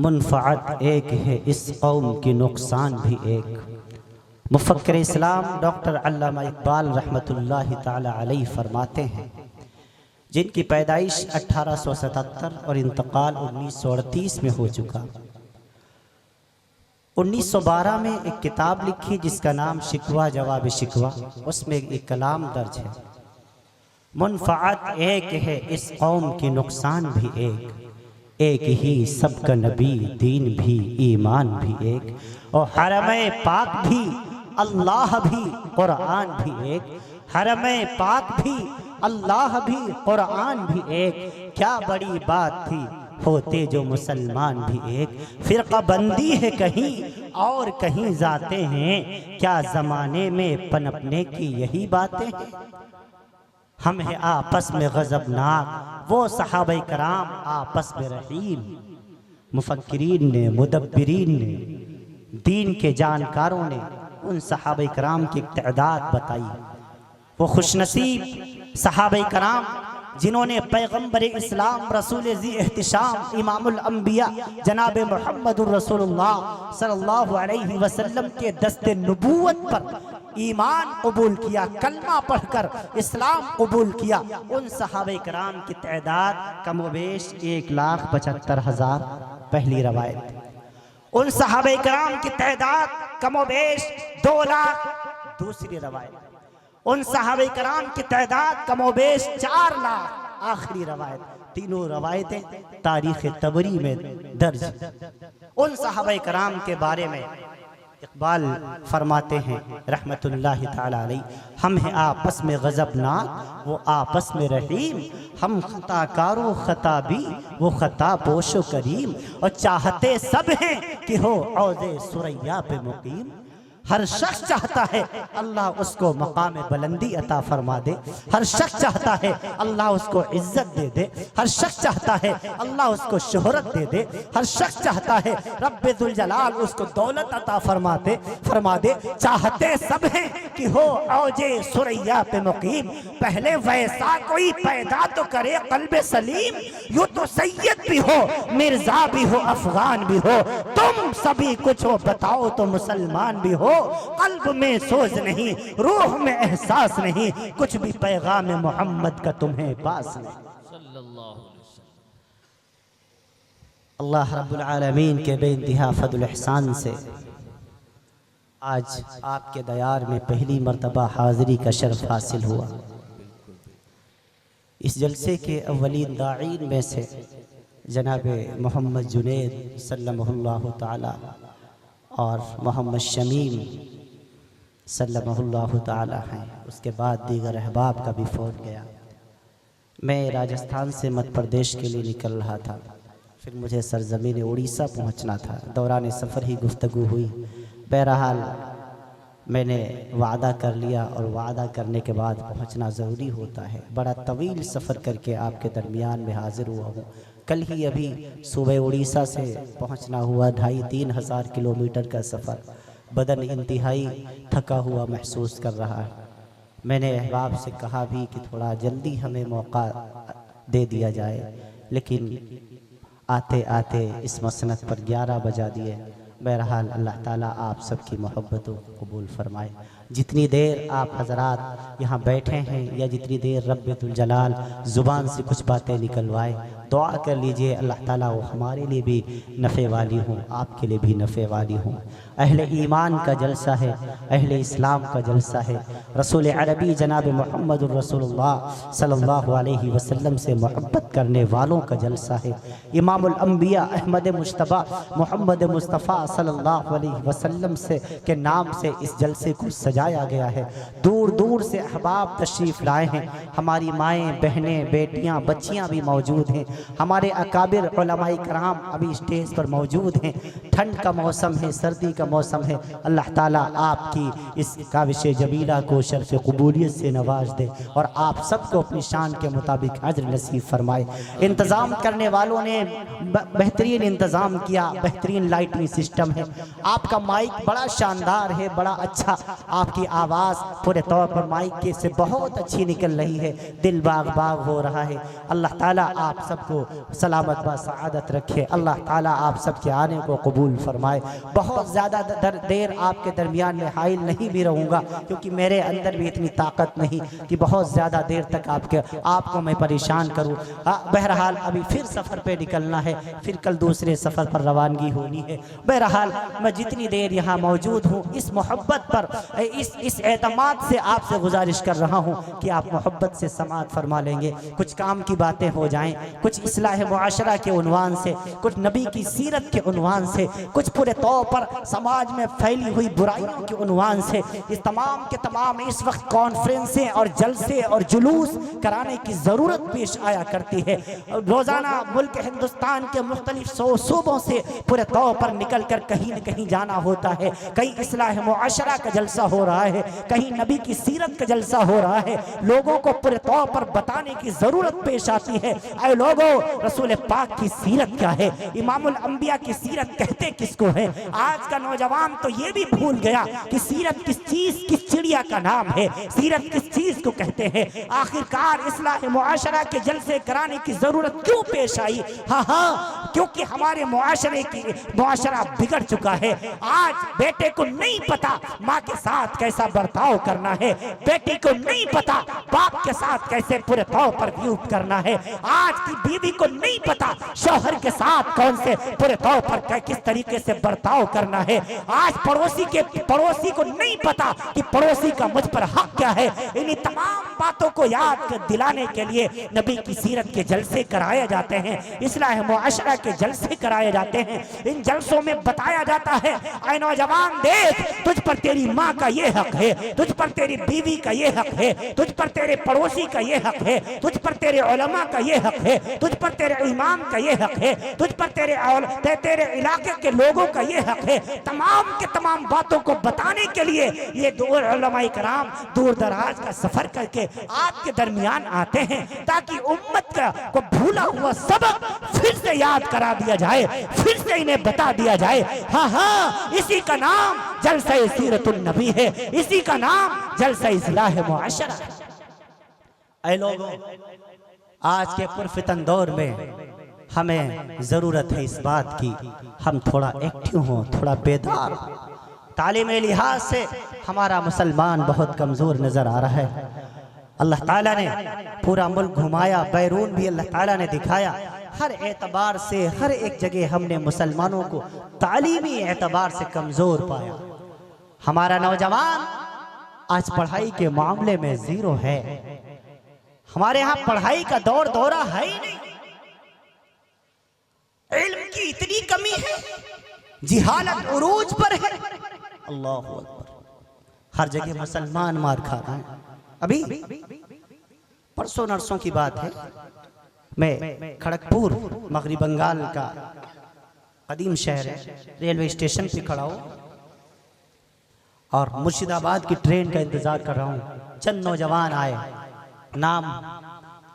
मुनफ़अत एक है इस कौम की नुकसान भी एक। मुफ़क्किर इस्लाम डॉक्टर अल्लामा इक़बाल रहमतुल्लाहि ताला अलैहि फरमाते हैं जिनकी पैदाइश 1877 और इंतकाल 1938 में हो चुका। 1912 में एक किताब लिखी जिसका नाम शिकवा जवाब शिकवा, उसमें एक कलाम दर्ज है मुनफ़अत एक है इस कौम की नुकसान भी एक ही सबका नबी दीन भी ईमान भी एक और हरमे पाक भी अल्लाह भी कुरान भी एक हरमे पाक भी अल्लाह भी कुरान भी एक। क्या बड़ी बात थी होते जो मुसलमान भी एक। फिरका बंदी है कहीं और कहीं जाते हैं क्या ज़माने में पनपने की यही बातें हैं। हम हैं आपस में गज़बनाक वो सहाबा कराम आपस में रहीम। मुफक्किरीन ने मुदब्बिरीन ने दीन के जानकारों ने उन सहाबा कराम की तादाद बताई। वो खुशनसीब सहाबा कराम जिन्होंने पैगंबर इस्लाम रसूल ज़ी एहतिशाम इमामुल अंबिया जनाब मुहम्मदुर रसूलुल्लाह सल्लल्लाहु अलैहि वसल्लम के दस्ते नबूवत पर ईमान कबूल किया, कलमा पढ़कर इस्लाम कबूल किया, उन सहाबे कराम की तादाद कमोबेश 1,75,000 पहली रवायत। उन सहाबे कराम की तादाद कमोबेश 2 लाख दूसरी रवायत। उन सहाबे कराम की तादाद कमोबेश 4 लाख आखिरी रवायत। तीनों रवायतें तारीख तबरी में दर्ज। उन सहाबे कराम के बारे में इकबाल फरमाते हैं रहमतुल्लाहि ताला अलैह, हम हैं आपस में गज़बनाक वो आपस में रहीम, हम खताकारो खता भी वो खता पोशो करीम, और चाहते सब हैं कि हो औज़े सुरैया पे मुकीम। हर शख्स चाहता है अल्लाह उसको मकाम बुलंदी अता फरमा दे, हर शख्स चाहता है अल्लाह उसको इज्जत दे दे, हर शख्स चाहता है अल्लाह उसको शोहरत दे दे, हर शख्स चाहता है रब्बे दुल जलाल उसको दौलत अता फरमा दे। चाहते सब हैं कि हो औजे सुरैया पे मुकीम, पहले वैसा कोई पैदा तो करे कल्बे सलीम, यूं तो सैयद भी हो मिर्जा भी हो अफगान भी हो, तुम सभी कुछ हो बताओ तो मुसलमान भी हो, कल्ब में सोच नहीं रूह में एहसास नहीं, कुछ भी पैगाम मोहम्मद का तुम्हें पास नहीं। अल्लाह रब्बुल आलमीन के बेइंतहा फज़ल एहसान से आज आपके दयार में पहली मर्तबा हाज़िरी का शर्फ हासिल हुआ। इस जलसे के अव्वलीन दाईन में से जनाब मोहम्मद जुनैद सल्लल्लाहु ताला और मोहम्मद शमीम सल्लल्लाहु ताला हैं। उसके बाद दीगर अहबाब का भी फ़ौत गया। मैं राजस्थान से मध्य प्रदेश के लिए निकल रहा था, फिर मुझे सरज़मीन उड़ीसा पहुंचना था। दौरान सफ़र ही गुफ्तगू हुई। बहरहाल मैंने वादा कर लिया और वादा करने के बाद पहुंचना ज़रूरी होता है। बड़ा तवील सफ़र करके आपके दरमियान में हाज़िर हुआ हूँ। कल ही अभी सुबह उड़ीसा से पहुंचना हुआ, 2,500-3 हज़ार किलोमीटर का सफ़र। बदन इंतहाई थका हुआ महसूस कर रहा है। मैंने अहबाब से कहा भी कि थोड़ा जल्दी हमें मौका दे दिया जाए, लेकिन आते आते इस मसनत पर 11 बजा दिए। बहरहाल अल्लाह ताला आप सबकी मोहब्बतों को कबूल फरमाए। जितनी देर आप हजरात यहाँ बैठे हैं या जितनी देर रब्बुल जलाल ज़ुबान से कुछ बातें निकलवाए, दुआ कर लीजिए अल्लाह ताला वो हमारे लिए भी नफ़े वाली हूँ, आपके लिए भी नफ़े वाली हूँ। अहले ईमान का जलसा है, अहले इस्लाम का जलसा है। रसूल अरबी जनाब मुहम्मदुर रसूलुल्लाह सल्लल्लाहु अलैहि वसल्लम से मोहब्बत करने वालों का जलसा है। इमामुल अंबिया अहमद मुश्तबा मोहम्मद मुस्तफ़ा सल्लल्लाहु अलैहि वसल्लम से के नाम से इस जलसे को सजाया गया है। दूर दूर से अहबाब तशरीफ़ लाए हैं। हमारी माएँ, बहनें, बेटियाँ, बच्चियाँ भी मौजूद हैं। हमारे अकाबिर उलमाए कराम अभी स्टेज पर मौजूद हैं। ठंड का मौसम है, सर्दी का मौसम है। अल्लाह ताला आपकी इस काविश जमीला को शर्फ़ कबूलियत से नवाज दे और आप सबको अपनी शान के मुताबिक अज्र नसीब फरमाए। इंतज़ाम करने वालों ने बेहतरीन इंतज़ाम किया, बेहतरीन लाइटिंग सिस्टम है। आपका माइक बड़ा शानदार है, बड़ा अच्छा। आपकी आवाज़ पूरे तौर पर माइक के से बहुत अच्छी निकल रही है, दिल बाग बाग हो रहा है। अल्लाह ताला आप सबको सलामत व सआदत रखे। अल्लाह ताला आप सबके आने को कबूल फरमाए। बहुत ज़्यादा देर आपके दरमियान में हाइल नहीं भी रहूँगा, क्योंकि मेरे अंदर भी इतनी ताकत नहीं कि बहुत ज़्यादा देर तक आपको मैं परेशान करूँ। बहरहाल अभी फिर सफ़र पे निकलना है, फिर कल दूसरे सफ़र पर रवानगी होनी है। बहरहाल मैं जितनी देर यहाँ मौजूद हूँ, इस मोहब्बत पर, इस एतमाद से आपसे गुजारिश कर रहा हूँ कि आप मोहब्बत से समाअत फरमा लेंगे। कुछ काम की बातें हो जाएँ, कुछ इस्लाह मुआशरा के उन्वान से, कुछ नबी की सीरत के उन्वान से, कुछ पूरे तौर पर समाज में फैली हुई बुराइयों के उन्वान से। इस तमाम के तमाम इस वक्त कॉन्फ्रेंसें और जलसे और जुलूस कराने की ज़रूरत पेश आया करती है। रोज़ाना मुल्क हिंदुस्तान के मुख्तलिफ सूबों से पूरे तौर पर निकल कर कहीं न कहीं जाना होता है। कहीं इस्लाह मुआशरा का जलसा हो रहा है, कहीं नबी की सीरत का जलसा हो रहा है। लोगों को पूरे तौर पर बताने की ज़रूरत पेश आती है, ऐ लोगों लोगों, रसूल पाक की सीरत क्या है, इमामुल अंबिया की सीरत कहते किसको है। आज का नौजवान तो ये भी भूल गया कि सीरत किस चीज, किस चिड़िया का नाम है, सीरत किस चीज को कहते हैं। आखिरकार इस्लाह मुआशरा के जलसे कराने की जरूरत क्यों पेश आई? हाँ, क्योंकि हमारे मुआशरा बिगड़ चुका है। आज बेटे को नहीं पता माँ के साथ कैसा बर्ताव करना है, बेटी को नहीं पता बाप के साथ कैसे पूरे तौर पर व्यवहार करना है, आज की बीवी को नहीं पता शौहर के साथ कौन से पूरे तौर पर किस तरीके से बर्ताव करना है। आज पड़ोसी को नहीं पता कि पड़ोसी का मुझ पर हक क्या है। इन्हीं तमाम बातों को याद दिलाने के लिए नबी की सीरत के जलसे कराए जाते हैं, इस्लाह मुआशरा के जलसे कराए जाते हैं। इन जलसों में बताया जाता है, ऐ नौजवान देख, तुझ पर तेरी माँ का ये हक है, तुझ पर तेरी बीवी का ये हक है, तुझ पर तेरे पड़ोसी का ये हक है, तुझ पर तेरे उलमा का ये हक है, तुझ पर तेरे इमाम का ये हक है, तुझ पर तेरे इलाके के लोगों का ये हक है। तमाम के तमाम बातों को बताने के लिए ये उलमा इकराम दूर दराज का सफर करके आपके दरमियान आते हैं, ताकि उम्मत को भूला हुआ सबक फिर से याद करा दिया जाए, फिर से इन्हें बता दिया जाए। हाँ, इसी का नाम जलसा सीरतुन नबी है, इसी का नाम जलसा इस्लाह मुआशरा। ऐ लोगों, आज के पुरफितन दौर में हमें जरूरत है इस बात की, हम थोड़ा एक्टिव हों, थोड़ा बेदार। तालीम लिहाज से हमारा मुसलमान बहुत कमजोर नजर आ रहा है। अल्लाह ताला ने पूरा मुल्क घुमाया, बैरून भी अल्लाह ताला ने दिखाया, हर एतबार से हर एक जगह हमने मुसलमानों को तालीमी एतबार से कमजोर पाया। हमारा नौजवान आज पढ़ाई के मामले में जीरो है। हमारे यहाँ पढ़ाई का दौर दौरा है ही नहीं, इल्म की इतनी कमी है, जिहालत उरूज पर है। अल्लाह अकबर, हर जगह मुसलमान मार खा रहे हैं। अभी परसों नरसों की बात है, मैं खड़गपुर मगरबी बंगाल का कदीम शहर है, रेलवे स्टेशन पे खड़ा हूँ और मुर्शिदाबाद की ट्रेन का इंतजार कर रहा हूँ। चंद नौजवान आए, नाम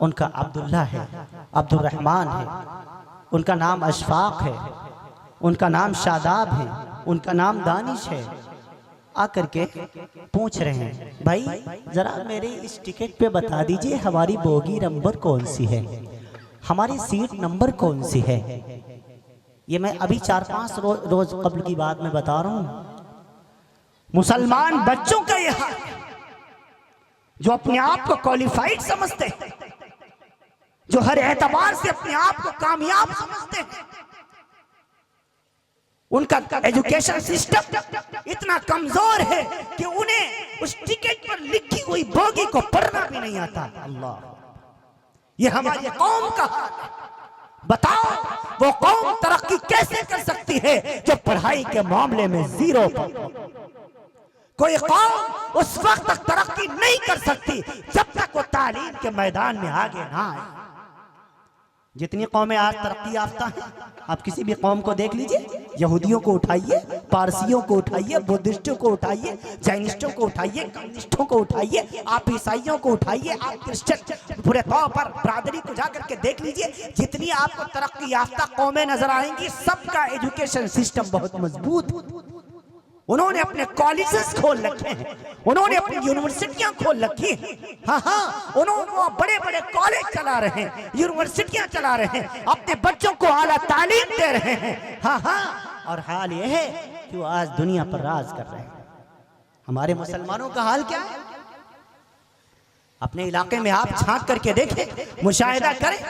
उनका अब्दुल्ला है, अब्दुल रहमान है, उनका नाम अशफाक है, उनका नाम शादाब है, उनका नाम दानिश है। आकर के पूछ रहे हैं, भाई जरा मेरे इस टिकट पे बता दीजिए हमारी बोगी नंबर कौन सी है, हमारी सीट नंबर कौन सी है। ये मैं अभी 4-5 रोज कबल की बात में बता रहा हूँ। मुसलमान बच्चों का यह हाल, जो अपने आप को क्वालिफाइड समझते हैं, जो हर एतबार से अपने आप को कामयाब समझते हैं, उनका एजुकेशन सिस्टम इतना कमजोर है कि उन्हें उस टिकट पर लिखी हुई बोगी को पढ़ना भी नहीं आता। अल्लाह, ये हमारी कौम का हाल है। बताओ वो कौम तरक्की कैसे कर सकती है जो पढ़ाई के मामले में जीरो पर। कोई कौम उस वक्त तक तरक्की नहीं कर सकती जब तक वो तालीम के मैदान में आगे ना आए। जितनी कौमें आज तरक्की याफ्ता हैं, आप किसी भी कौम को देख लीजिए, यहूदियों को उठाइए, पारसियों को उठाइए, बुद्धिस्टों को उठाइए, जैनिस्टों को उठाइए, कम्युनिस्टों को उठाइए, आप ईसाइयों को उठाइए, आप क्रिश्चियन पूरे तौर पर बरादरी को जाकर के देख लीजिए, जितनी आपको तरक्की याफ्ता कौमें नजर आएंगी, सबका एजुकेशन सिस्टम बहुत मजबूत। उन्होंने अपने कॉलेजेस खोल रखे हैं, उन्होंने अपनी यूनिवर्सिटियां खोल रखी हैं। हाँ, उन्होंने बड़े बड़े कॉलेज चला रहे हैं, यूनिवर्सिटियां चला रहे हैं, अपने बच्चों को आला तालीम दे रहे हैं। हाँ, और हाल यह है कि वो आज दुनिया पर राज कर रहे हैं। हमारे मुसलमानों का हाल क्या है? अपने इलाके में आप झांक करके देखें, मुशाहिदा करें,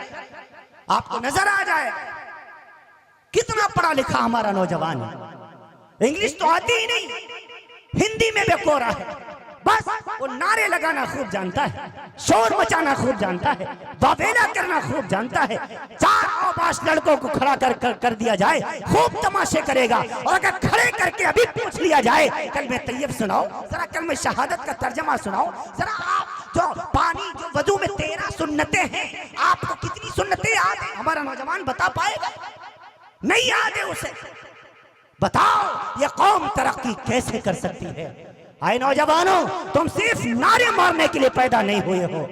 आपको नजर आ जाए कितना पढ़ा लिखा हमारा नौजवान है। इंग्लिश तो आती ही नहीं, हिंदी में बेकोरा है, बस वो नारे लगाना खूब जानता है, शोर मचाना खूब जानता है, बाबेला करना खूब जानता है। 4 आवास लड़कों को खड़ा कर दिया जाए, खूब तमाशे करेगा। और अगर खड़े करके अभी पूछ लिया जाए कलमे तैयब सुनाओ, जरा कलमे शहादत का तर्जमा सुनाओ, जरा आप जो पानी जो वजू में 13 सुन्नतें हैं, आपको कितनी सुन्नतें याद है? हमारा नौजवान बता पाएगा? नहीं याद है उसे। बताओ ये कौम तरक्की कैसे कर सकती है? आए नौजवानों, तुम सिर्फ नारे मारने के लिए पैदा नहीं हुए हो,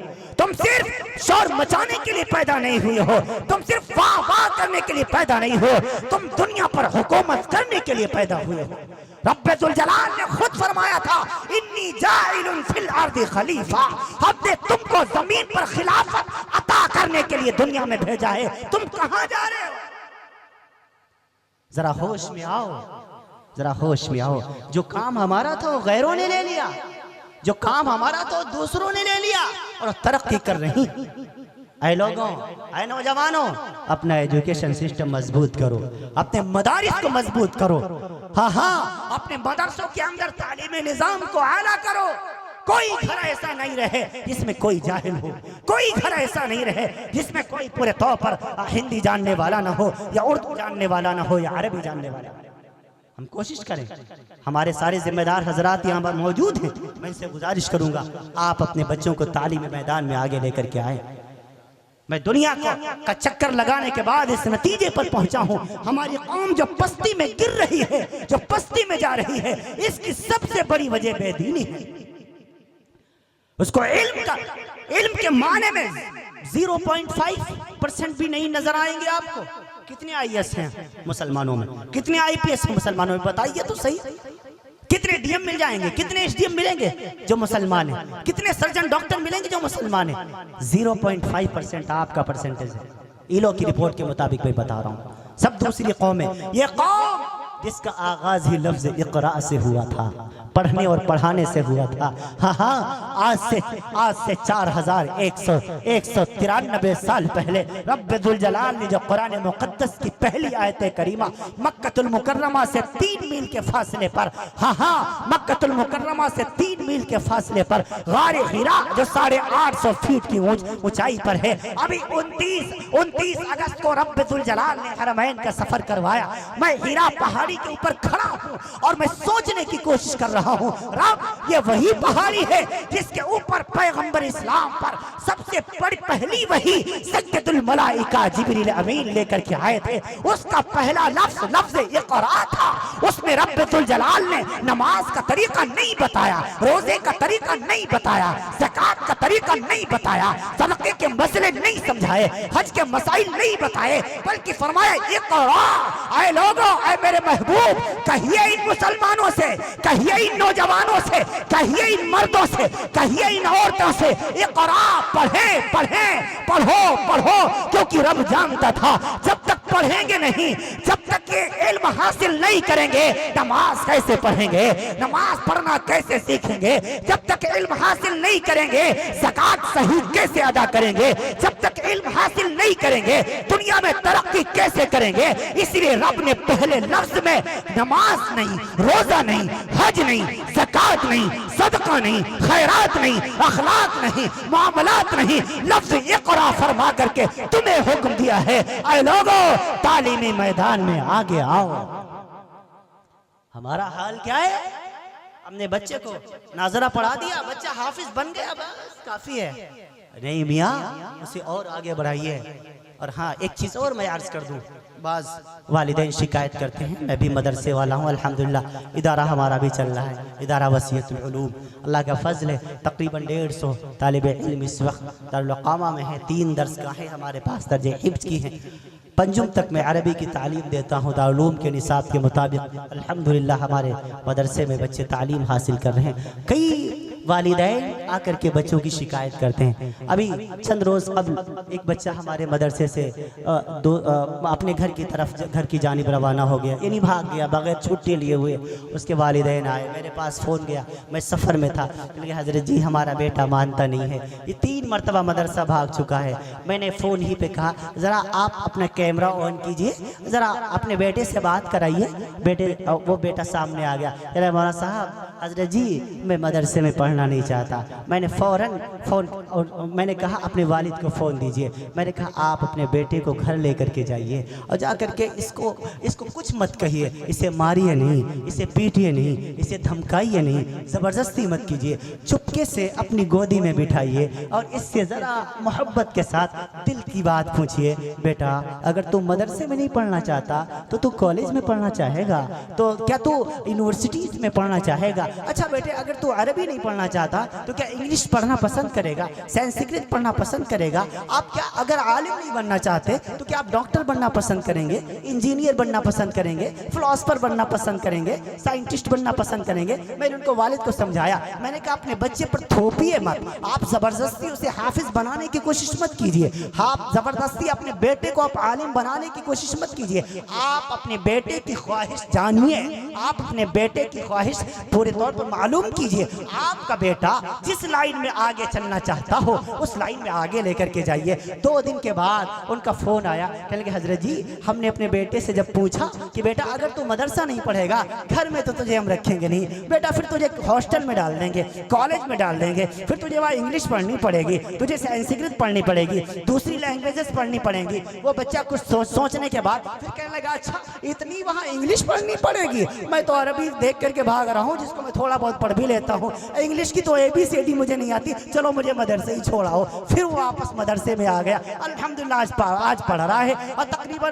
तुम सिर्फ शोर मचाने के लिए पैदा नहीं हुए हो, तुम सिर्फ वाह वाह करने के लिए पैदा नहीं हो, तुम दुनिया पर हुकूमत करने के लिए पैदा हुए हो। रब्बुल जलाल ने खुद फरमाया था, इन्नी जाइलुन फिल अर्दि खलीफा, हमने तुमको जमीन पर खिलाफत अता करने के लिए दुनिया में भेजा है। तुम कहां जा रहे हो? जरा होश में आओ, जरा होश में आओ। जो काम हमारा था वो गैरों ने ले लिया, जो काम हमारा था वो दूसरों ने ले लिया और तरक्की कर रही। ऐ लोगों, ऐ नौजवानों, अपना एजुकेशन सिस्टम मजबूत करो, अपने मदारिस को मजबूत करो। हाँ हाँ, अपने मदरसों के अंदर तालीमी निजाम को आला करो। कोई घर ऐसा नहीं रहे जिसमें कोई जाहिल हो, कोई घर ऐसा नहीं रहे जिसमें कोई पूरे तौर पर हिंदी जानने वाला ना हो, या उर्दू जानने वाला ना हो, या अरबी जानने वाला। हम कोशिश करें, हमारे सारे जिम्मेदार हजरात यहाँ पर मौजूद हैं, मैं इनसे गुजारिश करूंगा आप अपने बच्चों को तालीमी मैदान में आगे लेकर के आए। मैं दुनिया का चक्कर लगाने के बाद इस नतीजे पर पहुंचा हूं, हमारी कौम जो पस्ती में गिर रही है, जो पस्ती में जा रही है, इसकी सबसे बड़ी वजह बेदीनी है। उसको इल्म के माने में 0.5% भी नहीं नजर आएंगे आपको। कितने IAS हैं मुसलमानों में, कितने IPS हैं मुसलमानों में, बताइए तो सही। कितने DM मिल जाएंगे, कितने SDM मिलेंगे जो मुसलमान है, कितने सर्जन डॉक्टर मिलेंगे जो मुसलमान है? 0.5% आपका परसेंटेज है। ILO की रिपोर्ट के मुताबिक मैं बता रहा हूँ। सब दूसरी कौमें, ये कौम जिसका आगाज ही लफ्ज इक़रा से हुआ था, पढ़ने और पढ़ाने से हुआ था। हाँ हाँ, आज से 4193 साल पहले रब्बुल जलाल ने जो कुरान मुक़द्दस की पहली आयत करीमा मक्कतुल मुकर्रमा से 3 मील के फासले पर, हाँ हाँ, मक्कतुल मुकर्रमा से 3 मील के फासले पर गारे हिरा जो 850 फीट की ऊंचाई पर है, अभी 29 अगस्त को रब्बुल जलाल ने हरमैन का सफर करवाया। मैं हिरा पहाड़ी के ऊपर खड़ा हूँ और मैं सोचने की कोशिश कर रहा हूँ, रब ये वही पहाड़ी है जिसके ऊपर पैगंबर इस्लाम पर सबसे बड़ी पहली वही सय्यदुल मलाइका जिब्रील अमीन लेकर के आए थे। उसका पहला लफ्ज इक़रा था। उसमें रब्बुल जलाल ने नमाज का तरीका नहीं बताया, रोजे का तरीका नहीं बताया, ज़कात का तरीका नहीं बताया, सदक़े के मसले नहीं समझाए, हज के मसाइल नहीं बताए, बल्कि फरमाया इक़रा। ऐ लोगों, ऐ मेरे महबूब, कहिए इन मुसलमानों से, कहिए इन नौजवानों से, कहिए इन मर्दों से, कहिए इन औरतों से, इक़रा, पढ़ें पढ़ें, पढ़ो पढ़ो, क्योंकि रब जानता था जब तक पढ़ेंगे नहीं, जब तक ये इल्म हासिल नहीं करेंगे, नमाज कैसे पढ़ेंगे, नमाज पढ़ना कैसे सीखेंगे, जब तक इल्म हासिल नहीं करेंगे, ज़कात सही कैसे अदा करेंगे, जब तक इल्म हासिल नहीं करेंगे, दुनिया में तरक्की कैसे करेंगे। इसलिए रब ने पहले लफ्ज में नमाज नहीं, रोजा नहीं, हज नहीं, ज़कात नहीं, सदका नहीं, खैरात नहीं, अखलाक नहीं, मामलात नहीं, लफ्ज इक़रा फरमा करके तुम्हें हुक्म दिया है, ऐ लोगों तालीमी मैदान में आगे आओ। हमारा हाल क्या है? हमने बच्चे को नाजरा पढ़ा दिया, बच्चा हाफिज बन गया, बस काफी है। नहीं मियाँ, उसे और आगे बढ़ाइए। और हाँ, एक चीज और मैं अर्ज कर दूं, बाज वालिदैन शिकायत करते हैं, मैं भी मदरसे वाला हूँ अल्हम्दुलिल्लाह, इदारा हमारा भी चल रहा है, इदारा वसीयतुल उलूम, अल्लाह का फजल है, तकरीबन 150 तालिब इल्म इस वक्त दारुल इक़ामा में है। 3 दरसगाहें हमारे पास दर्जे हिफ्ज़ की हैं। पंजुम तक मैं अरबी की तालीम देता हूँ दारुल उलूम के निसाब के मुताबिक। अल्हम्दुलिल्लाह हमारे मदरसे में बच्चे तालीम हासिल कर रहे हैं। कई वालिदैन आकर के बच्चों की शिकायत करते हैं। अभी चंद रोज़ कबल एक बच्चा हमारे मदरसे से अपने घर की तरफ, घर की जानिब रवाना हो गया, यानी भाग गया बगैर छुट्टी लिए हुए। उसके वालिदैन आए, मेरे पास फ़ोन गया, मैं सफ़र में था, हज़रत जी हमारा बेटा मानता नहीं है, ये 3 मरतबा मदरसा भाग चुका है। मैंने फ़ोन ही पे कहा, ज़रा आप अपना कैमरा ऑन कीजिए, ज़रा अपने बेटे से बात कराइए। वो बेटा सामने आ गया, अरे मौलाना साहब, हज़रत जी मैं मदरसे में पढ़ना नहीं चाहता। मैंने फ़ौरन फ़ोन और मैंने कहा अपने वालिद को फ़ोन दीजिए। मैंने कहा आप अपने बेटे को घर लेकर के जाइए और जा कर के इसको कुछ मत कहिए, इसे मारिए नहीं, इसे पीटिए नहीं, इसे धमकाइए नहीं, ज़बरदस्ती मत कीजिए, चुपके से अपनी गोदी में बिठाइए और इससे ज़रा मोहब्बत के साथ दिल की बात पूछिए। बेटा, अगर तू मदरसे में नहीं पढ़ना चाहता तो तू कॉलेज में पढ़ना चाहेगा, तो क्या तू यूनिवर्सिटीज़ में पढ़ना चाहेगा? अच्छा बेटे, अगर तू अरबी नहीं पढ़ना बनना चाहता तो क्या इंग्लिश पढ़ना पसंद करेगा, संस्कृत पढ़ना पसंद करेगा? आप क्या अगर आलिम नहीं बनना चाहते तो क्या आप डॉक्टर बनना पसंद करेंगे, इंजीनियर बनना पसंद करेंगे, फिलोसफर बनना पसंद करेंगे, साइंटिस्ट बनना पसंद करेंगे? मैंने उनको वालिद को समझाया, मैंने कहा अपने बच्चे पर थोपिए मत, आप जबरदस्ती उसे हाफिज बनाने की कोशिश मत कीजिए, आप जबरदस्ती अपने बेटे को आप आलिम बनाने की कोशिश मत कीजिए। आप अपने बेटे की ख्वाहिश जानिए, आप अपने बेटे की ख्वाहिश पूरे तौर पर मालूम कीजिए। आपका बेटा जिस लाइन में आगे चलना चाहता हो उस लाइन में आगे लेकर के जाइए। 2 दिन के बाद उनका फोन आया, कहने लगे हजरत जी हमने अपने बेटे से जब पूछा कि बेटा अगर तू मदरसा नहीं पढ़ेगा घर में तो तुझे हम रखेंगे नहीं बेटा, फिर तुझे हॉस्टल में डाल देंगे, कॉलेज में डाल देंगे, फिर तुझे वहाँ इंग्लिश पढ़नी पड़ेगी, तुझे संस्कृत पढ़नी पड़ेगी, दूसरी लैंग्वेजेस पढ़नी पड़ेंगी। वो बच्चा कुछ सोचने के बाद फिर कहने लगा अच्छा इतनी वहाँ इंग्लिश पढ़नी पड़ेगी, मैं तो अरबी देख करके भाग रहा हूँ जिसको मैं थोड़ा बहुत पढ़ भी लेता हूँ, इंग्लिश की तो ABCD मुझे नहीं आती, चलो मुझे मदरसे ही छोड़ाओ। फिर वो वापस मदरसे में आ गया। अल्हम्दुलिल्लाह आज पढ़ रहा है और तकरीबन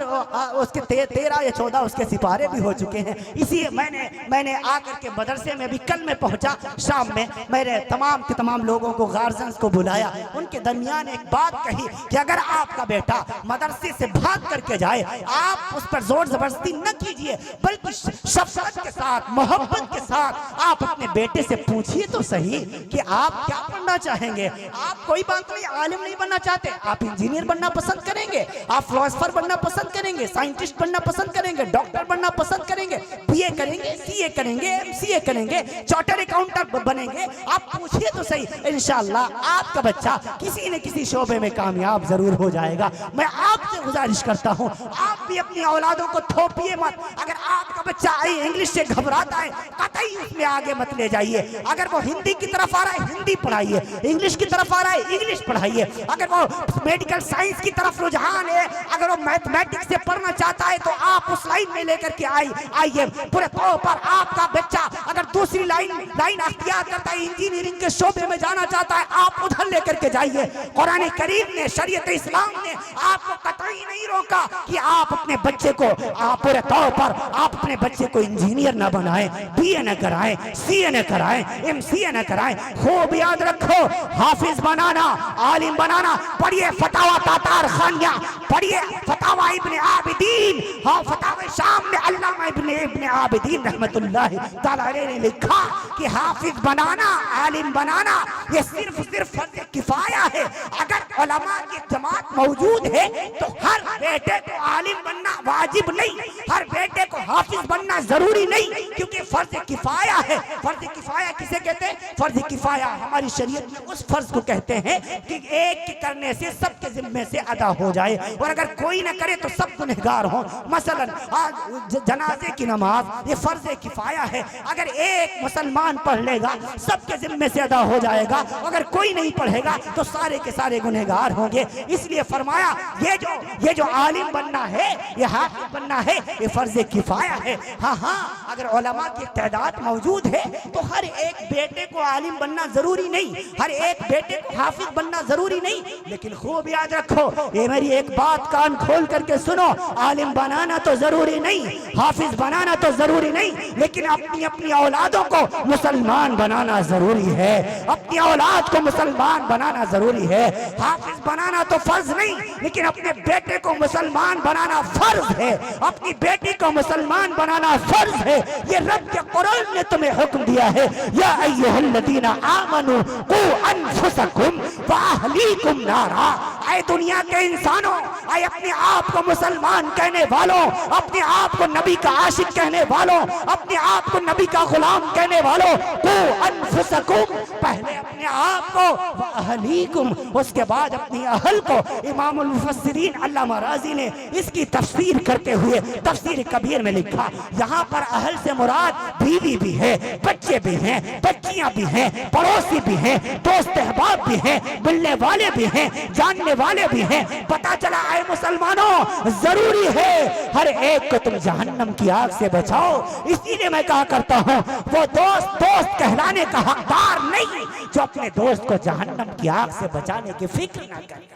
उसके 13 या 14 उसके सिपारे भी हो चुके हैं। इसी मैंने आकर के मदरसे में भी कल मैं पहुंचा, शाम में मैंने तमाम के तमाम लोगों को गार्जियंस को बुलाया, उनके दरमियान एक बात कही कि अगर आपका बेटा मदरसे से भाग करके जाए आप उस पर जोर जबरदस्ती न कीजिए, बल्कि शफकत के साथ मोहब्बत के साथ आप अपने बेटे से पूछिए तो सही कि आप क्या पढ़ना चाहेंगे। आप कोई बात नहीं आलिम नहीं बनना चाहते, आप इंजीनियर बनना पसंद करेंगे, आप फिलोसफर बनना पसंद करेंगे, साइंटिस्ट बनना पसंद करेंगे, डॉक्टर बनना पसंद करेंगे, BA करेंगे, CA करेंगे, MCA करेंगे, चार्टर्ड अकाउंटेंट बनेंगे, आप पूछिए तो सही, इंशाअल्लाह आपका बच्चा किसी न किसी शोबे में कामयाब जरूर हो जाएगा। मैं आपसे गुजारिश करता हूँ आप भी अपनी औलादों को थोपिए मत। अगर आपका बच्चा इंग्लिश से घबराता है कतई उसमें आगे मत ले जाइए। अगर वो हिंदी की तरफ आ रहा है हिंदी पढ़ाइए, इंग्लिश की तरफ आ रहा है इंग्लिश पढ़ाइए, अगर वो मेडिकल साइंस की तरफ रुझान है, अगर वो मैथमेटिक्स से पढ़ना चाहता है तो आप उस लाइन में लेकर के आइए। पूरे तौर पर आपका बच्चा अगर दूसरी लाइन अख्तियार करता है, इंजीनियरिंग के शोबे में जाना चाहता है, आप उधर लेकर के जाइए। कुरान करीम ने, शरीयत इस्लाम ने आपको कतई नहीं रोका कि आप अपने बच्चे को आप पूरे तौर पर आप अपने बच्चे को इंजीनियर न बनाएं, BA न कराएं, CA न कराएं, MCA न कराएं। खूब याद रखो हाफिज बनाना, आलिम बनाना, पढ़िए फतावा तातार खानिया, पढ़िए फतावा इब्ने आबिदीन, हाँ फतावा शाम में अल्लामा इब्ने आबिदीन रहमतुल्लाहि तआला अलैहि ने लिखा कि हाफिज बनाना, आलिम बनाना ये सिर्फ फर्ज किफाया है। अगर उलमा की जमात मौजूद है तो हर बेटे को आलिम बनना वाजिब नहीं, हर बेटे को हाफिज बनना जरूरी नहीं, क्योंकि फर्ज किफाया है। फर्ज किफाया किसे कहते हैं? फर्ज किफाया हमारी शरीयत में उस फर्ज को कहते हैं कि एक के करने से सबके जिम्मे से अदा हो जाए, और अगर कोई ना करे तो सब गुनहगार हो। मसलन आज जनाजे की नमाज ये फर्ज किफाया है, अगर एक मुसलमान पढ़ लेगा सबके जिम्मे से अदा हो जाएगा, अगर कोई नहीं पढ़ेगा तो सारे के सारे गुनहगार होंगे। इसलिए फरमाया ये जो आलिम बनना है, ये हाफिज बनना है, ये फर्ज किफाया है। हाँ अगर उलमा की तादाद मौजूद है तो हर एक बेटे को आलिम बनना जरूरी नहीं, हर एक बेटे को हाफिज बनना जरूरी नहीं। लेकिन खूब याद रखो, ये मेरी एक बात कान खोल करके सुनो, आलिम बनाना तो जरूरी नहीं, हाफिज बनाना तो जरूरी नहीं, लेकिन अपनी औलादों को मुसलमान बनाना जरूरी है, अपनी औलाद को मुसलमान बनाना जरूरी है। हाफिज बनाना तो फर्ज नहीं, लेकिन अपने बेटे को मुसलमान बनाना फर्ज है, अपनी बेटी को मुसलमान बनाना फर्ज है। ये रब के कुरान ने तुम्हें हुक्म दिया है, या अय्युहल्लज़ीना आमनू कू अनफुसकुम व अहलीकुम नारा। ऐ दुनिया के इंसानों, ऐ अपने आप को मुसलमान कहने वालों, अपने आप को नबी का आशिक कहने वालों, अपने आप को नबी का गुलाम कहने वालों, कू अनफुसकुम, पहले अपने आप को, व अहलीकुम, उसके बाद अपनी अहल को। इमामुल मुफस्सिरीन अल्लामा राज़ी ने इसकी तफसीर करते हुए तफसीर कबीर में लिखा, यहाँ पर अहल से मुराद बीवी भी है, बच्चे भी हैं, बच्चियां भी हैं, पड़ोसी भी हैं, दोस्त अहबाब भी हैं, मिलने वाले भी हैं, जानने वाले भी हैं। पता चला है मुसलमानों, जरूरी है हर एक को तुम जहन्नम की आग से बचाओ। इसीलिए मैं कहा करता हूँ, वो दोस्त कहलाने का हकदार नहीं जो अपने दोस्त को जहन्नम की आग से बचाने की फिक्र ना करे।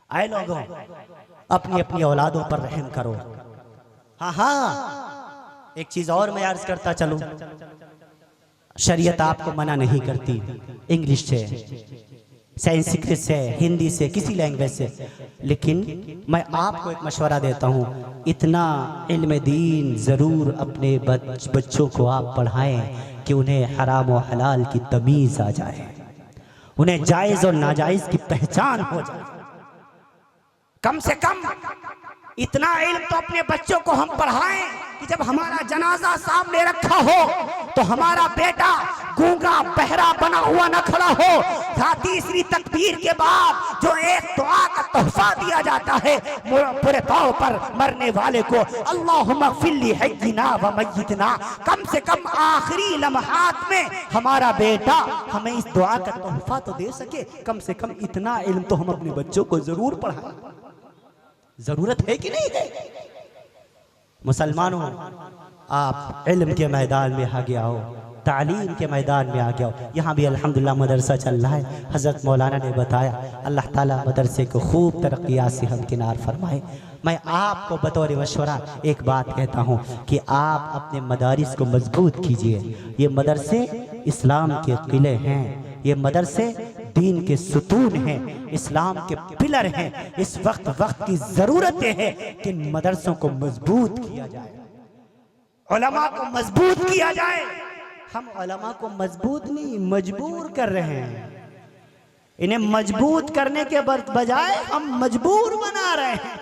आए लोगों, अपनी अपनी औलादों पर रहम करो। हाँ एक चीज और मैं अर्ज करता चलूं, शरीयत आपको मना नहीं करती इंग्लिश से, संस्कृत से, हिंदी से, किसी लैंग्वेज से, लेकिन मैं आपको एक मशवरा देता हूँ, इतना इल्म दीन ज़रूर अपने बच्चों को आप पढ़ाएं कि उन्हें हराम और हलाल की तमीज़ आ जाए, उन्हें जायज़ और नाजायज़ की पहचान हो जाए। कम से कम इतना इल्म तो अपने बच्चों को हम पढ़ाएं कि जब हमारा जनाजा सामने रखा हो तो हमारा बेटा गूंगा बहरा बना हुआ न खड़ा हो। तीसरी तकबीर के बाद जो एक दुआ का तोहफा दिया जाता है पूरे तौर पर मरने वाले को, अल्लाहुम्मा फ़िल्ली हय्यिना व मय्यितना, कम से कम आखिरी लम्हात में हमारा बेटा हमें इस दुआ का तोहफा तो दे सके। कम से कम इतना इल्म तो हम अपने बच्चों को जरूर पढ़ाएं। जरूरत है कि नहीं है? मुसलमानों, आप इल्म के मैदान में आगे आओ, तालीम के मैदान में आगे आओ। यहाँ भी अल्हम्दुलिल्लाह मदरसा चल रहा है। हज़रत मौलाना ने बताया, अल्लाह ताला मदरसे को खूब तरक्कियात से हमकिनार फरमाए। मैं आपको बतौर मशवरा एक बात कहता हूँ कि आप अपने मदारिस को मजबूत कीजिए। ये मदरसे इस्लाम के किले हैं, ये मदरसे दीन के सुतून हैं, इस्लाम के पिलर हैं। इस वक्त की ज़रूरत है कि मदरसों को मजबूत किया जाए, उलमा को मजबूत किया जाए। हम उलमा को मजबूत नहीं, मजबूर कर रहे हैं। इन्हें मजबूत करने के बजाय हम मजबूर बना रहे हैं।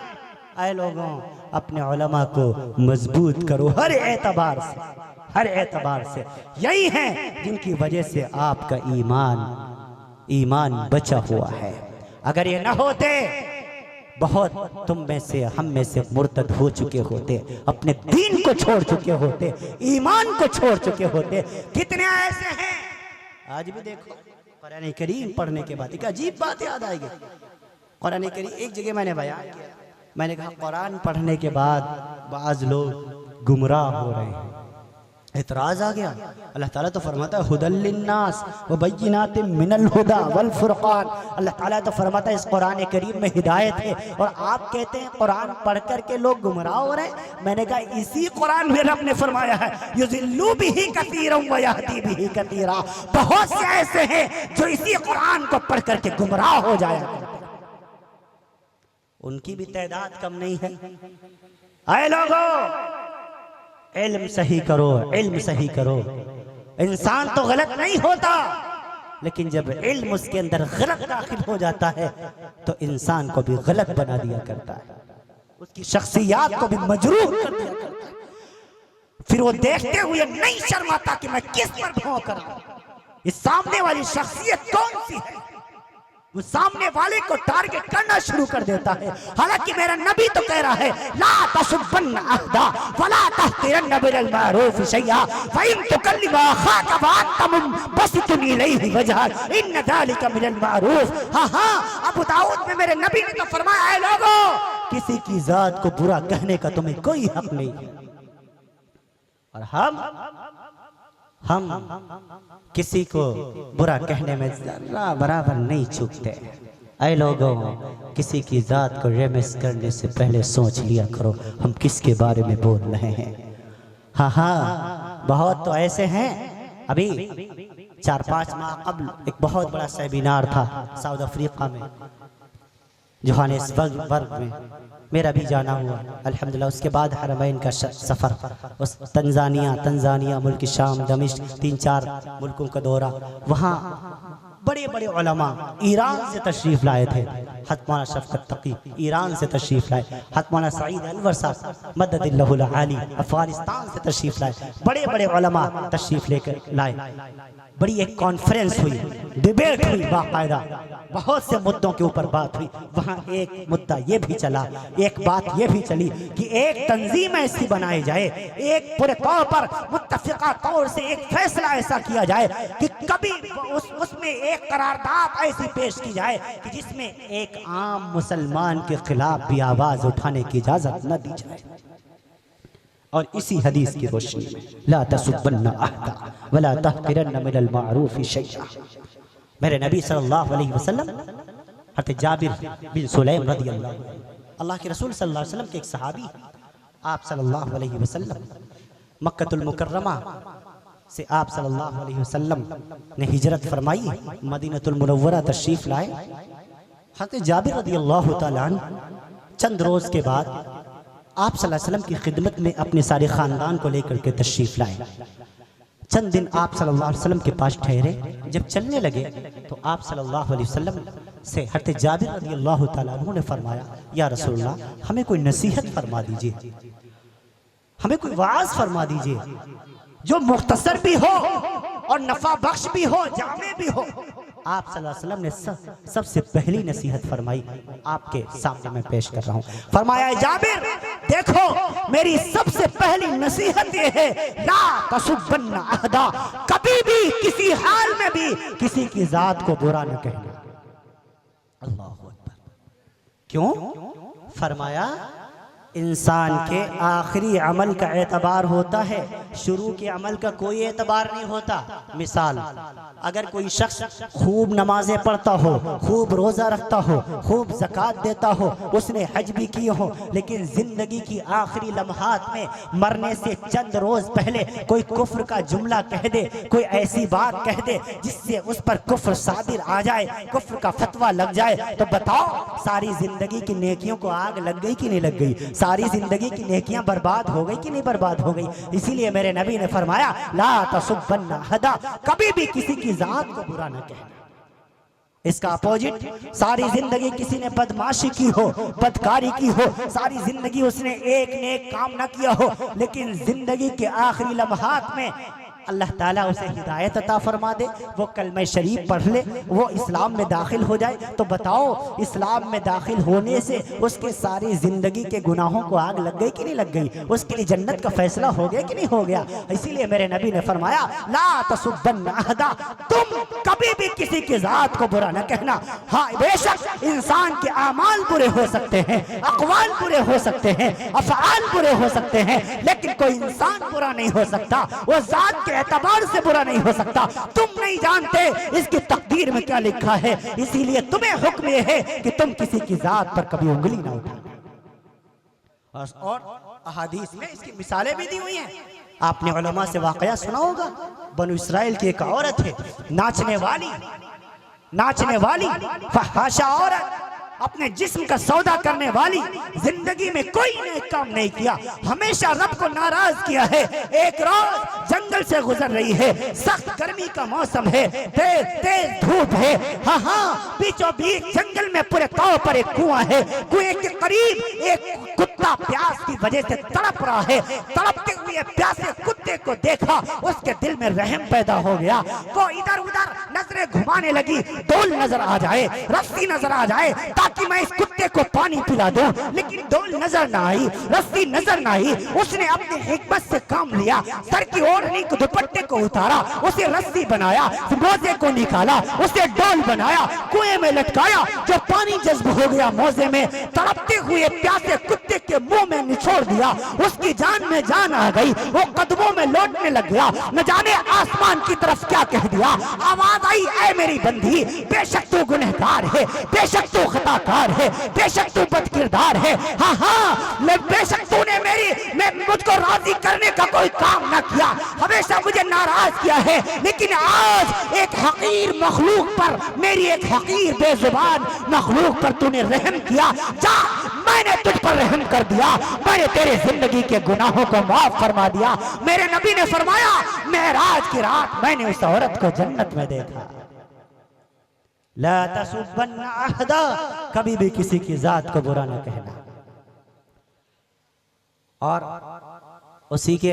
आए लोगों, अपने उलमा को मजबूत करो हर एतबार से, हर एतबार से। यही है जिनकी वजह से आपका ईमान बचा हुआ है। अगर ये न होते, बहुत तुम में से, हम में से मुर्तद हो चुके होते, अपने दीन को छोड़ चुके होते, ईमान को छोड़ चुके होते। कितने ऐसे हैं आज भी देखो, कुरान करीम पढ़ने के बाद एक अजीब बात याद आएगी। कुरान करीम, एक जगह मैंने बयान किया, मैंने कहा कुरान पढ़ने के बाद बाज लोग गुमराह हो रहे हैं। एतराज आ गया। अल्लाह ताला तो फरमाता है हुदल लिन्नास व बय्यिनातिम मिनल हुदा वल फुरकान। अल्लाह ताला तो फरमाता है इस कुरान करीम में हिदायत है, और आप कहते हैं कुरान पढ़ कर के लोग गुमराह हो रहे हैं। मैंने कहा इसी कुरान में रब ने फरमाया है युज़िल्लु बिही कसीरन व यहदी बिही कसीरा। बहुत से ऐसे हैं जो इसी कुरान को पढ़ करके गुमराह हो जाया, उनकी भी तादाद कम नहीं है। आए लोगों, इल्म सही करो, इल्म सही करो। इंसान तो गलत नहीं होता, लेकिन जब इल्म उसके अंदर गलत दाखिल हो जाता है तो इंसान को भी गलत बना दिया करता है, उसकी शख्सियत को भी मजरूह कर दिया करता है। फिर वो देखते हुए नहीं शर्माता कि मैं किस पर भौं कर रहा हूं, इस सामने वाली शख्सियत कौन सी है। वो सामने वाले को टारगेट करना शुरू कर देता है। हालांकि मेरा नबी तो कह रहा है ला तसुब्बन्ना अहदा वला तहतिरन्ना बिल मारूफ शैया व इन तुकल्लिमा अखाका व अंतम बसितुन इलैहि वजहक इन ज़ालिका मिनल मारूफ। हाँ, अबू दाऊद में मेरे नबी ने तो फरमाया है लोगों, किसी की जात को बुरा कहने का तुम्हें कोई हक नहीं है। और हम किसी को बुरा कहने में जरा बराबर नहीं चूकते। ऐ लोगों, किसी की जात को रेमिस करने से पहले सोच लिया करो हम किसके बारे में बोल रहे हैं। हाँ, बहुत तो ऐसे हैं। अभी 4-5 माह कबल एक बहुत बड़ा सेमिनार था साउथ अफ्रीका में, जोहानिसबर्ग में, मेरा भी जाना हुआ अल्हम्दुलिल्लाह। उसके बाद हरमैन का सफ़र, उस तंजानिया, मुल्क शाम, दमिश्क, 3-4 मुल्कों का दौरा। वहाँ बड़े बड़े उलमा ईरान से तशरीफ़ लाए थे। हज़रत मौलाना शफ़क़त तक़ी ईरान से तशरीफ़ लाए, हज़रत मौलाना सईद अनवर साहब मददिल्लाहुल आली अफ़गानिस्तान से तशरीफ़ लाए। बड़े बड़े उलमा तशरीफ़ लेकर लाए। बड़ी एक कॉन्फ्रेंस हुई, डिबेट हुई बाकायदा, बहुत से मुद्दों के ऊपर बात हुई। वहाँ एक मुद्दा ये भी चला, एक बात ये भी चली कि एक तंजीम ऐसी बनाई जाए, एक पूरे तौर पर मुत्तफ़िक़ा तौर से एक फैसला ऐसा किया जाए कि कभी उसमें एक करारदाद ऐसी पेश की जाए कि जिसमें एक आम मुसलमान के खिलाफ भी आवाज़ उठाने की इजाज़त न दी जाए। और इसी हदीस की रोशनी में ला तसुब्बन्ना अहदा वला तहतिरन्ना मिनल मारूफ शैया, मेरे नबी सल्लल्लाहु अलैहि वसल्लम हज़रत जाबिर बिन सुलैम रज़ियल्लाहु अन्हु, अल्लाह के रसूल सल्लल्लाहु अलैहि वसल्लम के एक सहाबी, आप सल्लल्लाहु अलैहि वसल्लम मक्कतुल मुकर्रमा से आप सल्लल्लाहु अलैहि वसल्लम ने हिजरत फरमाई, मदीनतुल मुनव्वरा तशरीफ लाए। हज़रत जाबिर रज़ियल्लाहु ताला अन्हु चंद रोज़ के बाद आप सल्लल्लाहु अलैहि वसल्लम की खिदमत में अपने सारे ख़ानदान को लेकर के तशरीफ़ लाए। चंद दिन आप सल्लल्लाहु अलैहि वसल्लम के पास ठहरे। जब चलने लगे तो आप सल्लल्लाहु अलैहि वसल्लम से हज़रत जाबिर रज़ियल्लाहु ताला अन्हु ने फरमाया, या रसूलल्लाह, हमें कोई नसीहत फरमा दीजिए, हमें कोई वाज फरमा दीजिए जो मुख्तसर भी हो और नफा बख्श भी हो, जामे भी हो। आप सल्लल्लाहु अलैहि वसल्लम ने सबसे पहली नसीहत फरमाई, आपके सामने मैं पेश कर रहा हूँ। फरमाया, जाबिर देखो, मेरी सबसे पहली नसीहत ये है, ला तसुब्बन्ना अहदा, कभी भी किसी हाल में भी किसी की जात को बुरा न कहना। अल्लाहु अकबर। क्यों? फरमाया, इंसान के आखिरी अमल का एतबार होता है, शुरू के अमल का कोई एतबार नहीं होता। मिसाल, अगर कोई शख्स खूब नमाजें पढ़ता हो, खूब रोज़ा रखता हो, खूब ज़कात देता हो, उसने हज भी किए हो, लेकिन ज़िंदगी की आखिरी लम्हात में मरने से चंद रोज़ पहले कोई कुफ्र का जुमला कह दे, कोई ऐसी बात कह दे जिससे उस पर कुफ्र सादिर आ जाए, कुफ्र का फतवा लग जाए, तो बताओ सारी ज़िंदगी की नेकियों को आग लग गई कि नहीं लग गई? सारी जिंदगी की नेकियां बर्बाद हो गई कि नहीं बर्बाद हो गई? इसीलिए मेरे नबी ने फरमाया, ला तसुब्बन्ना अहदा, कभी भी किसी की जात को बुरा न कहना। इसका अपोजिट, सारी जिंदगी किसी ने बदमाशी की हो, बदकारी की हो, सारी जिंदगी उसने एक नेक काम न किया हो, लेकिन जिंदगी के आखिरी लम्हात में अल्लाह ताला उसे हिदायत अता फरमा दे, वो कलमा शरीफ पढ़ ले, वो इस्लाम में दाखिल हो जाए, तो बताओ इस्लाम में दाखिल होने से उसके सारी ज़िंदगी के गुनाहों को आग लग गई कि नहीं लग गई? उसके लिए जन्नत का फैसला हो गया कि नहीं हो गया? इसीलिए मेरे नबी ने फरमाया, ला तसुब्बन्ना अहदा, तुम कभी भी किसी की ज़ात को बुरा न कहना। हाँ, बेशक इंसान के आमाल बुरे हो सकते हैं, अक़वाल बुरे हो सकते हैं, अफ़आल बुरे हो सकते हैं, लेकिन कोई इंसान बुरा नहीं हो सकता, वो ज़ात के एतबार से बुरा नहीं हो सकता। तुम नहीं जानते इसकी तकदीर में क्या लिखा है, इसीलिए तुम्हें हुक्म यह है कि तुम किसी की जात पर कभी उंगली ना उठाना। और अहादीस में इसकी मिसालें भी दी हुई हैं। आपने उलमा से वाकया सुना होगा, बनु इस्राइल की एक औरत है, नाचने वाली फहाशा औरत, अपने जिस्म का सौदा करने वाली, जिंदगी में कोई नेक काम नहीं किया, हमेशा रब को नाराज किया है। एक रोज जंगल से गुजर रही है, सख्त गर्मी का मौसम है, तेज धूप है, हाँ, बीचों बीच जंगल में पूरे तौर पर एक कुआं है, कुएं के करीब एक कुत्ता प्यास की वजह से तड़प रहा है। तड़पते हुए प्यासे कुत्ते को देखा, उसके दिल में रहम पैदा हो गया, वो इधर उधर नजरें घुमाने लगी, डोल नजर आ जाए, रस्सी नजर आ जाए ताकि मैं इस कुत्ते को पानी पिला दूं, लेकिन डोल नजर ना आई, रस्सी नजर ना आई। उसने अपनी हिकमत से काम लिया, सर की ओढ़नी को, दुपट्टे को उतारा, उसे रस्सी बनाया, मोजे को निकाला, उसे डोल बनाया, कुएं में लटकाया, जो पानी जज्ब हो गया मोजे में, तड़पते हुए प्यासे कुत्ते के मुंह में निचोड़ दिया, उसकी जान में जान आ गई, वो कदमों में लौटने लग गया, न जाने आसमान की तरफ क्या कह दिया। आवाज आई, ऐ मेरी बंदी, बेशक तू गुनहगार है, बेशक तू खताकार है, बेशक तू बदकिरदार है, हाँ, बेशक तूने मुझको राजी करने का कोई काम न किया, हमेशा मुझे नाराज किया है, लेकिन आज एक हकीर मखलूक पर, मेरी एक हकीर बेजुबान मखलूक पर तूने रहम किया, जा, मैंने तुझ पर रहम कर दिया, मैंने तेरे जिंदगी के गुनाहों को माफ फरमा दिया। मेरे नबी ने फरमाया, मेराज की रात मैंने उस औरत को जन्नत में देखा। ला तसुब्बन्ना अहदा, कभी भी किसी की जात को बुरा न कहना। और उसी के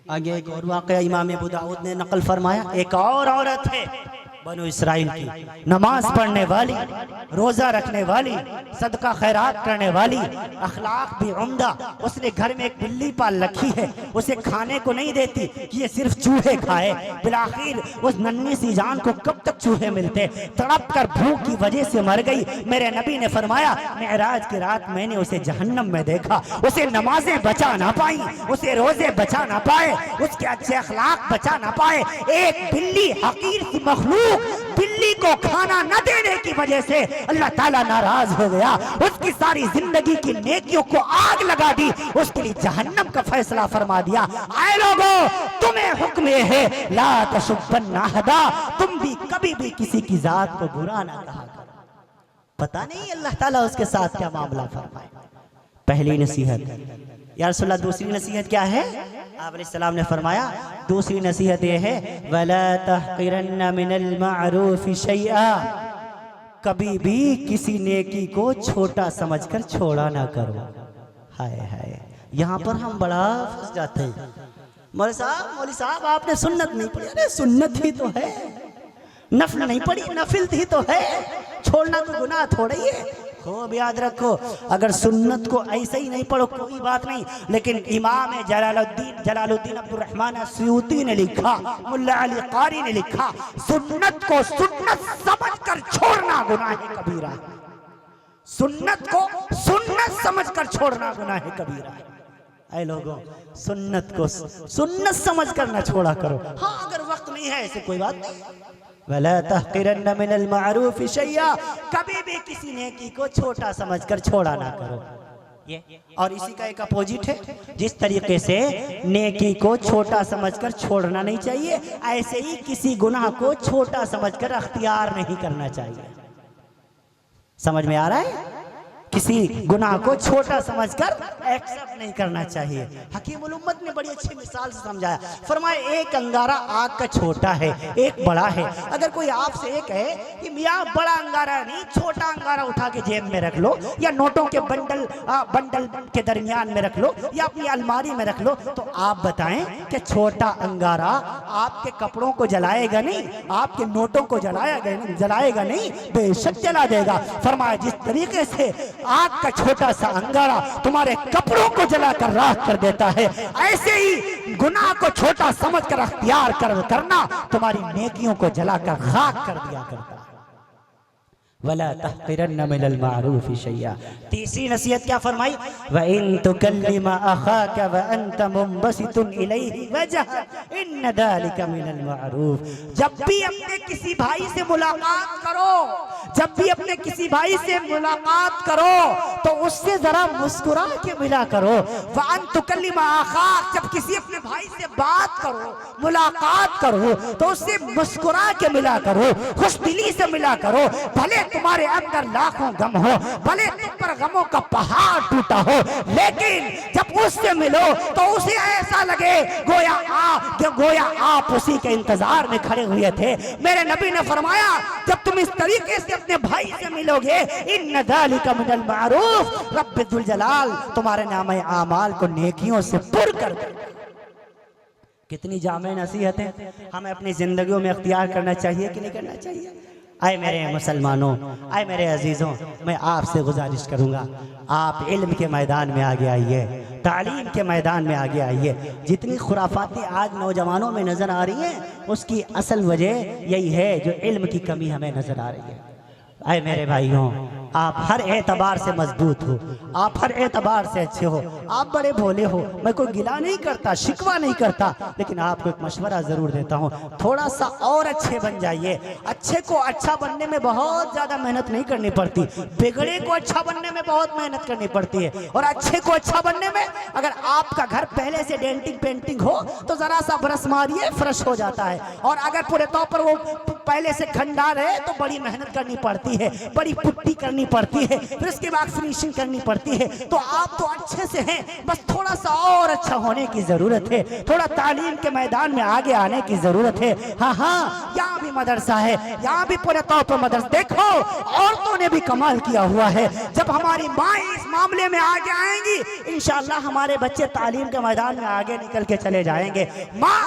आगे एक और वाकया इमाम अबू दाऊद ने नकल फरमाया, एक और औरत है बनु इस्राइल की, नमाज पढ़ने वाली, रोजा रखने वाली, सदका खैरात करने वाली, अखलाक भी उम्दा। उसने घर में एक बिल्ली पाल रखी है, उसे खाने को नहीं देती कि ये सिर्फ चूहे खाए। बिलाखिर उस नन्ही सी जान को कब तक चूहे मिलते, तड़प कर भूख की वजह से मर गई। मेरे नबी ने फरमाया, मेराज की रात मैंने उसे जहन्नम में देखा, उसे नमाजें बचा ना पाई, उसे रोजे बचा ना पाए, उसके अच्छे अखलाक बचा ना पाए। एक बिल्ली हकीर सी मखलूक बिल्ली को खाना न देने की वजह से अल्लाह ताला नाराज हो गया, उसकी सारी जिंदगी की नेकियों को आग लगा दी, उसके लिए जहन्नम का फैसला फरमा दिया। आए लोगों, तुम्हें हुक्म यह है ला तशुब्बन्ना अहदा, तुम भी कभी भी किसी की जात को बुरा ना कहा करो। पता नहीं अल्लाह ताला उसके साथ क्या मामला फरमाए। पहली नसीहत या रसूलल्लाह, दूसरी नसीहत क्या है? आप अलैहिस्सलाम ने फरमाया दूसरी नसीहत यह है वला तहक़िरन्न मिनल मअरूफ़ शैआ, कभी भी किसी नेकी को छोटा समझकर छोड़ा ना करो। हाय हाय, यहाँ पर हम बड़ा फंस जाते हैं। मौलवी साहब आपने सुन्नत नहीं पढ़ी। अरे सुन्नत ही तो है, नफल नहीं पढ़ी, नफिल ही तो है, छोड़ना तो गुनाह थोड़ा ही है। खूब याद रखो, अगर सुन्नत को ऐसे ही नहीं पढ़ो कोई बात नहीं, लेकिन इमाम जलालुद्दीन अब्दुल रहमान अस्सयूती ने लिखा, मुल्ला अली कारी ने लिखा, सुन्नत को सुन्नत समझकर छोड़ना गुनाह कबीरा है। सुन्नत को सुन्नत समझकर छोड़ना गुनाह कबीरा है। ऐ लोगों, सुन्नत को सुन्नत समझकर ना छोड़ा करो। हाँ, अगर वक्त नहीं है ऐसे कोई बात नहीं। वला तहक़िरन्न मिनल मअरूफ़ शैआ, कभी भी किसी नेकी को छोटा समझकर छोड़ा ना करो। ये और इसी का एक अपोजिट है, जिस तरीके से नेकी को छोटा समझकर छोड़ना नहीं चाहिए, ऐसे ही किसी गुनाह को छोटा समझकर अख्तियार नहीं करना चाहिए। समझ में आ रहा है? किसी गुनाह को छोटा समझकर एक्सेप्ट नहीं करना चाहिए। हकीमुल उम्मत ने बड़ी अच्छी मिसाल से समझाया, फरमाया एक अंगारा आग का छोटा है, एक बड़ा है। अगर कोई आपसे ये कहे कि मियाँ बड़ा अंगारा नहीं, छोटा अंगारा उठा के जेब में रख लो, या नोटों के बंडल के दरमियान में रख लो, या अपनी अलमारी में रख लो, तो आप बताएं कि छोटा अंगारा आपके कपड़ों को जलाएगा नहीं, आपके नोटों को जलाएगा नहीं, बेशक जला देगा। फरमाया जिस तरीके से आग का छोटा सा अंगारा तुम्हारे कपड़ों को जलाकर राख कर देता है, ऐसे ही गुनाह को छोटा समझकर अख्तियार करना तुम्हारी नेकियों को जलाकर खाक कर दिया करता है। वला तहक़िरन्न मिनल मअरूफ़ शैआ। तीसरी नसीहत क्या फरमाई? व इन तुकल्लिम अखाक व अंत मुंबसितुन इलैहि वजह इन ज़ालिका मिनल मअरूफ़। जब भी अपने किसी भाई से मुलाकात करो, जब भी अपने किसी भाई से मुलाकात करो तो उससे जरा मुस्कुरा के मिला करो। व अन तुकल्लिम अखाक, जब किसी अपने भाई से बात करो, मुलाकात करो, तो उससे मुस्कुरा के मिला करो, खुशदिली से मिला करो। भले तुम्हारे अंदर लाखों गम हो, भले तुम पर गमों का पहाड़ टूटा हो, लेकिन जब उससे मिलो तो उसे ऐसा लगे गोया आप उसी के इंतजार में खड़े हुए थे। मेरे नबी ने फरमाया जब तुम इस तरीके से अपने भाई से मिलोगे, इन्न ज़ालिका मिनल मअरूफ़, रब्बुल जलाल तुम्हारे नामे आमाल को नेकियों से पुर कर देगा। कितनी जामे नसीहत है, हमें अपनी जिंदगियों में अख्तियार करना चाहिए कि नहीं करना चाहिए? आए मेरे मुसलमानों, आए मेरे अजीज़ों, मैं आपसे गुजारिश करूँगा आप इल्म के मैदान में आगे आइए, तालीम के मैदान में आगे आइए। जितनी खुराफातें आज नौजवानों में नज़र आ रही हैं, उसकी असल वजह यही है जो इल्म की कमी हमें नज़र आ रही है। आए मेरे भाइयों, आप हर एतबार से मजबूत हो, आप हर एतबार से अच्छे हो, आप बड़े भोले हो। मैं कोई गिला नहीं करता, शिकवा नहीं करता, लेकिन आपको एक मशवरा ज़रूर देता हूँ, थोड़ा सा और अच्छे बन जाइए। अच्छे को अच्छा बनने में बहुत ज़्यादा मेहनत नहीं करनी पड़ती, बिगड़े को अच्छा बनने में बहुत मेहनत करनी पड़ती है। और अच्छे को अच्छा बनने में अगर आपका घर पहले से डेंटिंग पेंटिंग हो तो ज़रा सा ब्रश मारिए, फ्रेश हो जाता है। और अगर पूरे तौर पर वो पहले से खंडार है तो बड़ी मेहनत करनी पड़ती है, बड़ी पुट्टी करनी पड़ती है, फिर उसके बाद फिनिशिंग करनी पड़ती है। तो आप तो अच्छे से हैं, बस थोड़ा सा और अच्छा होने की जरूरत है, थोड़ा तालीम के मैदान में आगे आने की जरूरत है। हाँ हाँ, यहाँ भी मदरसा है, यहाँ भी पूरे तौर पर मदरसा। देखो औरतों ने भी कमाल किया हुआ है। जब हमारी माँ इस मामले में आगे आएंगी, इंशाअल्लाह हमारे बच्चे तालीम के मैदान में आगे निकल के चले जाएंगे। माँ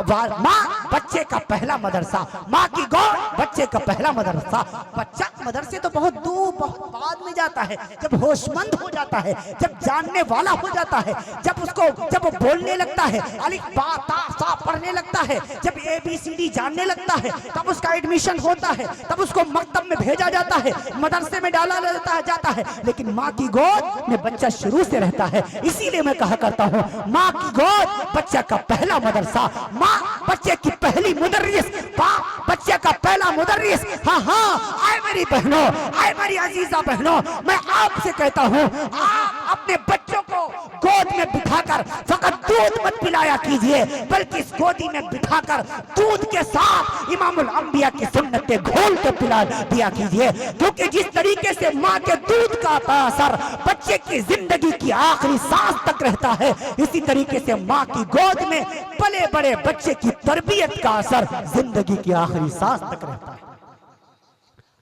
बच्चे का पहला मदरसा, माँ की गोद बच्चे का पहला मदरसा। बच्चा मदरसे तो बहुत दूर, बहुत बाद में जाता है, जब होशमंद हो जाता है, जब जानने वाला हो जाता है, जब वो बोलने लगता है, अलिफ बा ता सा पढ़ने लगता है, जब ABCD जानने लगता है, तब उसका एडमिशन होता है, तब उसको मकतब में भेजा जाता है, मदरसे में डाला जाता है। लेकिन माँ की गोद में बच्चा शुरू से रहता है। इसीलिए मैं कहा करता हूँ, माँ की गोद बच्चा का पहला मदरसा। माँ माँ बच्चे की पहली मुदर्रिस, बाप बच्चे का पहला मुदर्रिस। हाँ हाँ, आए मेरी बहनों, आए मेरी अजीजा बहनों, मैं आपसे कहता हूँ, आप अपने बच्चों को गोद में बिठाकर फकत दूध मत पिलाया कीजिए, बल्कि इस गोदी में बिठाकर दूध के साथ इमामुल अंबिया की सुन्नतें घोल के पिला दिया कीजिए। क्योंकि जिस तरीके से माँ के दूध का असर बच्चे की जिंदगी की आखिरी सांस तक रहता है, इसी तरीके से माँ की गोद में पले बड़े बच्चे की तरबियत का असर जिंदगी की आखिरी सांस तक रहता है।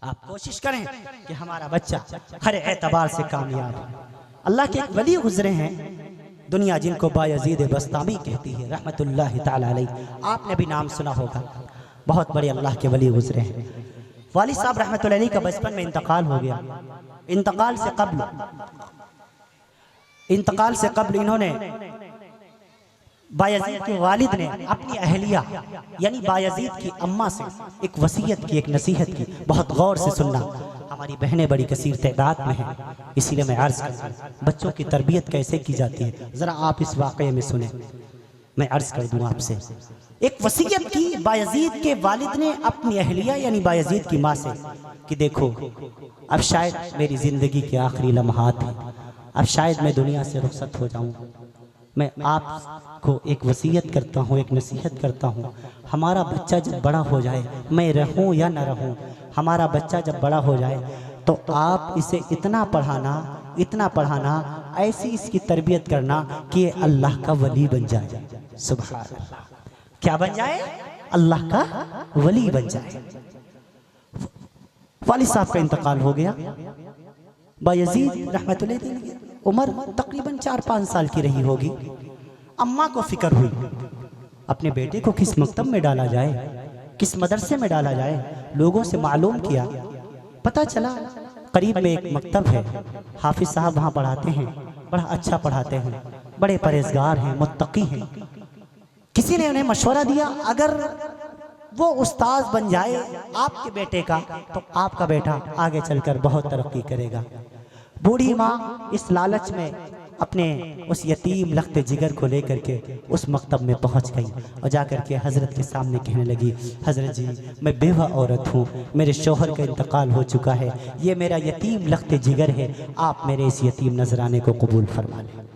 आप कोशिश करें कि हमारा बच्चा हर एतबार से कामयाब हो। अल्लाह के एक वली गुजरे हैं दुनिया, जिनको बायजीद बस्तामी कहती है रहमतुल्लाह ताला अलैह। आपने भी नाम सुना होगा, बहुत बड़े अल्लाह के वली गुजरे हैं। वालिद साहब रहमतुल्लाह अलैह का बचपन में इंतकाल हो गया। इंतकाल से कब्ल इन्होंने, बायजीद के वालिद ने अपनी अहलिया यानी बायजीद की अम्मा से एक वसीयत की, एक नसीहत की। बहुत गौर से सुनना, हमारी बहनें बड़ी कसीर तादाद में हैं, इसीलिए मैं अर्ज करता हूँ बच्चों की तरबियत कैसे की जाती है, ज़रा आप इस वाक़े में सुने। मैं अर्ज कर दूँ आपसे, एक वसीयत की बायजीद के वालिद ने अपनी अहलिया यानी बायजीद की माँ से कि देखो, अब शायद मेरी ज़िंदगी के आखिरी लम्हात हैं, अब शायद मैं दुनिया से रुखसत हो जाऊँ। मैं आपको एक वसीयत करता हूँ, एक नसीहत करता हूँ, हमारा बच्चा जब बड़ा हो जाए, मैं रहूँ या न रहूँ, हमारा बच्चा जब बड़ा हो जाए तो आप इसे इतना पढ़ाना, ऐसी इसकी तरबियत करना कि ये अल्लाह का वली बन जाए। सुभान अल्लाह, क्या बन जाए? अल्लाह का वली बन जाए। वालिद साहब का इंतकाल हो गया। बायजीद रहमतुल्लाह अलैह उम्र तकरीबन 4-5 साल की रही होगी। अम्मा को फिक्र हुई अपने बेटे को किस मकतब में डाला जाए, किस मदरसे में डाला जाए। लोगों से मालूम किया, पता चला करीब में एक मकतब है, हाफिज साहब वहाँ पढ़ाते हैं, बड़ा अच्छा पढ़ाते हैं, बड़े परहेजगार हैं, मुत्तकी हैं। किसी ने उन्हें मशवरा दिया, अगर वो उस्ताद बन जाए आपके बेटे का तो आपका बेटा आगे चलकर बहुत तरक्की करेगा। बूढ़ी माँ इस लालच में अपने उस यतीम लख्ते जिगर को लेकर के उस मकतब में पहुंच गई और जाकर के हज़रत के सामने कहने लगी, हज़रत जी, मैं बेवा औरत हूँ, मेरे शौहर का इंतकाल हो चुका है, ये मेरा यतीम लख्ते जिगर है, आप मेरे इस यतीम नजराने को कबूल फरमा लें।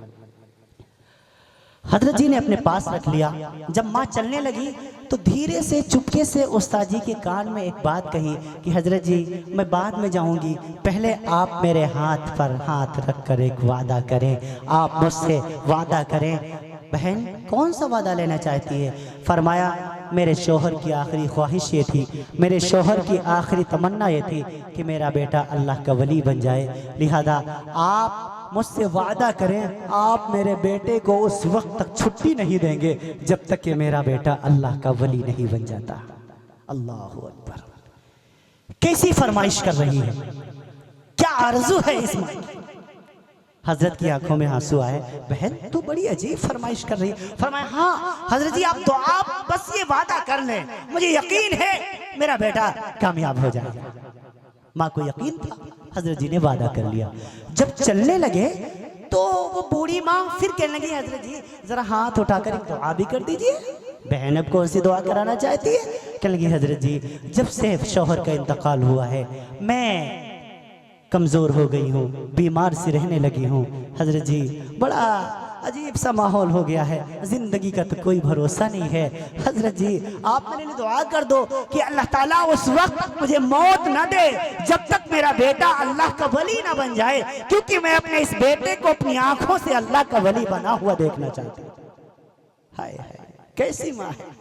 हज़रत जी ने अपने पास रख लिया। जब माँ चलने लगी तो धीरे से चुपके से उस्ताद जी के कान में एक बात कही कि हज़रत जी, मैं बाद में जाऊंगी, पहले आप मेरे हाथ पर हाथ रख कर एक वादा करें, आप मुझसे वादा करें। बहन कौन सा वादा लेना चाहती है? फरमाया, मेरे शौहर की आखिरी ख्वाहिश ये थी, मेरे शौहर की आखिरी तमन्ना ये थी कि मेरा बेटा अल्लाह का वली बन जाए, लिहाजा आप मुझसे वादा करें, आप मेरे बेटे को उस वक्त तक छुट्टी नहीं देंगे जब तक कि मेरा बेटा अल्लाह का वली नहीं बन जाता। अल्लाहु अकबर, कैसी फरमाइश कर रही है, क्या आरज़ू है इसमें। हजरत की आंखों में आंसू आए, बहन तू बड़ी अजीब फरमाइश कर रही है। फरमाया, हाँ हजरत जी, आप बस ये वादा कर लें, मुझे यकीन है मेरा बेटा कामयाब हो जाएगा। माँ को यकीन था, हजरत जी ने वादा कर लिया। जब चलने लगे तो वो बूढ़ी माँ फिर कहने लगी, हजरत जी जरा हाथ उठाकर एक दुआ भी कर दीजिए। बहन अब कौन सी दुआ कराना चाहती है? कहने लगी, हजरत जी जब से शौहर का इंतकाल हुआ है मैं कमज़ोर हो गई हूँ, बीमार सी रहने लगी हूँ। हजरत जी बड़ा अजीब सा माहौल हो गया है, ज़िंदगी का तो कोई भरोसा नहीं है। हजरत जी आप मेरे लिए दुआ कर दो कि अल्लाह ताला उस वक्त मुझे मौत न दे जब तक मेरा बेटा अल्लाह का वली ना बन जाए, क्योंकि मैं अपने इस बेटे को अपनी आंखों से अल्लाह का वली बना हुआ देखना चाहती हूँ। हाय हाय, कैसी माँ है।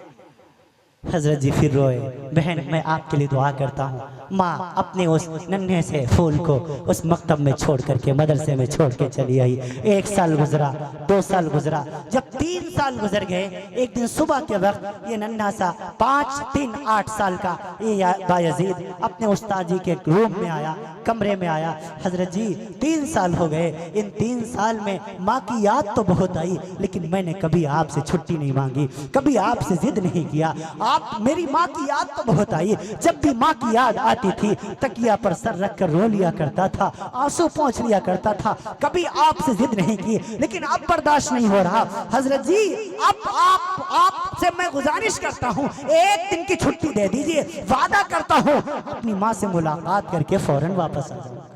हजरत जी फिर रोए, बहन मैं आपके लिए दुआ करता हूँ। माँ अपने उस नन्हे से फूल को उस मकतब में छोड़ करके मदरसे में छोड़ के चली आई। 1 साल गुजरा, 2 साल गुजरा, जब 3 साल गुजर गए, एक दिन सुबह के वक्त ये नन्हा सा 5-3-8 साल का ये बायजीद अपने उस्ताद जी के रूम में आया, कमरे में आया। हजरत जी 3 साल हो गए, इन 3 साल में माँ की याद तो बहुत आई, लेकिन मैंने कभी आपसे छुट्टी नहीं मांगी, कभी आपसे जिद नहीं किया। आप मेरी माँ की याद तो बहुत आई, जब भी माँ की याद आती थी तकिया पर सर रख कर रो लिया करता था, आंसू पोंछ लिया करता था। कभी आपसे जिद नहीं की, लेकिन अब बर्दाश्त नहीं हो रहा। हजरत जी अब आपसे मैं गुजारिश करता हूँ, एक दिन की छुट्टी दे दीजिए, वादा करता हूँ अपनी माँ से मुलाकात करके फौरन वापस आ जाऊंगा।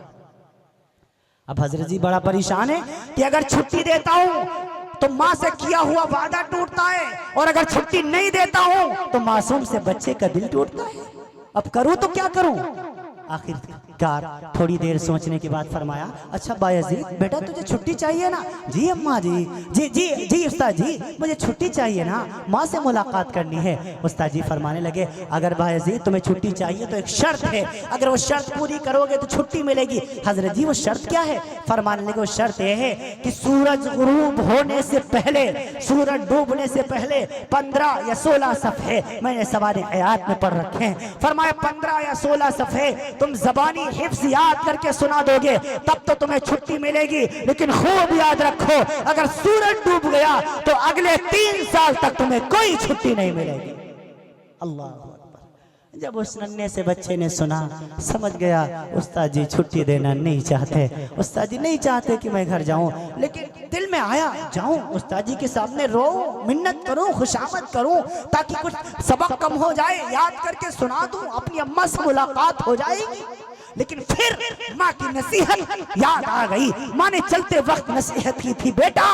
अब हजरत जी बड़ा परेशान है कि अगर छुट्टी देता हूँ तो माँ से किया हुआ वादा टूटता है, और अगर छुट्टी नहीं देता हूँ तो मासूम से बच्चे का दिल टूटता है। अब करूँ तो क्या करूँ? आखिरकार थोड़ी देर सोचने के बाद फरमाया, अच्छा बायजीद बेटा तुझे छुट्टी चाहिए ना? जी अम्मा जी, जी जी जी उस्ताद जी मुझे छुट्टी चाहिए ना, माँ से मुलाकात करनी है। उस्ताद जी फरमाने लगे, अगर बायजीद तुम्हें छुट्टी चाहिए तो एक शर्त है, अगर वो शर्त पूरी करोगे तो छुट्टी मिलेगी। हजरत जी वो शर्त क्या है? फरमाने लगे, वो शर्त यह है कि सूरज गुरूब होने से पहले, सूरज डूबने से पहले 15 या 16 सफ़े मैंने सवारे हयात में पढ़ रखे हैं। फरमाया 15 या 16 सफ़े तुम ज़बानी हिफ्ज़ याद करके सुना दोगे तब तो तुम्हें छुट्टी मिलेगी, लेकिन खूब याद रखो अगर सूरज डूब गया तो अगले 3 साल तक तुम्हें कोई छुट्टी नहीं मिलेगी। अल्लाह अकबर। जब उस नन्हे से बच्चे ने सुना, समझ गया उस्ताद जी छुट्टी देना नहीं चाहते, उस्ताद जी नहीं चाहते कि मैं घर जाऊं, लेकिन दिल में आया जाऊं उस्ताद जी के सामने रो, मिन्नत करूं, खुशामद करूं ताकि कुछ सबक कम हो जाए, याद करके सुना दूं, अपनी अम्मा से मुलाकात हो जाएगी। लेकिन फिर माँ की नसीहत याद आ गई। माँ ने चलते वक्त नसीहत की थी, बेटा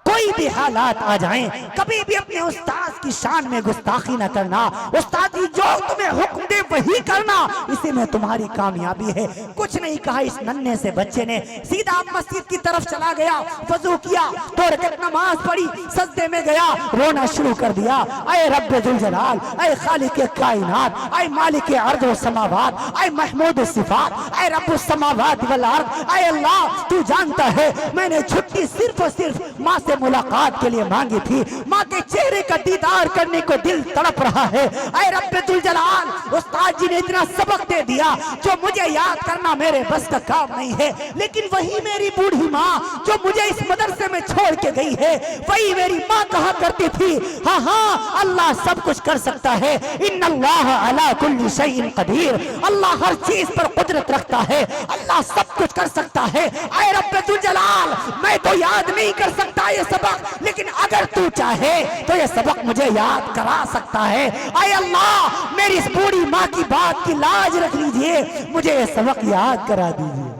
कोई भी हालात आ जाएं, कभी भी अपने उस्ताद की शान में गुस्ताखी न करना। उस्ताद जी जो तुम्हें हुक्म दे वही करना, इसी में तुम्हारी कामयाबी है। कुछ नहीं कहा इस नन्हे से बच्चे ने, सीधा मस्जिद की तरफ चला गया, वजू किया, 2 रकात नमाज पढ़ी, सजदे में गया, रोना शुरू कर दिया। ऐ रब्बे जुल जलाल, ऐ खालिके कायनात, ऐ मालिके अर्ज़ व समावात, ऐ महमूद सिफात, ऐ रब्बुस समावात वल अर्ज़, ऐ अल्लाह तू जानता है मैंने छुट्टी सिर्फ और सिर्फ माँ से मुलाकात के लिए मांगी थी, माँ के चेहरे का दीदार करने को दिल तड़प रहा है। ऐ रब्बे जुल जलाल, उस्ताद जी ने इतना सबक दे दिया जो मुझे याद करना मेरे बस का काम नहीं है, लेकिन वही मेरी बूढ़ी माँ जो मुझे इस मदरसे में छोड़ के गई है, वही मेरी माँ कहा करती थी, हाँ हाँ अल्लाह सब कुछ कर सकता है, इन्नल्लाह अला कुल्ली शैइन कदीर, अल्लाह हर चीज पर कुदरत रखता है, अल्लाह सब कुछ कर सकता है। ऐ रब्बे जुल जलाल, मैं तो याद नहीं कर सकता ये सबक, लेकिन अगर तू चाहे तो ये सबक मुझे याद करा सकता है। ऐ अल्लाह मेरी इस बूढ़ी माँ की बात की लाज रख लीजिए, मुझे ये सबक याद करा दीजिए।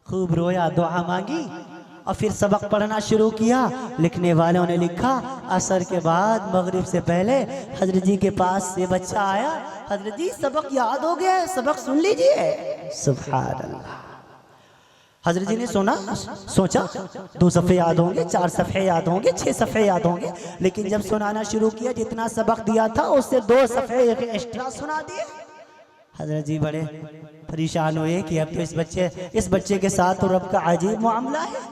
खूब रोया, दुआ मांगी और फिर सबक पढ़ना शुरू किया। लिखने वालों ने लिखा, असर के बाद मगरिब से पहले हजरत जी के पास ये बच्चा आया, हजरत जी सबक याद हो गया, सबक सुन लीजिए। सुभान अल्लाह। हजरत जी ने सुना, सोचा 2 सफ़े याद होंगे, 4 सफ़े याद होंगे, 6 सफ़े याद होंगे, लेकिन जब सुनाना शुरू किया जितना सबक दिया था उससे 2 सफ़े एक्स्ट्रा सुना दिए। हजरत जी बड़े परेशान हुए कि अब तो इस बच्चे के साथ तो रब का अजीब मामला है,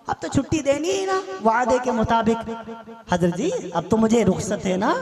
अब तो छुट्टी देनी ही ना वादे के मुताबिक। हजरत जी अब तो मुझे रुख्सत है ना,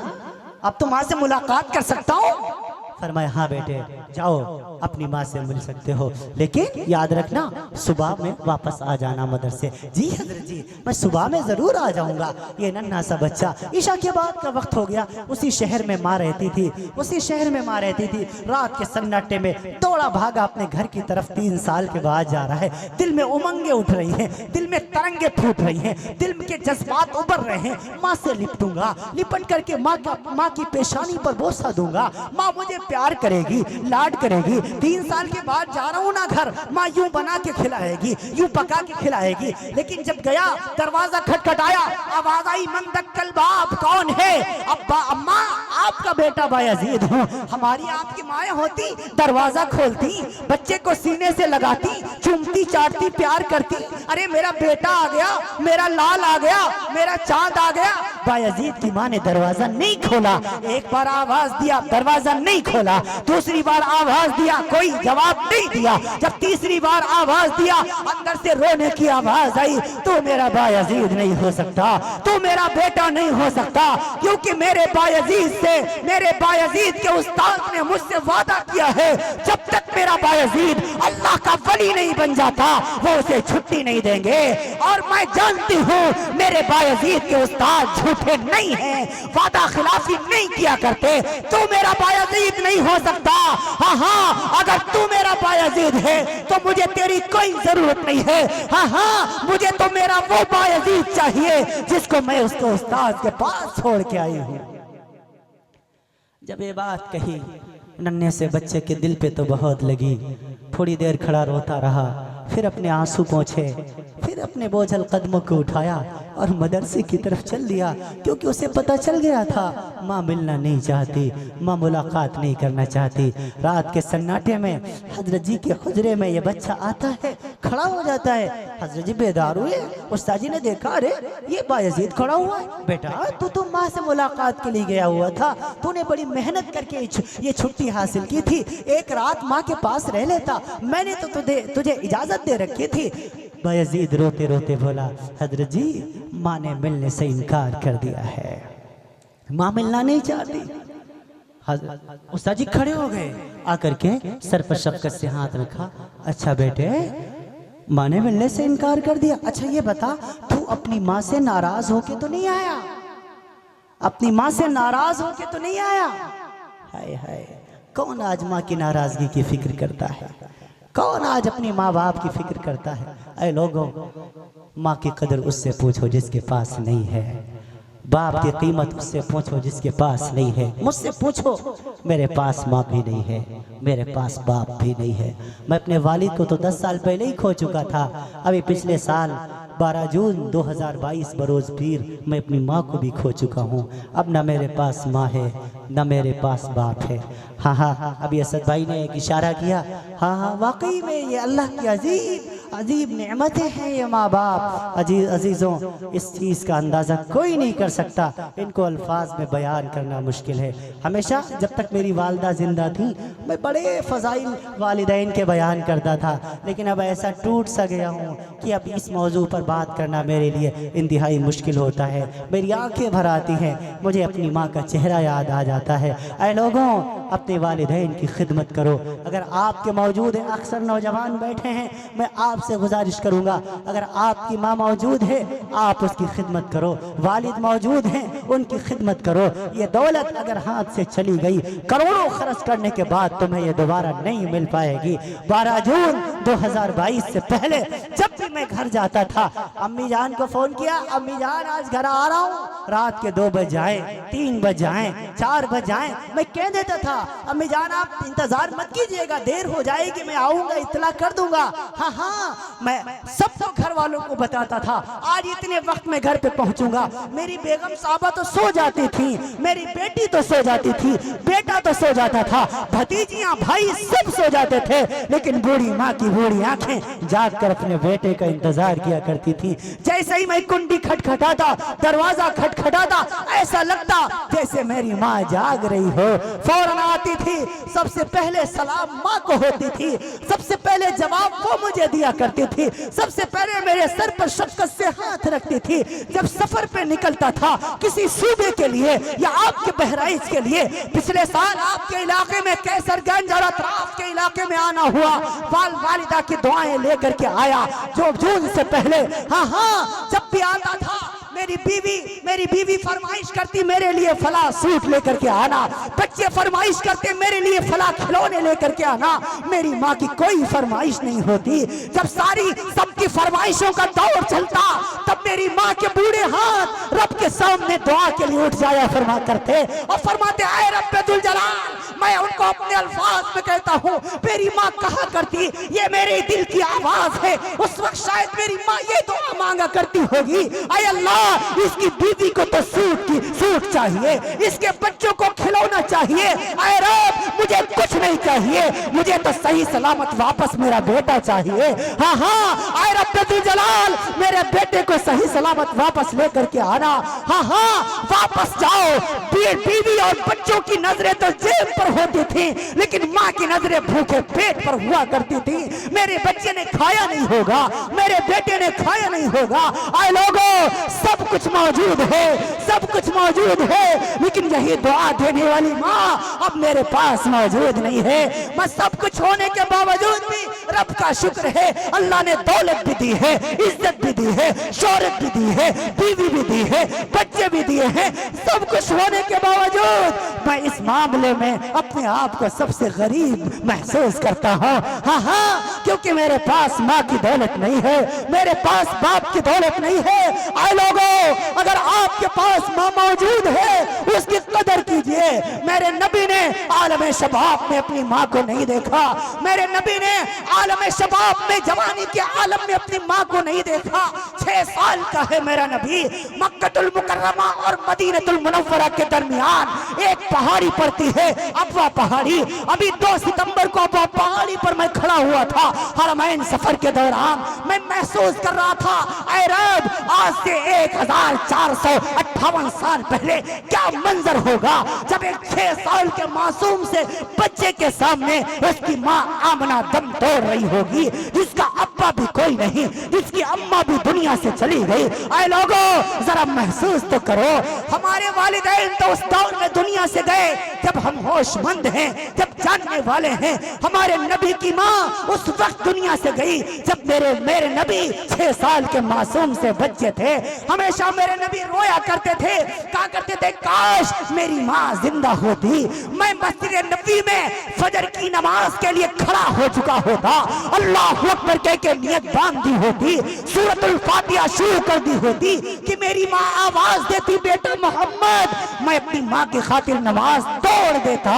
अब तो माँ से मुलाकात कर सकता हूँ। फरमाया हाँ बेटे जाओ अपनी माँ से मिल सकते हो, लेकिन याद रखना सुबह में वापस आ जाना मदरसे। जी हजरत जी मैं सुबह में जरूर आ जाऊंगा। ये नन्हा सा बच्चा ईशा के बाद का वक्त हो गया, उसी शहर में माँ रहती थी, उसी शहर में माँ रहती थी। रात के सन्नाटे में दौड़ा भागा अपने घर की तरफ, 3 साल के बाद जा रहा है। दिल में उमंगे उठ रही हैं, दिल में तरंगे फूट रही हैं, दिल के जज्बात उभर रहे हैं। माँ से लिपटूंगा, लिपट करके माँ की पेशानी पर बोसा दूंगा, माँ मुझे प्यार करेगी, लाड करेगी। 3 साल के बाद जा रहा हूँ ना घर, माँ यूं बना के खिलाएगी, यूं पका के खिलाएगी। लेकिन जब गया दरवाजा खटखटाया, आवाज आई मन दक्कल बाप कौन है? अब्बा अम्मा आपका बेटा बायजीद हूँ। हमारी आपकी माएँ होती दरवाजा खोलती, बच्चे को सीने से लगाती, चूमती चाटती, प्यार करती। अरे मेरा बेटा आ गया, मेरा लाल आ गया, मेरा चांद आ गया। बायजीद की माँ ने दरवाजा नहीं खोला। एक बार आवाज दिया, दरवाजा नहीं खोला। दूसरी बार आवाज दिया, कोई जवाब नहीं दिया। जब तीसरी बार आवाज दिया, अंदर से रोने की आवाज आई, तू मेरा बायजीद नहीं हो सकता, तू मेरा बेटा नहीं हो सकता, क्योंकि मेरे बायजीद से, मेरे बायजीद के उस्ताद ने मुझसे वादा किया है, जब तक मेरा बायजीद अल्लाह का वली नहीं बन जाता वो उसे छुट्टी नहीं देंगे। और मैं जानती हूँ मेरे बायजीद के उस्ताद झूठ झूठे नहीं हैं, वादा खिलाफी नहीं किया करते। तू मेरा बायजीद नहीं हो सकता। हाँ हाँ, अगर तू मेरा बायजीद है तो मुझे तेरी कोई जरूरत नहीं है। हाँ हाँ, मुझे तो मेरा वो बायजीद चाहिए जिसको मैं उसको उस्ताद के पास छोड़ के आई हूँ। जब ये बात कही, नन्हे से बच्चे के दिल पे तो बहुत लगी। थोड़ी देर खड़ा रोता रहा, फिर अपने आंसू पोंछे, फिर अपने बोझल कदमों को उठाया और मदरसे की तरफ चल दिया, क्योंकि उसे पता चल गया था माँ मिलना नहीं चाहती, माँ मुलाकात नहीं करना चाहती। रात के सन्नाटे में हजरत जी के हुजरे में ये बच्चा आता है, खड़ा हो जाता है। हजरत जी बेदार हुए, उस्ताद जी ने देखा, अरे ये बायजीद खड़ा हुआ है। बेटा तू तो माँ से मुलाकात के लिए गया हुआ था, तूने बड़ी मेहनत करके ये छुट्टी हासिल की थी, एक रात माँ के पास रह लेता, मैंने तो तुझे इजाजत दे रखी थी। बायजीद रोते रोते बोला, हजरत जी माँ ने मिलने से इनकार कर दिया है, माँ मिलना नहीं चाहती। उस्ताद जी खड़े हो गए, आकर के सर पर शफकत से हाथ रखा। अच्छा बेटे, माँ ने मिलने से इनकार कर दिया। अच्छा ये बता, तू अपनी माँ से नाराज होके तो नहीं आया? अपनी माँ से नाराज होके तो नहीं आया? हाय हाय, कौन आज माँ की नाराजगी की फिक्र करता है? कौन आज अपनी माँ बाप की फिक्र करता है? ऐ लोगों, माँ की कदर उससे पूछो जिसके पास नहीं है, बाप की कीमत उससे पूछो जिसके पास नहीं है। मुझसे पूछो, मेरे पास माँ भी नहीं है, मेरे पास बाप भी नहीं है। मैं अपने वालिद को तो 10 साल पहले ही खो चुका था। अभी पिछले साल 12 जून 2022 बरोज पीर मैं अपनी माँ को भी खो चुका हूँ। अब ना मेरे पास माँ है, ना मेरे पास बाप है। हाँ हाँ, अभी असद भाई ने एक इशारा किया। हाँ हाँ, वाकई में ये अल्लाह की अजीब नेमतें हैं ये माँ बाप। अजीज़ों, इस चीज़ का अंदाज़ा कोई नहीं कर सकता, इनको अल्फाज में बयान करना मुश्किल है। हमेशा जब तक मेरी वालदा ज़िंदा थी, मैं बड़े फ़ज़ाइल वालिदैन के बयान करता था, लेकिन अब ऐसा टूट सा गया हूँ कि अब इस मौजू पर बात करना मेरे लिए इंतहाई मुश्किल होता है। मेरी आंखें भर आती हैं, मुझे अपनी माँ का चेहरा याद आ जाता है। ऐ लोगों, अपने वालिदैन की खिदमत करो। अगर आपके मौजूद हैं, अक्सर नौजवान बैठे हैं, मैं आपसे गुजारिश करूंगा, अगर आपकी माँ मौजूद है आप उसकी खिदमत करो, वालिद मौजूद हैं उनकी खिदमत करो। ये दौलत अगर हाथ से चली गई, करोड़ों खर्च करने के बाद तुम्हें ये दोबारा नहीं मिल पाएगी। 12 जून 2022 से पहले जब भी मैं घर जाता था, अम्मी जान को फोन किया, अम्मी जान आज घर आ रहा हूँ, रात के 2 बज जाए, 3 बज जाए, 4 बज जाए, मैं कह देता था, अम्मी जान आप इंतजार मत कीजिएगा, देर हो जाएगी, मैं आऊंगा, इत्तला कर दूंगा। हाँ हाँ, मैं सबको घर वालों को बताता था, आज इतने वक्त में घर पे पहुंचूंगा। मेरी बेगम साहबा तो सो जाती थी, मेरी बेटी तो सो जाती थी, बेटा तो सो जाता था, भतीजियां भाई सब सो जाते थे, लेकिन बूढ़ी माँ की बूढ़ी आंखें जाग कर अपने बेटे का इंतजार किया करती थी। जैसे ही मैं कुंडी खटखटाता, दरवाजा खटखटाता, ऐसा लगता जैसे मेरी माँ जाग रही हो। फौरन आती थी, सबसे पहले सलाम माँ को होती थी, सबसे पहले जवाब वो मुझे दिया करती थी, सबसे पहले मेरे सर पर शफकत से हाथ रखती थी। जब सफर पे निकलता था किसी सूबे के लिए या आपके बहराइच के लिए, पिछले साल आपके इलाके में कैसरगंज और अतराफ के इलाके में आना हुआ, वालिदा की दुआएं लेकर के आया जो जून से पहले। हाँ हाँ, जब भी आता था मेरी बीवी फरमाइश करती मेरे लिए फला सूट लेकर के आना, बच्चे फरमाइश करते मेरे लिए फला खिलौने लेकर के आना। मेरी माँ की कोई फरमाइश नहीं होती। जब सारी सबकी फरमाइशों का दौर चलता, तब मेरी माँ के बूढ़े हाथ रब के सामने दुआ के लिए उठ जाया फरमा करते और फरमाते, आए रब्बे दुल जलाल। मैं उनको अपने अल्फाज में कहता हूँ, मेरी माँ कहा करती, ये मेरे दिल की आवाज है। उस वक्त शायद मेरी माँ ये दुआ मांगा करती होगी, आए अल्लाह इसकी बीवी को तो सूट चाहिए, इसके बच्चों को खिलौना चाहिए, आए रब मुझे कुछ नहीं चाहिए, मुझे तो सही सलामत वापस मेरा बेटा चाहिए। हाँ हाँ, आए रब्बे दुल जलाल, मेरे बेटे को सही सलामत वापस लेकर के आना। हाँ हाँ, वापस जाओ। बीवी और बच्चों की नजरें तो जेब पर होती थी, लेकिन माँ की नजरें भूखे पेट पर हुआ करती थी। मेरे बच्चे ने खाया नहीं होगा, मेरे बेटे ने खाया नहीं होगा। आए लोगों, सब कुछ मौजूद है, सब सब कुछ मौजूद है, लेकिन यही दुआ देने वाली माँ अब मेरे पास मौजूद नहीं है। मैं सब कुछ होने के बावजूद भी रब का शुक्र है, अल्लाह ने दौलत भी दी है, इज्जत भी दी है, शोहरत भी दी है, बीवी भी दी है, बच्चे भी दिए हैं। सब कुछ होने के बावजूद मैं इस मामले में अपने आप को सबसे गरीब महसूस करता हूँ। हाँ हाँ, क्योंकि मेरे पास माँ की दौलत नहीं है, मेरे पास बाप की दौलत नहीं है। आए लोगों, अगर आपके पास माँ मौजूद है उसकी कदर कीजिए। मेरे नबी ने आलम शबाब में अपनी माँ को नहीं देखा, मेरे नबी ने आलम शबाब में जवानी के आलम में अपनी माँ को नहीं देखा। 6 साल का है मेरा नबी। मक्कतुल मुकर्रमा और मदीनतुल मुनव्वरा के दरमियान एक पहाड़ी पड़ती है, अबवा पहाड़ी। अभी 2 सितंबर को अबवा पहाड़ी पर मैं खड़ा हुआ था हरमैन सफर के दौरान। मैं महसूस कर रहा था, ऐ रब, आज से 1458 साल पहले क्या मंजर होगा जब एक 6 साल के मासूम से बच्चे के सामने उसकी माँ आमना दम तोड़ रही होगी, जिसका अब्बा भी कोई नहीं, जिसकी अम्मा भी दुनिया से चली गई। ऐ लोगों, जरा महसूस तो करो, हमारे वालिदैन तो उस दौर में दुनिया से गए जब हम होशमंद हैं, जब जानने वाले हैं। हमारे नबी की माँ उस वक्त दुनिया से गई जब मेरे नबी 6 साल के मासूम से बच्चे थे। हमेशा मेरे नबी रोया करते थे, कहा करते थे, काश मेरी माँ जिंदा होती, मैं मस्जिद नबी में फजर की नमाज के लिए खड़ा हो चुका होता, अल्लाह अकबर कह के नियत बांध दी होती, सूरतुल फातिहा शुरू कर दी होती कि मेरी माँ आवाज देती, बेटा मोहम्मद, मैं अपनी माँ की खातिर नमाज तोड़ देता।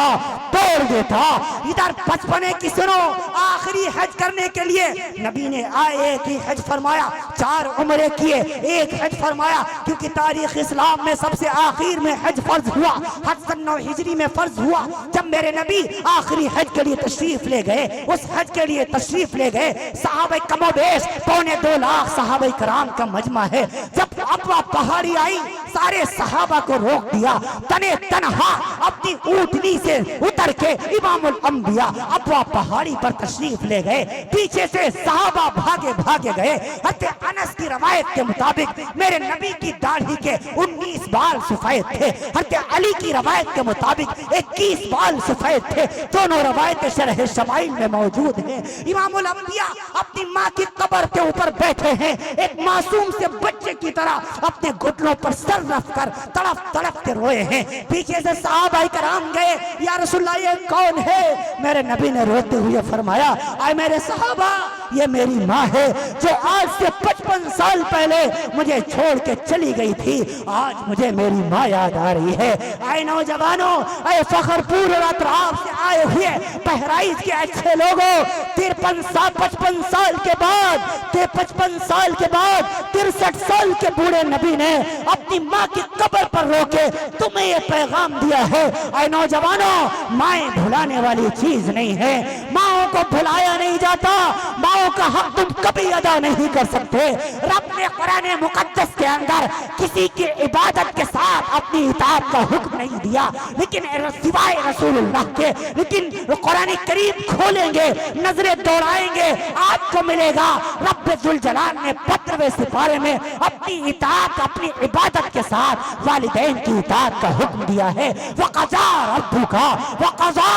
इधर बचपने की सुनो, आखिरी हज करने के लिए नबी ने आए एक ही हज फरमाया, 4 उम्रे किए, एक हज फरमाया, क्योंकि तारीख इस्लाम में सबसे आखिर में हज फर्ज हुआ, हज सन 9 हिजरी में फर्ज हुआ। जब मेरे नबी आखिरी हज के लिए तशरीफ ले गए, उस हज के लिए तशरीफ ले गए, सहाबे कमोबेश 2.25 लाख सहाबे कराम का मजमा है। जब अबवा पहाड़ी आई, सारे सहाबा को रोक दिया, तने तनहा अपनी ऊँटनी से उतर के इमामुल अंबिया अबवा पहाड़ी पर तशरीफ ले गए। पीछे से सहाबा भागे गए। हज़रत अनस की रवायत के मुताबिक मेरे नबी की दाढ़ी के 19 बाल सफेद थे। हज़रत अली की रवायत के मुताबिक 21 बाल सफेद थे। दोनों रवायतें शरह शमाइल में मौजूद हैं। इमामुल अंबिया अपनी माँ की कब्र के ऊपर बैठे हैं, एक मासूम से बच्चे की तरह अपने घुटनों पर सर रख कर तड़प के रोए हैं। पीछे से सहाबा कराम गए, या रसूलल्लाह ये कौन है? मेरे नबी ने रोते हुए फरमाया, आए मेरे सहाबा, ये मेरी माँ है जो आज से 55 साल पहले मुझे छोड़ के चली गई थी। आज मुझे मेरी माँ याद आ रही है। आए नौजवानों, आए फखरपुर और अतराफ से आए हुए बहराइच के अच्छे लोगों, 55 साल के बाद 63 साल के बूढ़े नबी ने अपनी माँ की कब्र पर रोके तुम्हें ये पैगाम दिया है। आए नौजवानों, माएं भुलाने वाली चीज नहीं है, माओं को भुलाया नहीं जाता, माओं का हक तुम कभी अदा नहीं कर सकते। रब ने कुरान मुकद्दस के अंदर किसी की इबादत के साथ अपनी इताअत का हुक्म नहीं दिया, लेकिन सिवाय रसूलुल्लाह के। लेकिन कुरान करीम खोलेंगे, नजरें दौड़ाएंगे, आपको मिलेगा रब जुल जलाल ने 15वें सिपारे में अपनी इताअत, अपनी इबादत के साथ वालिदैन की इताअत का हुक्म दिया है। वक़ज़ा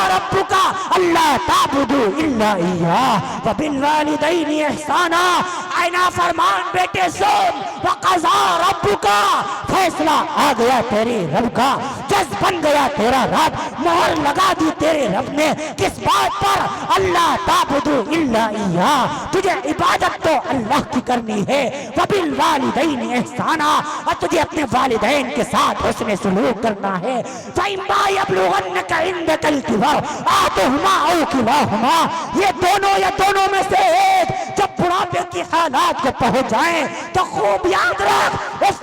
रब्बुका अल्ला ताबुदू इल्ला इय्याह व बिल वालिदैनि इहसाना। आइना फरमान बेटे सुन, वक़ज़ा रब्बुका, फैसला आ गया तेरे रब का, जज बन गया तेरा रब, मोहर लगा दी तेरे रब ने। किस बात पर? अल्लाह ताबुदू इल्ला इय्याह, तुझे इबादत तो अल्लाह की करनी है। व बिल वालिदैनि इहसाना, और तुझे अपने वालिदैन के साथ हुस्न सलूक करना है। फ़इम्मा यब्लुगन्नका इंदकल किबर आतुहुमा औ किलाहुमा, ये दोनों या दोनों में से एक जब बुढ़ापे की हालात को पहुंच जाए तो खूब याद रख,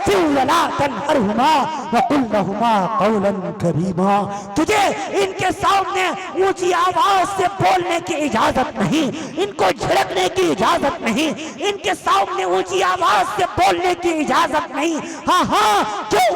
वला तनहरहुमा व कुल लहुमा कौलन करीमा। तुझे इनके सामने ऊंची आवाज से बोलने की इजाजत नहीं, इनको झिड़कने की इजाजत नहीं, इनके सामने ऊंची आवाज से बोलने की इजाजत नहीं। हाँ, क्यों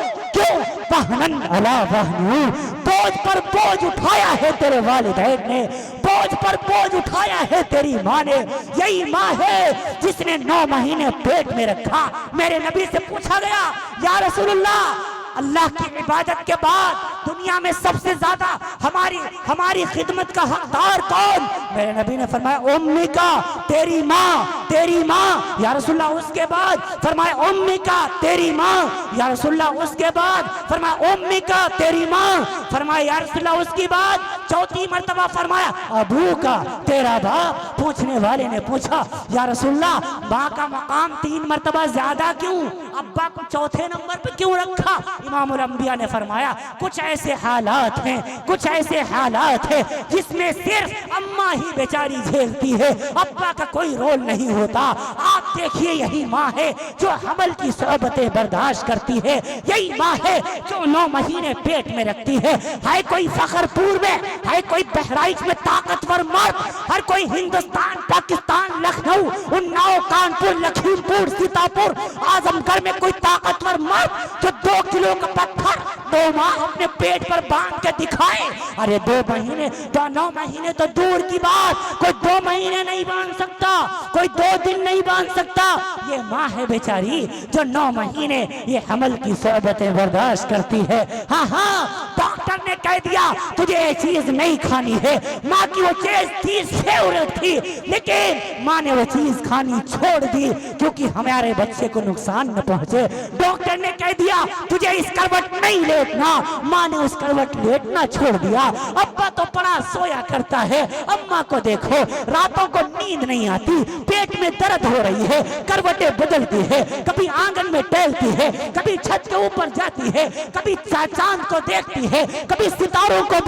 बहनन अला बहनू, बोझ पर बोझ उठाया है तेरे वालिदैन ने, बोझ पर बोझ उठाया है तेरी माँ ने। यही माँ है जिसने 9 महीने पेट में रखा। मेरे नबी से पूछा गया, या रसूलुल्लाह अल्लाह की इबादत के बाद दुनिया में सबसे ज्यादा हमारी खिदमत का हकदार कौन? मेरे नबी ने फरमाया उम्मी का, तेरी माँ या रसूलल्लाह। उसके बाद फरमाया उम्मी का, तेरी माँ या रसूलल्लाह। उसके बाद फरमाया उम्मी का, तेरी माँ, फरमाया या रसूलल्लाह। उसके बाद चौथी मर्तबा फरमाया अबू का, तेरा बाप। पूछने वाले ने पूछा या रसूलल्लाह माँ का मकाम 3 मर्तबा ज्यादा क्यों, अब्बा को चौथे नंबर पे क्यों रखा? इमामुल अंबिया ने फरमाया कुछ ऐसे हालात हैं जिसमें सिर्फ अम्मा ही बेचारी झेलती है, अब्बा का कोई रोल नहीं होता। आप देखिए यही माँ है जो हमल की सोबतें बर्दाश्त करती है, यही माँ है जो 9 महीने पेट में रखती है। है कोई फखरपुर में, है कोई बहराइच में ताकतवर मर्द, हर कोई हिंदुस्तान, पाकिस्तान, लखनऊ, उन्नाव, कानपुर, लखीमपुर, सीतापुर, आजमगढ़ में कोई ताकतवर मर्द जो 2 किलो का पत्थर 2 माह अपने पेट पर बांध के दिखाए? अरे 2 महीने तो 9 महीने तो दूर की बात, कोई 2 महीने नहीं बांध सकता, कोई 2 दिन नहीं बांध सकता। ये माँ है बेचारी जो 9 महीने ये हमल की सोबतें बर्दाश्त करती है। हाँ, डॉक्टर ने कह दिया तुझे ये चीज नहीं खानी है। माँ की वो चीज फेवरेट थी, लेकिन माँ ने वो चीज खानी छोड़ दी क्योंकि हमारे बच्चे को नुकसान न पहुंचे। डॉक्टर ने कह दिया तुझे इस करवट नहीं लेटना, माँ ने उस करवट लेटना छोड़ दिया। अब्बा तो बड़ा सोया करता है, अम्मा को देखो रातों को नींद नहीं आती, पेट में दर्द हो रही है, करवटें बदलती है, कभी आंगन में टहलती है, कभी छत के ऊपर जाती है, कभी चांद को देखती है, कभी सितारों को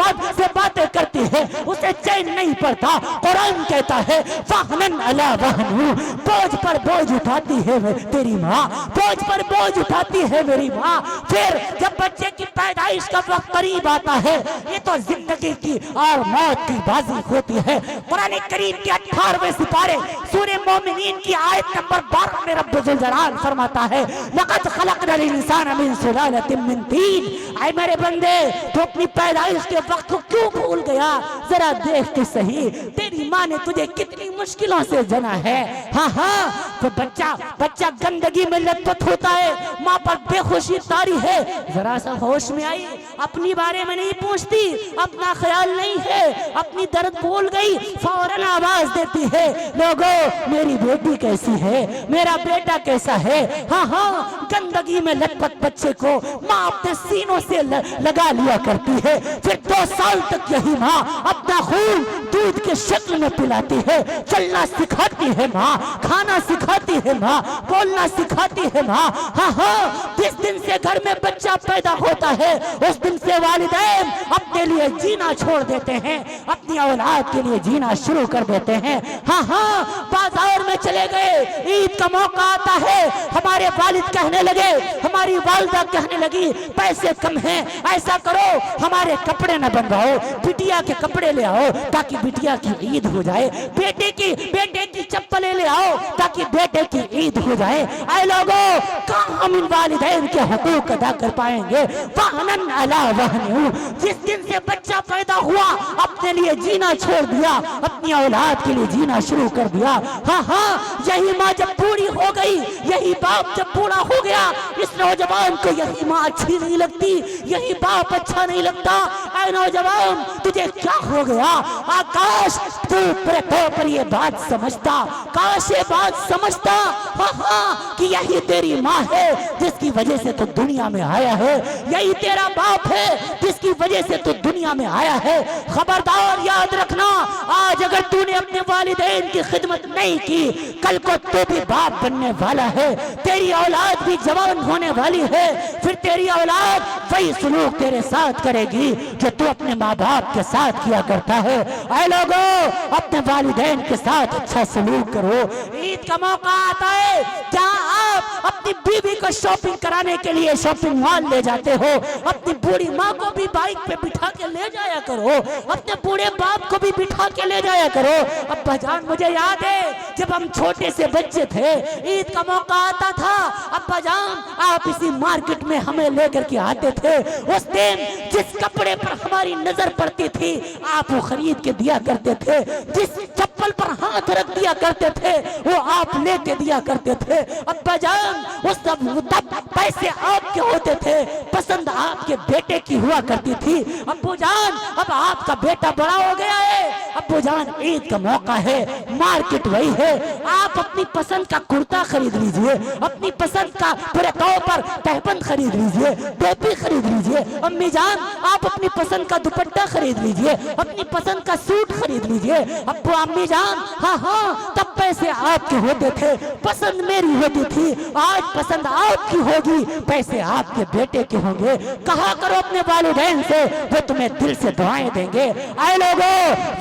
बातें करती है, उसे चैन नहीं पड़ता। कुरान कहता है वहनन अला वहनु, बोझ पर बोझ उठाती है तेरी माँ, बोझ पर बोझ उठाती है मेरी माँ। फिर जब बच्चे की पैदाइश का वक्त करीब आता है, ये तो जिंदगी की और मौत की बाजी होती है। कुरान करीम के 18वें सिपारे सूरह मोमिनीन की आयत नंबर 12 में रब्बुल जलाल फरमाता है लक़द खलक़नल इंसान मिन सुलालतिन मिन तीन। ऐ मेरे बंदे, तो अपनी पैदाइश के वक्त को क्यों भूल गया? जरा देख के सही, तेरी माँ ने तुझे कितनी मुश्किलों से जना है। हाँ, तो बच्चा गंदगी में लथपथ होता है, माँ पर बेहोशी तारी है, जरा सा होश में आई, अपनी बारे में नहीं पूछती, अपना ख्याल नहीं है, अपनी दर्द भूल गई, फौरन आवाज देती है लोगों मेरी बेटी कैसी है, मेरा बेटा कैसा है। हाँ, गंदगी में लथपथ बच्चे को माँ अपने सीनों से लगा लिया करती है। फिर 2 साल तक यही माँ अपना खून दूध के शक्ल में पिलाती है, चलना सिखाती है माँ, खाना सिखाती है माँ, बोलना सिखाती है माँ। हाँ, जिस दिन से घर में बच्चा पैदा होता है उस दिन से वालिदैन अपने लिए जीना छोड़ देते हैं, अपनी औलाद के लिए जीना शुरू कर देते हैं। हाँ, बाजार में चले गए, ईद का मौका आता है, हमारे वालिद कहने लगे, हमारी वालिदा कहने लगी पैसे कम हैं, ऐसा करो हमारे कपड़े न बनवाओ, बिटिया के कपड़े ले आओ ताकि बिटिया की ईद हो जाए, बेटे की चप्पलें ले आओ ताकि बेटे की ईद हो जाए। ऐ लोगों, कहाँ हम इन वालिदैन के हुकूक अदा कर पाएंगे? वहनन अला वहनु, जिस दिन से बच्चा पैदा हुआ अपने लिए जीना छोड़ दिया, अपनी औलाद के लिए जीना शुरू कर दिया। हाँ, यही माँ जब बूढ़ी हो गई, यही बाप जब बूढ़ा हो गया, इस नौजवान को यही माँ अच्छी नहीं लगती, यही बाप अच्छा नहीं लगता। ऐ नौजवान, तुझे क्या हो गया? आकाश तू पर ये बात समझता, काश ये बात समझता हाँ, कि यही तेरी माँ है जिसकी वजह से तू दुनिया में आया है, यही तेरा बाप है जिसकी वजह से तू दुनिया में आया है। खबरदार याद रखना, आज अगर तूने अपने वालिदैन की खिदमत नहीं की, कल को तू भी बाप बनने वाला है, तेरी औलाद भी जवान होने वाली है, फिर तेरी औलाद वही सलूक तेरे साथ करेगी जो तू अपने माँ बाप के साथ किया करता है। ऐ लोगों, अपने वालिदैन के साथ अच्छा सलूक करो। ईद का मौका आता है, जहाँ आप अपनी बीवी को शॉपिंग कराने के लिए शॉपिंग मॉल ले जाते हो, अपनी बूढ़ी माँ को भी बाइक पे बिठा के ले जाया करो, अपने बूढ़े बाप को भी बिठा के ले जाया करो। अब्बा जान, मुझे याद है जब हम छोटे से बच्चे थे, ईद का मौका आता था, अब्बा जान आप इसी मार्केट में हमें लेकर के आते थे। उस दिन जिस कपड़े पर हमारी नजर पड़ती थी आप वो खरीद के दिया करते थे, जिस चप्पल चप्पल पर हाथ रख दिया करते थे वो आप लेके दिया करते थे। अब्बा जान उस तब पैसे आपके होते थे, पसंद आपके बेटे की हुआ करती थी। अब्बू जान अब आपका बेटा बड़ा हो गया है, अब्बू जान ईद का मौका है, मार्केट वही है, आप अपनी पसंद का कुर्ता खरीद लीजिए, अपनी पसंद का पूरे तौर पर तहबंद खरीद लीजिए, टोपी खरीद लीजिए। अम्मी जान आप अपनी पसंद का दुपट्टा खरीद लीजिए, अपनी पसंद का सूट खरीद लीजिए। अब्बू अम्मी जान हाँ हाँ तब पैसे आपके होते थे, पसंद मेरी होती थी, आज पसंद आपकी होगी, पैसे आपके बेटे के होंगे। कहा करो अपने वालिदैन से, वो तुम्हें दिल से दुआएं देंगे। आए लोगो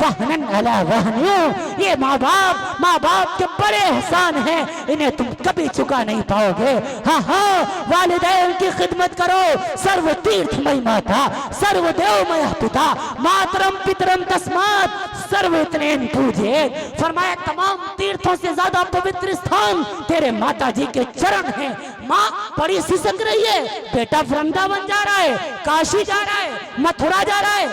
वहनन अला वहनियो, ये माँ बाप के बड़े एहसान हैं, इन्हें तुम कभी चुका नहीं पाओगे। हाँ हाँ वालिदैन की खिदमत करो, सर्व तीर्थमय माता, सर्वदेवमय पिता, मातरम पितरम तस्मात् सर्वतनेन पूजे। फरमाया तमाम तीर्थों से ज्यादा पवित्र स्थान तेरे माता जी के चरण हैं। माँ बड़ी सिसक रही है, बेटा वृंदावन जा रहा है, काशी जा रहा है, मथुरा जा रहा है,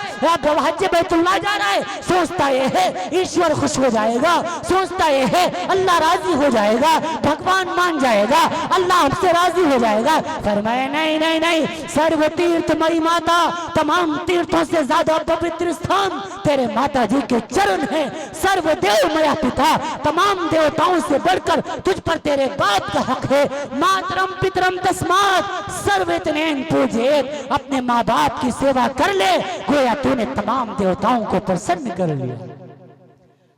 हज बैतुल्लाह जा रहा है, सोचता ये है ईश्वर खुश हो जाएगा, सोचता ये है अल्लाह राजी हो जाएगा, भगवान मान जाएगा, अल्लाह हमसे राजी हो जाएगा। फरमाया नहीं नहीं नहीं, सर्व तीर्थमयी माता, तमाम तीर्थों से ज्यादा पवित्र स्थान तेरे माता जी के चरण है। सर्वदेवमय पिता, तमाम देवताओं से बढ़कर तुझ पर तेरे बाप का हक है। मातरम पितरम तस्मात् सर्वतनेन पूजित, अपने माँ बाप की सेवा कर ले, गोया तूने तमाम देवताओं को प्रसन्न कर लिया।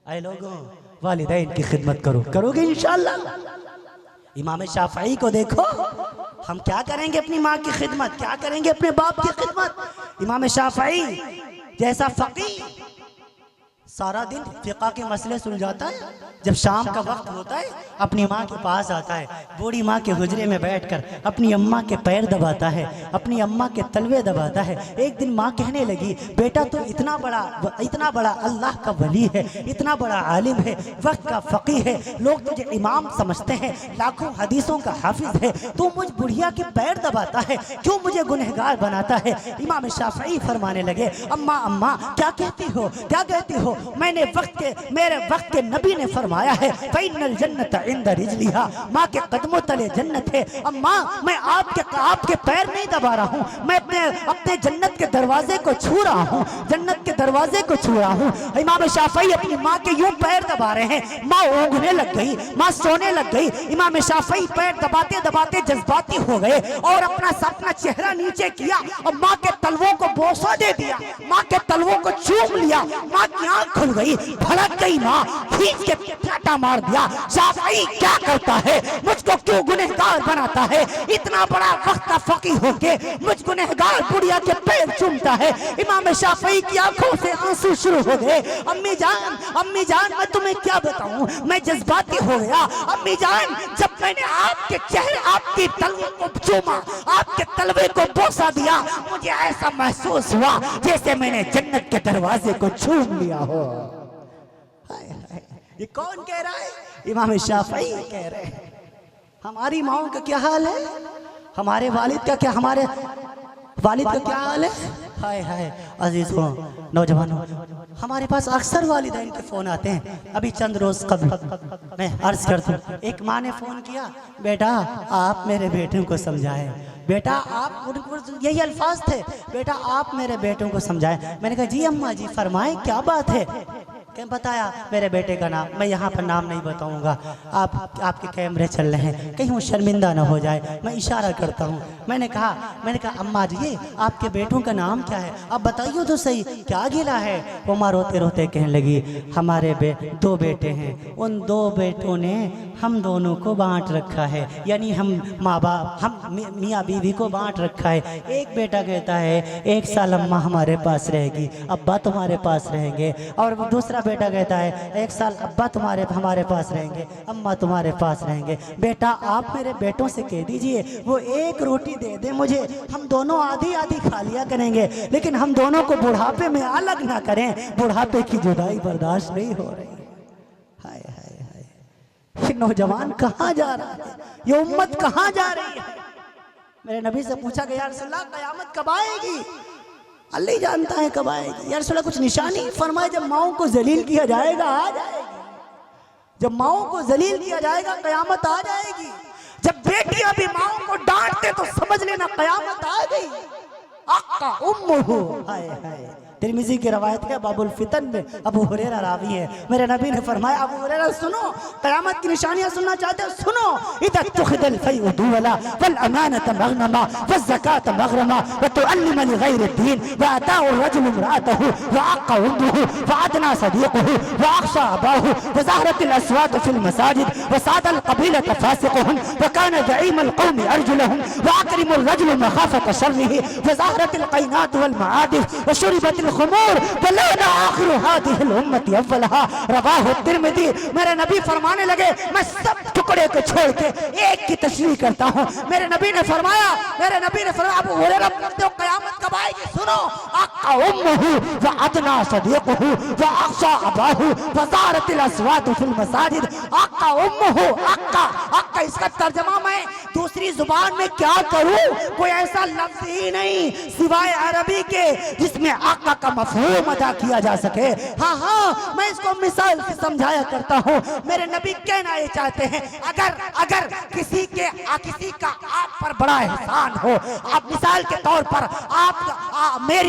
ऐ लोगों वालिदैन की खिदमत करो, करोगे इंशाअल्लाह। इमाम शाफई को देखो, हम क्या करेंगे अपनी माँ की खिदमत, क्या करेंगे अपने बाप की खिदमत। इमाम शाफई जैसा फकीह सारा दिन फिक़ा के मसले सुलझाता है, जब शाम का वक्त होता है अपनी माँ के पास आता है, बूढ़ी माँ के हुजरे में बैठकर अपनी अम्मा के पैर दबाता है, अपनी अम्मा के तलवे दबाता है। एक दिन माँ कहने लगी, बेटा तो इतना बड़ा अल्लाह का वली है, इतना बड़ा आलिम है, वक्त का फ़कीह है, लोग तुझे इमाम समझते हैं, लाखों हदीसों का हाफिज है, तू मुझ बुढ़िया के पैर दबाता है, क्यों मुझे गुनहगार बनाता है। इमाम शाफ़ई फरमाने लगे, अम्मा अम्मा क्या कहती हो, क्या कहती हो, मेरे वक्त के नबी ने फरमाया है फ़इन्नल जन्नत इंद रिजलिहा, माँ के कदमों तले जन्नत है। अम्मा मैं आपके पैर नहीं दबा रहा हूँ, मैं अपने जन्नत के दरवाजे को छू रहा हूँ, जन्नत के दरवाजे को छू रहा हूँ। इमाम शाफई अपनी माँ के यूं पैर दबा रहे हैं, माँ ऊँघने लग गई, माँ सोने लग गई। इमाम शाफई पैर दबाते दबाते जज्बाती हो गए और अपना चेहरा नीचे किया और माँ के तलवों को बोसा दे दिया, माँ के तलवों को चूम लिया। माँ की आँख खुल गई, भड़क गई, माँ खींच के चाटा मार दिया। शाफई क्या करता है, मुझको क्यों गुनहगार बनाता है, इतना बड़ा वक्त का फकीह होके मुझ गुनहगार बुढ़िया के पैर चूमता है। इमाम शाफई की आंखों से आंसू शुरू हो गए। अम्मी जान मैं तुम्हें क्या बताऊं, मैं जज्बाती हो गया। अम्मी जान जब मैंने आपके चेहरे, आपकी तलवों को चूमा, आपके तलवे को बोसा दिया, मुझे ऐसा महसूस हुआ जैसे मैंने जन्नत के दरवाजे को छूम लिया हो। ये कौन कह रहा है, इमाम शाफई कह रहे हैं। हमारी माओं का क्या हाल है, हमारे वालिद का क्या हाल है। हाय हाय अजीजों नौजवानों, हमारे पास अक्सर वालिदैन के फ़ोन आते हैं। अभी चंद रोज़ कबल मैं अर्ज़ करता हूँ, एक माँ ने फ़ोन किया, बेटा आप मेरे बेटों को समझाएं, बेटा आप, यही अल्फाज थे, बेटा आप मेरे बेटों को समझाएं। मैंने कहा जी अम्मा जी फरमाएं क्या बात है। क्या बताया, मेरे बेटे का नाम, मैं यहाँ पर नाम नहीं बताऊँगा, आपके कैमरे चल रहे हैं, कहीं वो शर्मिंदा ना हो जाए, मैं इशारा करता हूँ। मैंने कहा अम्मा जी आपके बेटों का नाम क्या है, आप बताइए तो सही, क्या गिला है। वो माँ रोते रोते कहने लगी, हमारे 2 बेटे हैं, उन 2 बेटों ने हम दोनों को बांट रखा है, यानी हम माँ बाप, हम मियाँ बीवी को बांट रखा है। एक बेटा कहता है 1 साल अम्मा हमारे पास रहेगी, अब्बा तुम्हारे पास रहेंगे, और दूसरा बेटा कहता है 1 साल अब्बा हमारे पास रहेंगे, अम्मा तुम्हारे पास रहेंगे। बेटा आप मेरे बेटों से कह दीजिए वो 1 रोटी दे दे मुझे, हम दोनों आधी आधी खा लिया करेंगे, लेकिन हम दोनों को बुढ़ापे में अलग ना करें, बुढ़ापे की जुदाई बर्दाश्त नहीं हो रही। हाय हाय हाय, ये नौजवान कहाँ जा रहा है, ये उम्मत कहाँ जा रही है। मेरे नबी से पूछा गया, या रसूलल्लाह क़यामत कब आएगी। अल्लाह जानता है कब आएगी। या रसूलल्लाह कुछ निशानी फरमाए, जब माओं को जलील किया जाएगा आ जाएगी। जब माओ को जलील किया जाएगा कयामत आ जाएगी। जब बेटियां भी माओ को डांटते तो समझ लेना कयामत आ गई। अक्का उम्मुहु, हाय हाय। तिरमिजी की रवायत है बाबुल फितन में, अबू हुरैरा रावी है। मेरे नबी ने फरमाया, अबू हुरैरा सुनो, कयामत की निशानियां सुनना चाहते हो सुनो। इदा तुखदल फैउ दुवला वल अमानत मगनमा वल ज़कात मगरमा व तुअल्लिम लिगैर दीन व अताउ रजुल इम्राअतहु व अक्का उम्मुहु व अदना सदीक़हु व अख्शा अबाहु व ज़हरत अल अस्वात फिल मसाजिद व सादल क़बीलत फासिक़ुहुम व कान ज़ईम अल क़ौम अर्जुलहुम व अकरम अल रजुल मखाफत शर्रिहि व ज़हरत अल क़ैनात वल मआदिफ व शुरिबत खुमूर बलाना आखिर हादिहिल उम्मती अव्वलहा रवाहु तिरमिज़ी। मेरे नबी फरमाने लगे, मैं सब टुकड़े को छोड़ के एक की तशरीह करता हूँ। मेरे नबी ने फरमाया अबू हुरैरा कहते हो कयामत कब आएगी सुनो। अक्का उम्मुहु व अदना सदीक़हु व अख्शा अबाहु व ज़ारतिल अस्वात फिल मसाजिद। अक्का उम्मुहु, अक्का इसका तर्जुमा मैं दूसरी जुबान में क्या करूँ? कोई ऐसा लफ्ज ही नहीं सिवाय अरबी के जिसमें अक्का का मफहूम अदा किया जा सके। हाँ, मैं इसको मिसाल से समझाया करता हूँ। मेरे नबी कहना ये चाहते हैं, अगर किसी का आप पर बड़ा एहसान हो, आप मिसाल के तौर पर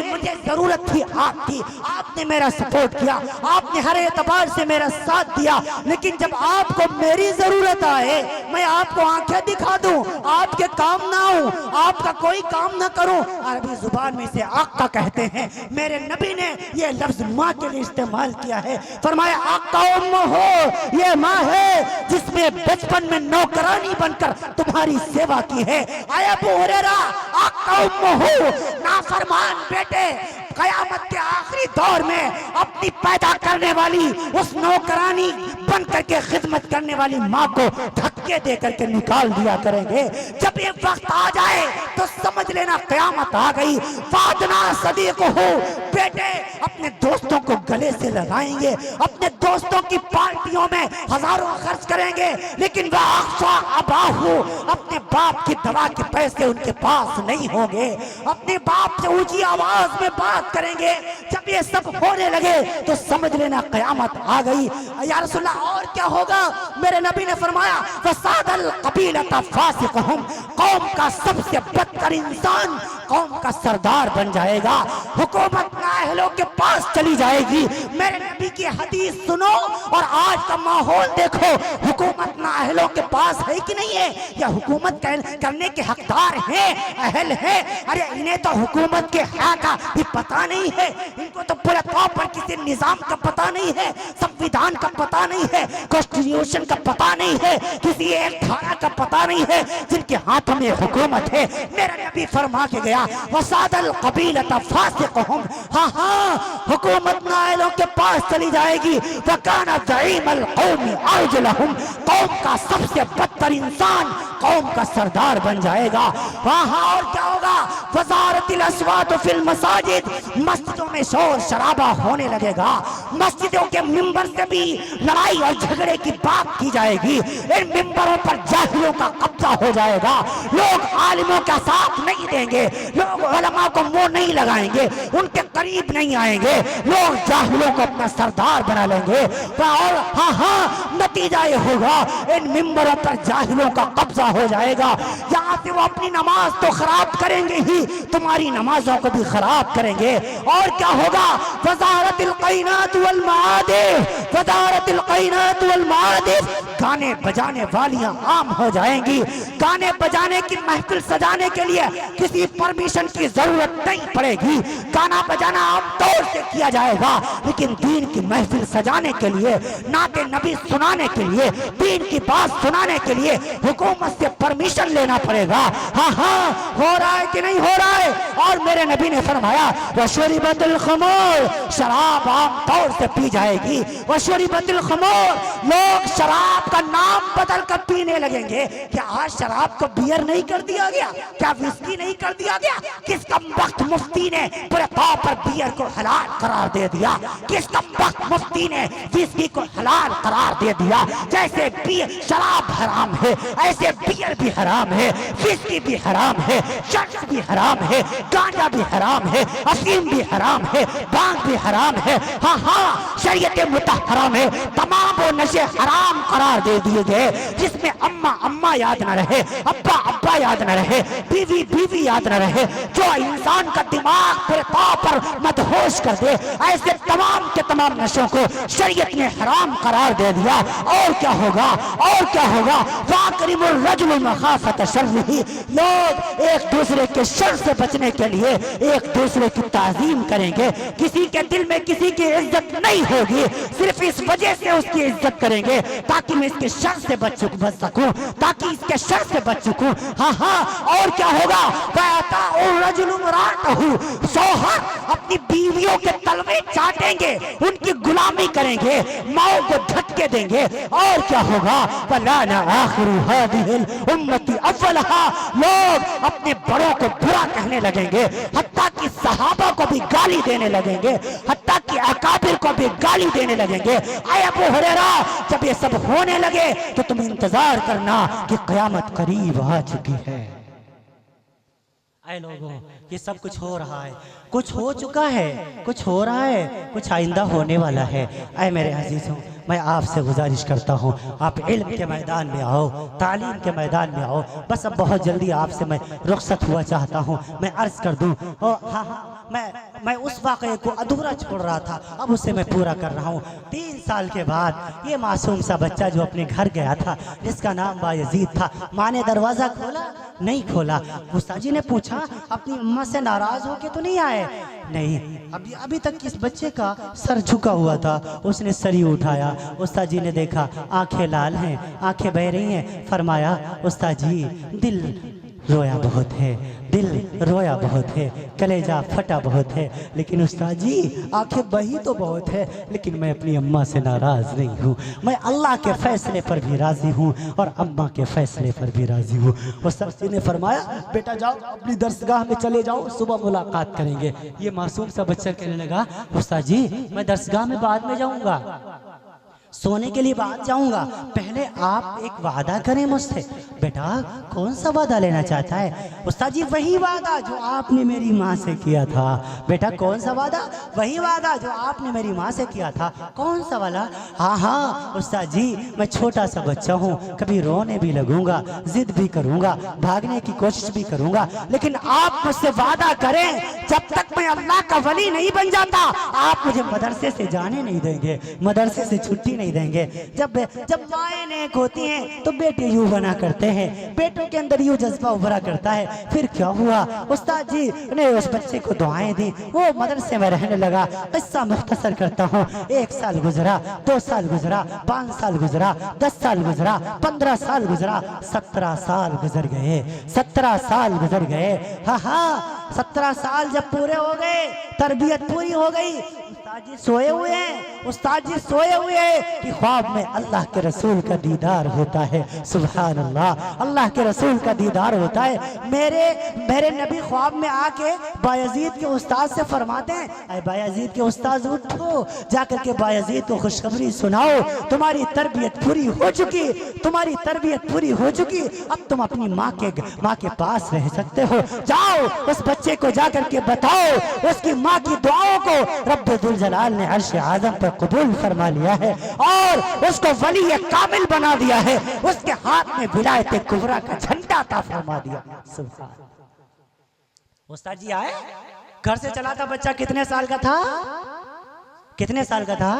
मुझे जरूरत थी आपकी, आपने मेरा सपोर्ट किया, आपने हर एतबार से मेरा साथ दिया, लेकिन जब आपको मेरी जरूरत आए मैं आपको आंखें दिखा दूं, आपके काम ना आऊं, आपका कोई काम ना करूं, अरबी जुबान में से अक्का कहते हैं। मेरे नबी ने ये लफ्ज माँ के लिए इस्तेमाल किया है। फरमाया अक्का उम्म हो, ये माँ है जिसमें बचपन में नौकरानी बनकर तुम्हारी सेवा की है। आया अबू हुरैरा, अक्का उम्म हो, नाफरमान बेटे कयामत के आखिरी दौर में अपनी पैदा करने वाली उस नौकरानी बन करके खिदमत करने वाली माँ को धक्के दे करके निकाल दिया करेंगे। जब ये वक्त आ जाए तो समझ लेना कयामत आ गई। फादना सदीक़हु, बेटे अपने दोस्तों को गले से लगाएंगे, अपने दोस्तों की पार्टियों में हजारों खर्च करेंगे, लेकिन वह अख्शा अबाहु, अपने बाप की दवा के पैसे उनके पास नहीं होंगे, अपने बाप से ऊंची आवाज में बात करेंगे। जब ये सब होने लगे तो समझ लेना कयामत आ गई। या रसूलल्लाह और क्या होगा? मेरे नबी ने फरमाया फसादल कबीलत फासिक़हुम, कौम का सबसे बदतर इंसान कौम का सरदार बन जाएगा, हुकूमत नाअहलों के पास चली जाएगी। मेरे नबी की हदीस सुनो और आज का माहौल देखो, हुकूमत नाअहलों के पास है कि नहीं है? या हुकूमत करने के हकदार हैं, अहल है? अरे इन्हें तो हुकूमत के हक का भी पता नहीं है, इनको तो पूरे तौर पर किसी निजाम का पता नहीं है, संविधान का पता नहीं है, कॉन्स्टिट्यूशन का पता नहीं है, किसी एक धारा का पता नहीं है, जिनके हाथों में हुकूमत है। मेरा नबी फरमा के गया वसादल कबीलत फासिक़हुम, हाँ हुकूमत नाअहलों के पास चली जाएगी। वकाना ज़ईमल क़ौमी अर्जुलहुम, कौम का सबसे बदतर इंसान कौम का सरदार बन जाएगा। हाँ और क्या होगा? वज़ारतिल अस्वात फिल मसाजिद, मस्जिदों में शोर शराबा होने लगेगा, मस्जिदों के मिंबर से भी लड़ाई और झगड़े की बात की जाएगी, इन मिंबरों पर जाहिलों का कब्जा हो जाएगा, लोग आलिमों का साथ नहीं देंगे, लोग उलमा को मुंह नहीं लगाएंगे, उनके करीब नहीं आएंगे, लोग जाहिलों को अपना सरदार बना लेंगे। और हाँ नतीजा ये होगा इन मिंबरों पर जाहिलों का कब्जा हो जाएगा। यहाँ से वो अपनी नमाज तो खराब करेंगे ही, तुम्हारी नमाजों को भी खराब करेंगे। और क्या होगा? वज़ारतिल क़ैनात वल मआदिफ, वज़ारतिल क़ैनात वल मआदिफ, गाने बजाने वालियां आम हो जाएंगी। गाने बजाने की महफिल सजाने के लिए किसी परमिशन की जरूरत नहीं पड़ेगी, गाना बजाना आम तौर से किया जाएगा, लेकिन दीन की महफिल सजाने के लिए, नाते नबी सुनाने के लिए, दीन की बात सुनाने के लिए हुकूमत से परमिशन लेना पड़ेगा। हाँ हो रहा है कि नहीं हो रहा है? और मेरे नबी ने फरमाया वशुरिबतिल खुमूर, शराब आम तौर से पी जाएगी। वशुरिबतिल खुमूर, लोग शराब का नाम बदल कर पीने लगेंगे। क्या आज शराब को बियर नहीं कर दिया गया? क्या विस्की नहीं कर दिया गया? किस कमबख्त मुफ्ती ने पूरे तौर पर बियर को हलाल करार दे दिया? किस कमबख्त मुफ्ती ने विस्की को हलाल करार दे दिया? जैसे बियर शराब हराम है ऐसे बियर भी हराम है, विस्की भी हराम है, शर्त भी हराम है, गांजा भी हराम है, अफीम भी हराम है, भांग भी हराम है। हाँ हाँ, शरीयत मुतहरा में तमाम वो नशे हराम करार दे दिए गए जिसमें अम्मा अम्मा याद न रहे, अब्बा अब्बा याद न रहे, बीवी बीवी याद न रहे, जो इंसान का दिमाग पूरे तौर पर मदहोश कर दे। ऐसे तमाम के तमाम नशों को शरीयत ने हराम करार दे दिया। और क्या होगा? और क्या होगा? वाकरिमुर रजुल मखाफत शर्रिही, लोग एक दूसरे के शर से बचने के लिए एक दूसरे की ताजीम करेंगे। किसी के दिल में किसी की इज्जत नहीं होगी, सिर्फ इस वजह से उसकी इज्जत करेंगे ताकि मैं इसके शर से बच सकूं, ताकि इसके शर से बच सकूं। हाँ हाँ, और क्या होगा? शौहर अपनी बीवियों के तलवे चाटेंगे, उनकी गुलामी करेंगे, माओ को झटके देंगे। और क्या होगा? उम्मती अव्वलहा, लोग अपने बड़ों को बुरा कहने लगेंगे, हत्ता कि सहाबा को भी गाली देने लगेंगे, हत्ता कि अकाबिर को भी गाली देने लगेंगे। आए अबू हुरैरा, जब ये सब होने लगे तो तुम इंतजार करना कि क़यामत करीब आ चुकी है। ऐ लोगों, ये सब कुछ हो रहा है, कुछ हो चुका है, कुछ हो रहा है, कुछ आइंदा होने वाला है। ऐ मेरे अजीजों, मैं आपसे गुजारिश करता हूँ, आप इल्म के मैदान में आओ, तालीम के मैदान में आओ। बस अब बहुत जल्दी आपसे मैं रुखसत हुआ चाहता हूँ। मैं अर्ज कर दूँ, हाँ हाँ, मैं उस वाक़े को अधूरा छोड़ रहा था, अब उसे मैं पूरा कर रहा हूँ। 3 साल के बाद ये मासूम सा बच्चा जो अपने घर गया था, जिसका नाम बायजीद था, माँ ने दरवाज़ा खोला, नहीं खोला। उस्ताद जी ने पूछा, अपनी अम्मा से नाराज़ होके तो नहीं आए? नहीं, अभी तक इस बच्चे का सर झुका हुआ था। उसने सरी उठाया, उस्ताद जी ने देखा आंखें लाल हैं, आंखें बह रही हैं। फरमाया, उस्ताद जी दिल रोया बहुत है, दिल रोया बहुत है, कलेजा फटा बहुत है, लेकिन उस्ताद जी आंखें बही तो बहुत है, लेकिन मैं अपनी अम्मा से नाराज़ नहीं हूँ। मैं अल्लाह के फैसले पर भी राज़ी हूँ और अम्मा के फैसले पर भी राज़ी हूँ। उस्ताद जी ने फरमाया, बेटा जाओ अपनी दरसगाह में चले जाओ, सुबह मुलाकात करेंगे। ये मासूम सा बच्चा कहने लगा, उस्ताद जी मैं दरसगाह में बाद में जाऊँगा, सोने के लिए बाद जाऊंगा, पहले आप एक वादा करें मुझसे। बेटा कौन सा वादा लेना चाहता है? उस्ताद जी वही वादा जो आपने मेरी माँ से किया था। बेटा कौन सा वादा? वही वादा जो आपने मेरी माँ से किया था। कौन सा वाला? हाँ हाँ उस्ताद जी, मैं छोटा सा बच्चा हूँ, कभी रोने भी लगूंगा, जिद भी करूंगा, भागने की कोशिश भी करूंगा, लेकिन आप मुझसे वादा करें, जब तक मैं अल्लाह का वली नहीं बन जाता आप मुझे मदरसे से जाने नहीं देंगे, मदरसे से छुट्टी नहीं देंगे। जब माएँ नेक होती हैं तो बेटे यूं बना करते हैं, बेटों के अंदर यूं जज्बा उभरा करता है। फिर क्या हुआ? उस्ताद जी ने उस बच्चे को दुआएं दी, वो मदरसे में रहने लगा। किस्सा मुख्तसर करता हूँ। 1 साल गुजरा, 2 साल गुजरा, 5 साल गुजरा, 10 साल गुजरा, 15 साल गुजरा, 17 साल गुजर गए, 17 साल गुजर गए। हाँ हाँ, 17 साल जब पूरे हो गए, तरबियत पूरी हो गई, उस्ताद जी सोए हुए हैं, उस्ताद जी सोए हुए हैं कि ख्वाब में अल्लाह के रसूल का दीदार होता है। सुभान अल्लाह, अल्लाह के रसूल का दीदार होता है। मेरे नबी ख्वाब में आके बायजीद के उस्ताद से फरमाते हैं, अरे बायजीद के उस्ताद उठो, जाकर के बायजीद को खुशखबरी सुनाओ, तुम्हारी तरबियत पूरी हो चुकी, तुम्हारी तरबियत पूरी हो चुकी, अब तुम अपनी माँ के पास रह सकते हो। जाओ उस बच्चे को जाकर के बताओ, उसकी माँ की दुआओं को रब्बुल जलाल ने अर्श आज़म पर कबूल फरमा लिया है और उसको वली कामिल बना दिया है, उसके हाथ में विलायत कुबरा का झंडा अता फरमा दिया। सुभान। उस्ताद जी आए, घर से चला था बच्चा, कितने साल का था? कितने साल का था?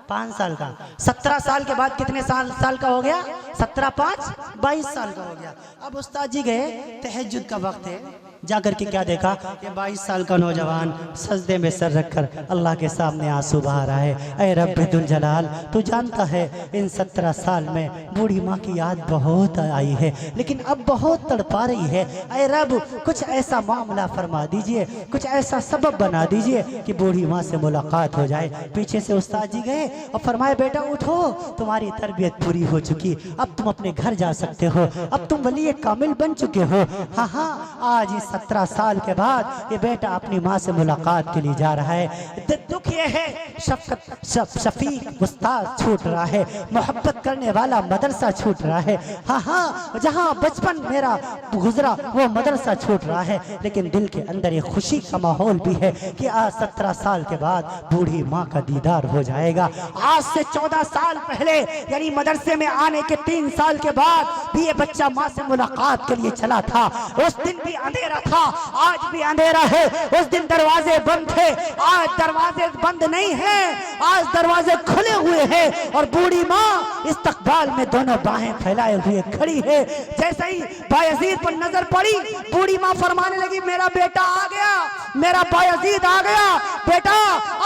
5 साल का। 17 साल के बाद कितने साल का हो गया? 17 5 22 साल का हो गया। अब उस्ताद जी गए, तहज्जुद का वक्त है, जाकर के क्या देखा कि 22 साल का नौजवान सजदे में सर रखकर अल्लाह के सामने आंसू बहा रहा है। ऐ रब्बुल जलाल, तू जानता है इन 17 साल में बूढ़ी माँ की याद बहुत आई है, लेकिन अब बहुत तड़पा रही है। ऐ रब, कुछ ऐसा मामला फरमा दीजिए, कुछ ऐसा सबब बना दीजिए कि बूढ़ी माँ से मुलाकात हो जाए। पीछे से उस्ताद जी गए और फरमाए, बेटा उठो, तुम्हारी तरबियत पूरी हो चुकी, अब तुम अपने घर जा सकते हो, अब तुम वली कामिल बन चुके हो। हाँ हाँ, आज इस 17 साल के बाद ये बेटा अपनी माँ से मुलाकात के लिए जा रहा है। दुख ये है शफीक उस्ताद छूट रहा है, मोहब्बत करने वाला मदरसा छूट रहा है। हाँ हाँ, जहाँ बचपन मेरा गुजरा वो मदरसा छूट रहा है, लेकिन दिल के अंदर ये खुशी का माहौल भी है कि आज 17 साल के बाद बूढ़ी माँ का दीदार हो जाएगा। आज से 14 साल पहले यानी मदरसे में आने के 3 साल के बाद भी ये बच्चा माँ से मुलाकात के लिए चला था। उस दिन भी अंधेरा था, आज भी अंधेरा है। उस दिन दरवाजे बंद थे, आज दरवाजे बंद नहीं है, आज दरवाजे खुले हुए हैं और बूढ़ी माँ इस्तकबाल में दोनों बाहें फैलाए हुए खड़ी है। जैसे ही बायजीद पर नजर पड़ी, बूढ़ी माँ फरमाने लगी, मेरा बेटा आ गया, मेरा बायजीद आ गया। बेटा,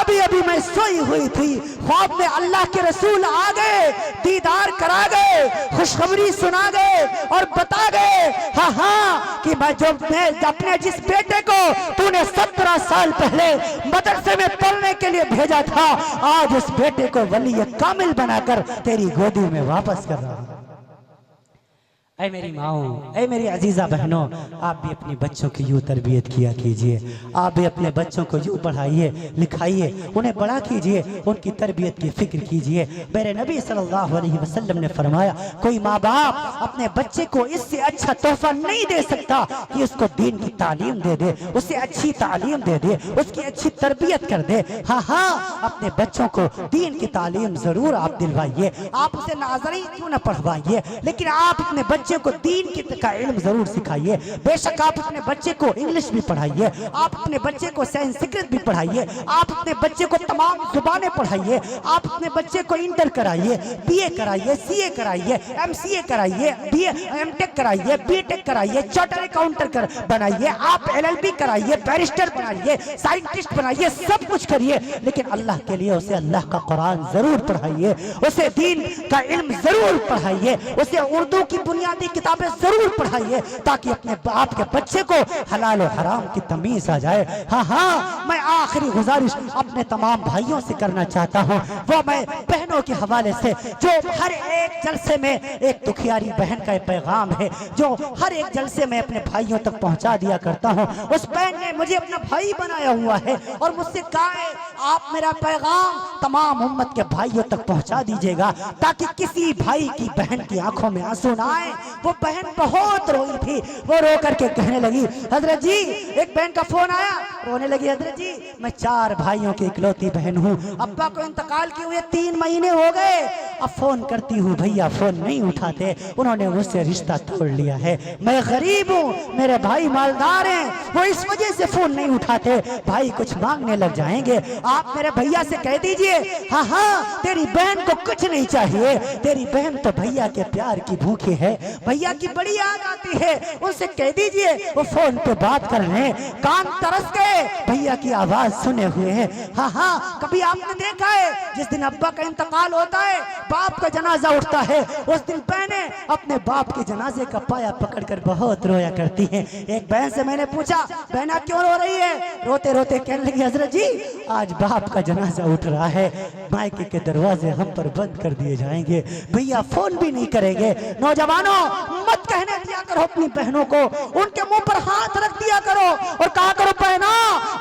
अभी अभी मैं सोई हुई थी, ख्वाब में अल्लाह के रसूल आ गए, दीदार करा गए, खुशखबरी सुना गए और बता गए, हाँ हाँ, कि मैं अपने जिस बेटे को तूने 17 साल पहले मदरसे में पढ़ने के लिए भेजा था, आज उस बेटे को वली कामिल बनाकर तेरी गोदी में वापस कर रहा हूं। ऐ मेरी माओ, ऐ मेरी अजीजा बहनों, आप भी अपने बच्चों की यूँ तरबियत किया कीजिए, आप भी अपने बच्चों को यूँ पढ़ाइए लिखाइए, उन्हें बड़ा कीजिए, उनकी तरबियत की फिक्र कीजिए। मेरे नबी सल्लल्लाहु अलैहि वसल्लम ने फरमाया, कोई माँ बाप अपने बच्चे को इससे अच्छा तोहफा नहीं दे सकता कि उसको दीन की तालीम दे दे, उसे अच्छी तालीम दे दे, उसकी अच्छी तरबियत कर दे। हाँ हाँ, अपने बच्चों को दीन की तालीम जरूर आप दिलवाइए, आप उसे नाज़री क्यों न पढ़वाइए, लेकिन आप अपने बच्चे को दीन का इल्म जरूर सिखाइए। बेशक आप अपने बच्चे को इंग्लिश भी पढ़ाइए, आप अपने बच्चे को संस्कृत भी पढ़ाइए, आप अपने बच्चे को तमाम जुबानें पढ़ाइए, आप अपने बच्चे को इंटर कराइए, बीए कराइए, सीए कराइए, एमसीए कराइए, एमटेक कराइए, बीटेक कराइए, चार्टर्ड अकाउंटेंट बनाइए, आप एलएलबी कराइए, बैरिस्टर बनाइए, साइंटिस्ट बनाइए, सब कुछ करिए, लेकिन अल्लाह के लिए उसे अल्लाह का कुरान जरूर पढ़ाइए, उसे दीन का इल्म जरूर पढ़ाइए, उसे उर्दू की बुनियादी किताबें जरूर पढ़ाइए, ताकि अपने बाप के बच्चे को हलाल और हराम की तमीज आ जाए। हाँ हाँ, मैं आखिरी गुजारिश अपने तमाम भाइयों से करना चाहता हूँ, वो मैं बहनों के हवाले से, जो हर एक जलसे में एक दुखियारी बहन का पैगाम है, जो हर एक जलसे में अपने भाइयों तक पहुँचा दिया करता हूँ। उस बहन ने मुझे अपना भाई बनाया हुआ है और मुझसे कहा है, आप मेरा पैगाम तमाम उम्मत के भाइयों तक पहुँचा दीजिएगा, ताकि किसी भाई की बहन की आंखों में आंसू ना आए। वो बहन बहुत रोई थी, वो रो करके कहने लगी, हजरत जी, एक बहन का फोन आया, रोने लगी, हजरत जी मैं 4 भाइयों की इकलौती बहन हूँ, अब्बा को इंतकाल किए हुए 3 महीने हो गए, अब फोन करती हूँ, भैया फोन नहीं उठाते, उन्होंने मुझसे रिश्ता तोड़ लिया है, मैं गरीब हूँ, मेरे भाई मालदार हैं, वो इस वजह से फोन नहीं उठाते, भाई कुछ मांगने लग जाएंगे, आप मेरे भैया से कह दीजिए, हाँ हाँ, तेरी बहन को कुछ नहीं चाहिए, तेरी बहन तो भैया के प्यार की भूखी है, भैया की बड़ी याद आती है, उनसे कह दीजिए वो फोन पे बात कर रहे हैं, कान तरस गए भैया की आवाज सुने हुए हैं। हाँ हाँ, कभी आपने देखा है जिस दिन अब्बा का इंतकाल होता है, बाप का जनाजा उठता है, उस दिन बहनें अपने बाप के जनाजे का पाया पकड़कर बहुत रोया करती हैं। एक बहन से मैंने पूछा, बहना क्यों रो रही है? रोते रोते कहने लगी, हजरत जी आज बाप का जनाजा उठ रहा है, मायके के दरवाजे हम पर बंद कर दिए जाएंगे, भैया फोन भी नहीं करेंगे। नौजवानों, मत कहने दिया करो अपनी बहनों को, उनके मुंह पर हाथ रख दिया करो और कहा करो, बहना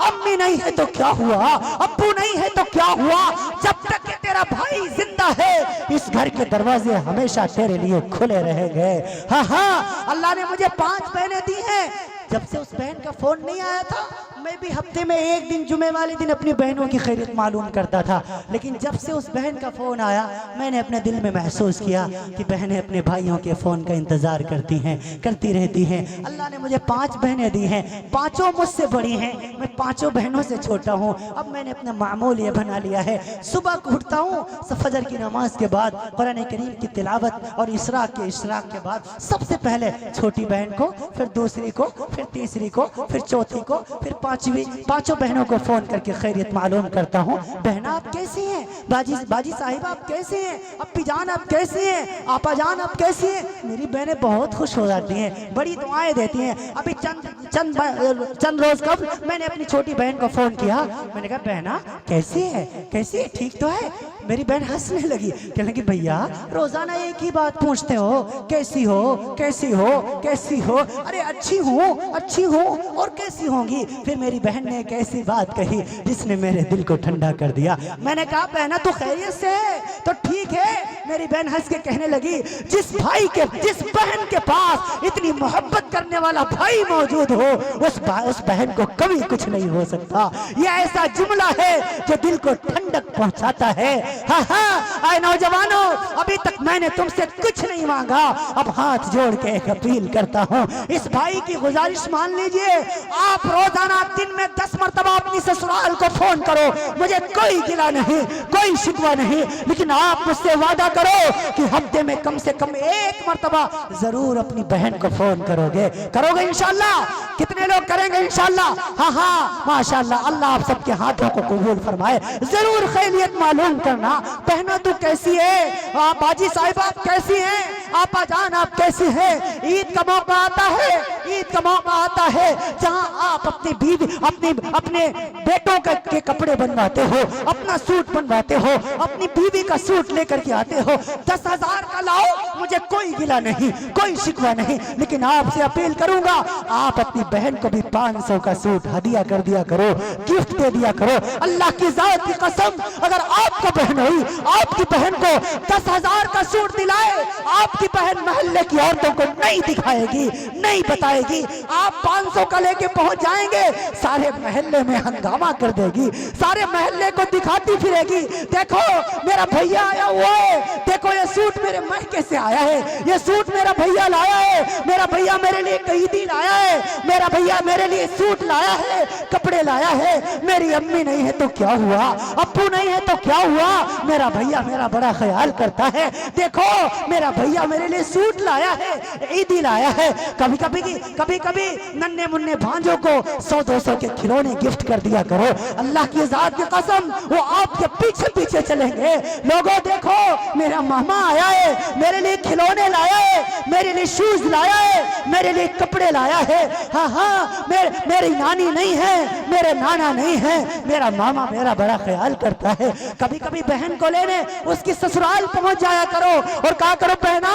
अम्मी नहीं है तो क्या हुआ, अब्बू नहीं है तो क्या हुआ, जब तक कि तेरा भाई जिंदा है इस घर के दरवाजे हमेशा तेरे लिए खुले रहेंगे। हाँ हाँ, अल्लाह ने मुझे 5 बहनें दी हैं। जब से उस बहन का फोन नहीं आया था, मैं भी हफ्ते में एक दिन जुमे वाले दिन अपनी बहनों की खैरियत मालूम करता था, लेकिन जब से उस बहन का फोन आया, मैंने अपने दिल में महसूस किया कि बहनें अपने भाइयों के फोन का इंतजार करती रहती हैं। अल्लाह ने मुझे 5 बहनें दी हैं, 5 मुझसे बड़ी हैं, मैं 5 बहनों से छोटा हूँ। अब मैंने अपना मामूल ये बना लिया है, सुबह उठता हूँ, फजर की नमाज के बाद कुरान करीम की तिलावत और इशराक के बाद सबसे पहले छोटी बहन को, फिर दूसरी को, फिर फिर तीसरी को, फिर चौथी को, फिर पांचवी, पांचों बहनों को फोन करके खैरियत मालूम करता हूँ। बहना आप कैसी हैं, बाजी साहिबा आप कैसी हैं, अप्पी जान आप कैसी हैं, आपा जान आप कैसी हैं। मेरी बहनें बहुत खुश हो जाती हैं, बड़ी दुआएं देती हैं। अभी चंद रोज कब मैंने अपनी छोटी बहन को फोन किया, मैंने कहा बहना कैसी है, कैसी है, ठीक तो है। मेरी बहन हंसने लगी, कहने लगी भैया रोजाना एक ही बात पूछते हो, कैसी हो, कैसी हो, कैसी हो। अरे अच्छी हूँ, अच्छी हूँ, और कैसी होंगी। फिर मेरी बहन ने एक ऐसी बात कही जिसने मेरे दिल को ठंडा कर दिया। मैंने कहा बहना तू खैरियत से है तो ठीक है। मेरी बहन हंस के कहने लगी जिस बहन के पास इतनी मोहब्बत करने वाला भाई मौजूद हो, उस बहन को कभी कुछ नहीं हो सकता। यह ऐसा जुमला है जो दिल को ठंडक पहुंचाता है। हाँ हाँ आए नौजवानों, अभी तक मैंने तुमसे कुछ नहीं मांगा, अब हाथ जोड़ के एक अपील करता हूँ। इस भाई की गुजारिश मान लीजिए, आप रोजाना दिन में 10 मरतबा अपनी ससुराल को फोन करो, मुझे कोई गिला नहीं, कोई शिकवा नहीं, लेकिन आप मुझसे वादा करो कि हफ्ते में कम से कम 1 मरतबा जरूर अपनी बहन को फोन करोगे इंशाल्लाह। कितने लोग करेंगे इंशाल्लाह? हाँ हाँ माशाल्लाह, अल्लाह आप सबके हाथों को कबूल फरमाए। जरूर खैरियत मालूम करना। बहना तू कैसी है, बाजी साहिबा आप कैसी हैं, आपा जान आप कैसी हैं। ईद का मौका आता है, ईद का मौका आता है जहां आप अपनी बीवी, अपने बेटों के कपड़े बनवाते हो, अपना सूट बनवाते हो, अपनी बीवी का सूट लेकर के आते हो। 10,000 का लाओ, मुझे कोई गिला नहीं, कोई शिकवा नहीं, लेकिन आपसे अपील करूंगा आप अपनी बहन को भी 500 का सूट हदिया कर दिया करो, गिफ्ट दे दिया करो। अल्लाह की जात की कसम, अगर आपको बहन हुई, आपकी बहन को 10,000 का सूट दिलाए, आपकी बहन मोहल्ले की औरतों को नहीं दिखाएगी, नहीं बताएगी। आप 500 का लेके पहुंच जाएंगे, सारे मोहल्ले में हंगामा कर देगी, सारे मोहल्ले को दिखाती फिरेगी, देखो मेरा भैया आया हुआ है, देखो ये सूट मेरे महके से आया है, ये सूट मेरा भैया लाया है, मेरा भैया मेरे लिए ईदी लाया है, मेरा भैया मेरे लिए सूट लाया है, कपड़े लाया है। मेरी अम्मी नहीं है तो क्या हुआ, अप्पू नहीं है तो क्या हुआ, मेरा भैया मेरा बड़ा ख्याल करता है, देखो मेरा भैया मेरे लिए सूट लाया है, ईदी लाया है। कभी कभी नन्हे मुन्ने भांजों को 100-200 के खिलौने गिफ्ट कर दिया करो। अल्लाह की जात की कसम, वो आपके पीछे पीछे चलेंगे। लोगों देखो मेरा मामा आया है, मेरे लिए खिलौने लाया है, मेरे लिए शूज लाया है, मेरे लिए कपड़े लाया है। हाँ हाँ मेरी नानी नहीं है, मेरे नाना नहीं है, मेरा मामा मेरा बड़ा ख्याल करता है। कभी कभी बहन को लेने उसकी ससुराल पहुंच जाया करो और कहा करो बहना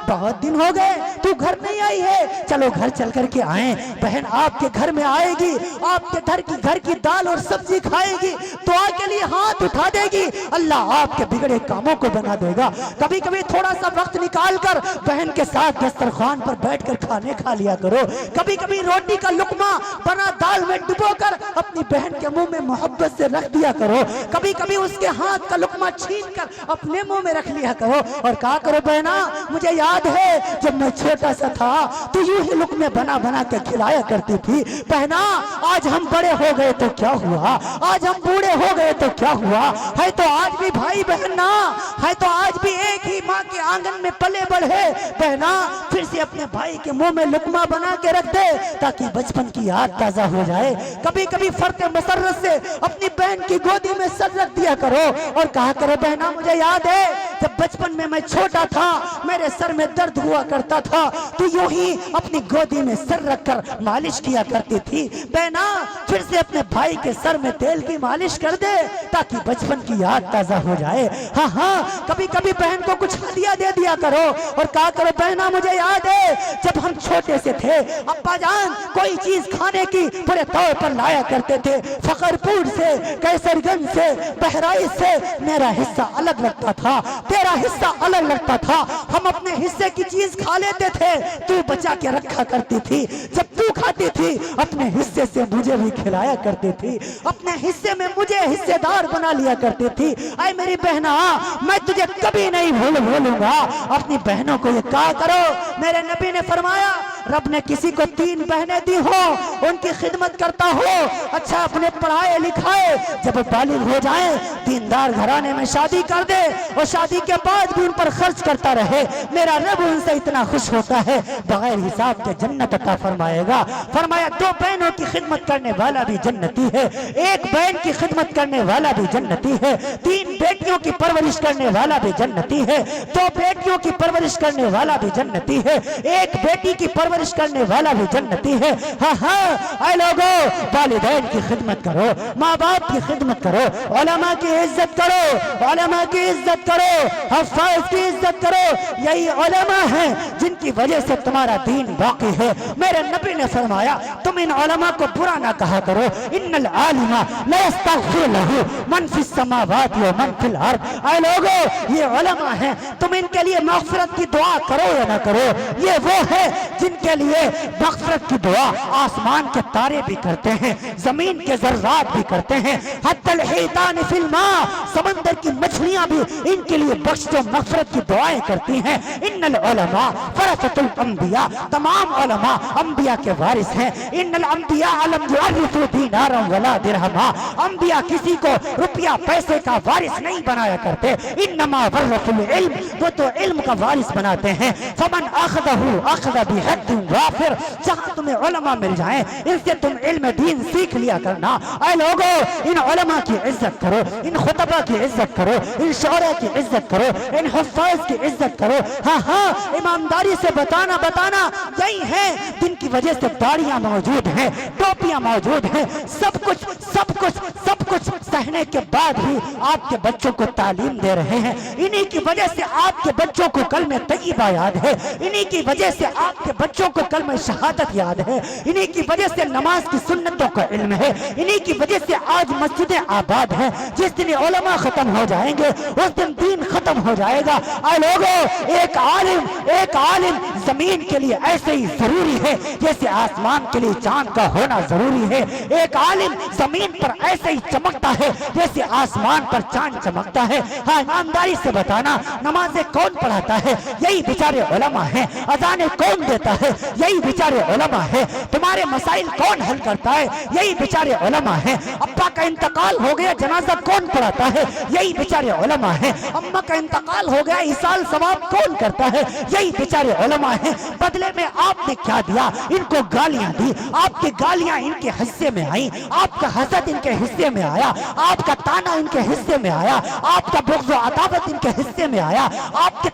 बहुत दिन हो गए तू घर नहीं आई है, चलो घर चल करके आए। बहन आपके घर में आएगी, आपके घर की दाल और सब्जी खाएगी, दुआ के लिए हाथ उठा देगी, अल्लाह आपके बिगड़े कामों को बना देगा। कभी कभी थोड़ा सा वक्त निकाल कर बहन के साथ दस्तरखान पर बैठकर खाने खा लिया करो। कभी कभी रोटी का लुकमा बना दाल में डुबोकर अपनी बहन के मुंह में मोहब्बत से रख दिया करो। कभी कभी उसके हाथ का लुकमा छीन कर अपने मुंह में रख लिया करो और कहा करो बहना मुझे याद है जब मैं छोटा सा था तो यूं ही लुकमे बना बना के खिलाया करती थी। बहना आज हम बड़े हो गए तो क्या हुआ, आज हम बूढ़े हो गए तो क्या हुआ, है तो आज भी भाई बहन ना, है तो आज भी एक ही माँ के आंगन में पले बढ़े। बहना फिर से अपने भाई के मुंह में लुकमा बना के रख दे ताकि बचपन की याद ताजा हो जाए। कभी कभी फर्ते मसरत से अपनी बहन की गोदी में सर रख दिया करो और कहा करो बहना मुझे याद है जब बचपन में मैं छोटा था मेरे सर में दर्द हुआ करता था, तो यूं ही अपनी गोदी में सर रखकर मालिश किया करती थी। बहना फिर से अपने भाई के सर में तेल की मालिश कर दे ताकि बचपन की याद ताजा हो जाए। हाँ हाँ कभी कभी बहन को कुछ हदिया दे दिया करो और कहा करो बहना मुझे याद है जब हम छोटे से थे अब्बा जान कोई चीज खाने की बड़े तौर पर लाया करते थे, फखरपुर से, कैसरगंज से, बहराइच से मेरा हिस्सा अलग लगता था, तेरा हिस्सा अलग लगता था, हम अपने हिस्से की चीज खा लेते थे, तू बचा के रखा करती थी, जब तू खाती थी अपने हिस्से से मुझे भी खिलाया करती थी, अपने हिस्से में मुझे हिस्सेदार बना लिया करती थी। ऐ मेरी बहना मैं तुझे कभी नहीं भूलूंगा। अपनी बहनों को ये कहा करो, मेरे नबी ने फरमाया रब ने किसी को 3 बहनें दी हो, उनकी खिदमत करता हो, अच्छा अपने पढ़ाए लिखाए, जब बालिग हो जाए दीनदार घराने में शादी कर दे और शादी के बाद भी उन पर खर्च करता रहे, मेरा रब उनसे इतना खुश होता है बगैर हिसाब के जन्नत अता फरमाएगा। फरमाया 2 बहनों की खिदमत करने वाला भी जन्नती है, 1 बहन की खिदमत करने वाला भी जन्नती है, 3 बेटियों की परवरिश करने वाला भी जन्नती है, 2 बेटियों की परवरिश करने वाला भी जन्नती है, 1 बेटी की परवरिश करने वाला भी जन्नती है। हाँ हाँ आए लोगों, वालिदैन की खिदमत करो, माँ बाप की खिदमत करो, उलमा की इज्जत करो, उलमा की इज्जत करो, हफ्फाज की इज्जत करो। यही उलमा है जिनकी वजह से तुम्हारा दीन बाकी है। मेरे नबी ने फरमाया तुम इन उलमा को बुरा ना कहा करो, इन्नल आलिमा ला यस्तगफिर लहू मन फिस समावाति व मन फिल अर्द। आए लोगों, ये उलमा है, तुम इनके लिए मग़फ़िरत की दुआ करो या ना करो, ये वो है जिनके लिए मग़फ़िरत की दुआ आसमान के तारे भी करते हैं, जमीन के ज़र्रात भी करते हैं, हत्तल हितान फिल मा, समंदर की मछलियां भी इनके लिए बख्श दो मग़फ़िरत की दुआएं करती हैं। इन्नल उलमा वरसतुल अंबिया, तमाम उलमा अंबिया के वारिस हैं। इन्नल अंबिया लम युअर्रिसू दीनारन वला दिरहमा, अंबिया किसी को रुपया पैसे का वारिस नहीं बनाया करते, इन्नमा वरसुल इल्म, वो तो इल्म का वारिस बनाते हैं। फमन अखदहू अखद बिहद्दिन वाफिर, जहां तुम्हें उलमा मिल जाए इनसे तुम इल्म दीन सीख लिया करना। ऐ लोगों, इन उलमा की इज्जत करो, इन खुतबा की इज्जत करो, इन शौरा की इज्जत करो, इन हुफ्फाज की इज्जत करो। हाँ हाँ, ईमानदारी से बताना यही है जिनकी वजह से दाढ़ियां मौजूद हैं, टोपियां मौजूद हैं, सब कुछ सहने के बाद भी आपके बच्चों को तालीम दे रहे हैं। इन्हीं की वजह से आपके बच्चों को कलमे तय्यबा याद है, इन्हीं की वजह से आपके बच्चों को कलमे शहादत याद है, इन्हीं की वजह से नमाज की सुन्नतों का इल्म है, इन्हीं की वजह से आज मस्जिदें आबाद हैं। जिस दिन उलमा खत्म हो जाएंगे उस दिन दीन खत्म हो जाएगा। आए लोगों, एक आलिम जमीन के लिए ऐसे ही जरूरी है जैसे आसमान के लिए चांद का होना जरूरी है। एक आलिम जमीन पर ऐसे ही चमकता है जैसे आसमान पर चांद चमकता है। हाँ, ईमानदारी से बताना, नमाजें कौन पढ़ाता है? यही बेचारे उलमा हैं। अजानें कौन देता है? यही बेचारे उलमा है। तुम्हारे मसाइल कौन हल करता है? यही बेचारे उलमा है। अब्बा का इंतकाल हो गया, जनाजा कौन पढ़ाता है? यही बेचारे उलमा है। अम्मा का इंतकाल हो गया, इसाल सवाब कौन करता है? यही बेचारे उलमा है। बदले में आपने क्या दिया? इनको गालियां दी, आपकी गालियां इनके हिस्से में आई, आपका हसद इनके हिस्से में आया, आपका ताना इनके हिस्से में आया, आपका बुग़्ज़ व अदावत इनके हिस्से में आया, आपके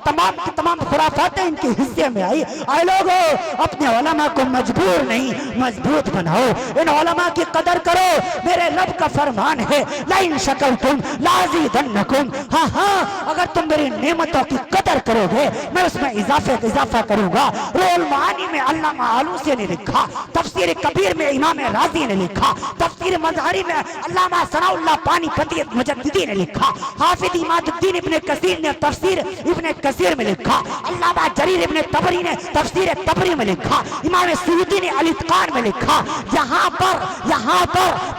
तमाम खुराफातें इनके हिस्से में आई। आए लोगों, अपने उलमा को मजबूर नहीं मजबूत बनाओ, इन उलमा की कदर करो। मेरे रब का फरमान है, लाइन शकरतुम लाज़ीदन्नकुम। हाँ हाँ, अगर तुम मेरी नेमतों की कदर करोगे मैं उसमें इजाफा करूंगा। रोल मानी में अल्लामा आलूसी ने लिखा, तफसीर कबीर में इमाम राजी ने लिखा, तफसीर मज़हरी में अल्लामा सनाउल्लाह पानीपती मुजद्दिदी ने लिखा, हाफिज इमादुद्दीन इब्ने कसीर ने तफसीर इब्ने कसीर में लिखा, अल्लामा जरीर इब्ने तबरी ने तफसीर तबरी में लिखा, इमाम सुयूती ने अल-इत्क़ान में लिखा। यहाँ पर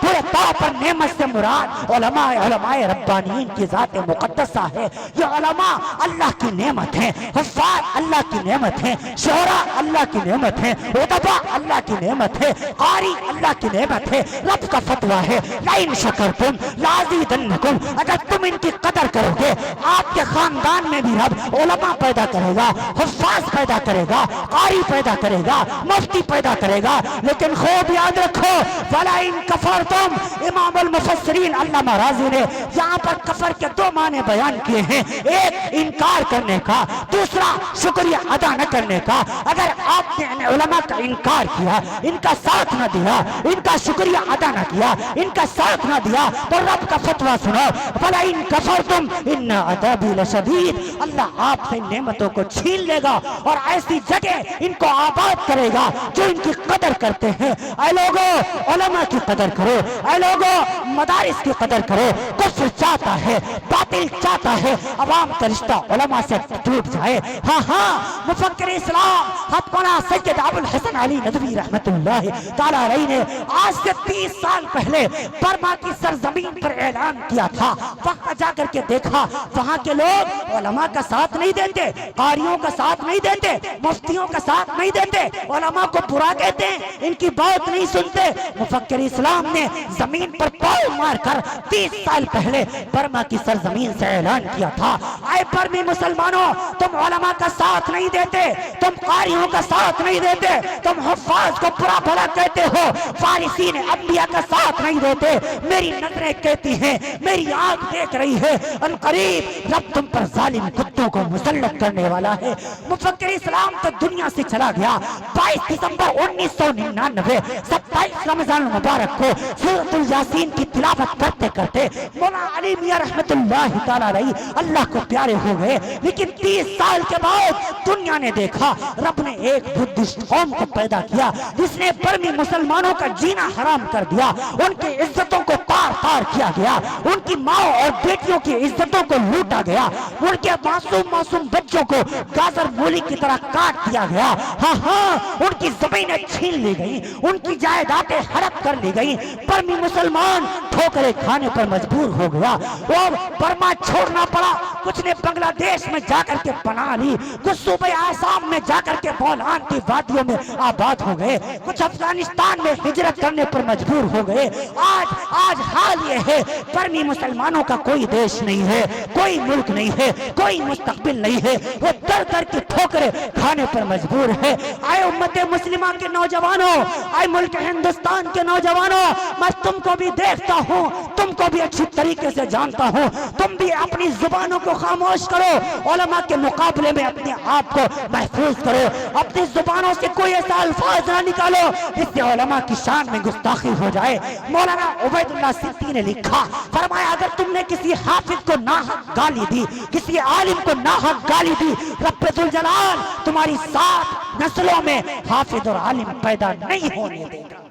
पूरे तौर पर नेमत से मुराद उलमाए रब्बानियीन की ज़ात मुक़द्दसा है। ये उलमा अल्लाह की नेमत है, हुफ़्फ़ाज़ अल्लाह की नेमत है, शोरा अल्लाह की नेमत है, उदबा अल्लाह की नेमत है, कारी अल्लाह की नेमत है। रब का फतवा है, लाइन शकरतुम लाज़ीदन्नकुम, अगर तुम इनकी कदर करोगे आपके खानदान में भी रब उलमा पैदा करेगा, हुफ़्फ़ाज़ पैदा करेगा, कारी पैदा करेगा, मुफ्ती पैदा करेगा। लेकिन खूब याद रखो, वला इन कफरतुम, इमाम मुफस्सिरीन अल्लामा राज़ी ने यहाँ पर कफर के 2 माने बयान किए हैं, एक इनकार करने का, दूसरा शुक्रिया अदा न करने का। अगर आपने उलमा का इनकार किया, इनका साथ न दिया, इनका शुक्रिया अदा न किया, इनका साथ न दिया, तो रब का फतवा सुनो, वला इन कफरतुम इन्ना अज़ाबी लशदीद, अल्लाह आपसे नेमतों को छीन लेगा और ऐसी जगह इनको आबाद करेगा जो इनकी कदर करते हैं। ऐ लोगों, उलमा की कदर करो, ऐ ऐ लोगों, मदारिस की कदर करो। कुफ्र चाहता है, बातिल चाहता है अवाम का रिश्ता उलमा से टूट जाए। हाँ हाँ, मुफक्किर इस्लाम हत्मना सैयद अबुल हसन अली नदवी रहमतुल्लाह ताला अलैहि ने आज से 30 साल पहले बर्मा की सरजमीन पर ऐलान किया था। वहां जाकर के देखा, वहां के लोग उलमा का साथ नहीं देते, कारियों का साथ नहीं देते, मुफ्तियों का साथ नहीं देते, उलमा को बुरा कहते हैं, इनकी बात नहीं सुनते। मुफक्किर इस्लाम ने जमीन पर पाँव मारकर 30 साल पहले बर्मा की सरजमीन से ऐलान किया था, आए बर्मी मुसलमानों, तुम उलमा का साथ नहीं देते, तुम कारियों का साथ नहीं देते, तुम हुफ्फाज को बुरा भला कहते हो, वारिसीन अंबिया का साथ नहीं देते। मेरी नजरें कहती हैं, मेरी आंख देख रही है, अनकरीब रब तुम पर जालिम कुत्तों को मुसल्लत करने वाला है। मुफक्किर इस्लाम तो दुनिया से चला गया। 22 दिसंबर 1999 27 रमजान मुबारक को सूरतुल यासीन की तिलावत करते करते मौला अली मियां रहमतुल्लाह ताला अलैहि अल्लाह को प्यारे हो गए। लेकिन 30 साल के बाद दुनिया ने देखा, रब ने एक बुद्धिस्ट कौम को पैदा किया जिसने बर्मी मुसलमानों का जीना हराम कर दिया, उनकी इज्जतों को तार तार किया गया, उनकी माँ और बेटियों की इज्जतों को लूटा गया, उनके मासूम मासूम बच्चों को गाजर मूली की तरह काट दिया गया। हाँ हाँ, उनकी जमीनें छीन ली गई, उनकी जायदादें हड़प कर ली गई। बर्मी मुसलमान ठोकरें खाने पर मजबूर हो गया और बर्मा छोड़ना पड़ा। कुछ ने बांग्लादेश में जाकर के बना ली, कुछ सूबे आसाम में जाकर के बोलान की वादियों में आबाद हो गए, कुछ अफगानिस्तान में हिजरत करने पर मजबूर हो गए। आज हाल ये है, बर्मी मुसलमानों का कोई देश नहीं है, कोई मुल्क नहीं है, कोई मुस्तकबिल नहीं है, वो दर दर की ठोकरें खाने पर मजबूर है। आए उम्मत मुस्लिमा के नौजवानों, आए मुल्क हिंदुस्तान के नौजवानों, मैं तुमको भी देखता हूँ, तुमको भी अच्छी तरीके से जानता हूँ, तुम भी अपनी जुबानों को खामोश करो, उलमा के मुकाबले में अपने आप को महफूज करो, अपनी जुबानों से कोई ऐसा अल्फाज ना निकालो जिससे उलमा की शान में गुस्ताखी हो जाए। मौलाना उबैदुल्लाह सिद्दीकी ने लिखा, फरमाया अगर तुमने किसी हाफिज को नाहक गाली दी, किसी आलिम को नाहक गाली दी, रब्बुल जलाल तुम्हारी 7 नस्लों में हाफिज और आलिम पैदा नहीं होने देगा।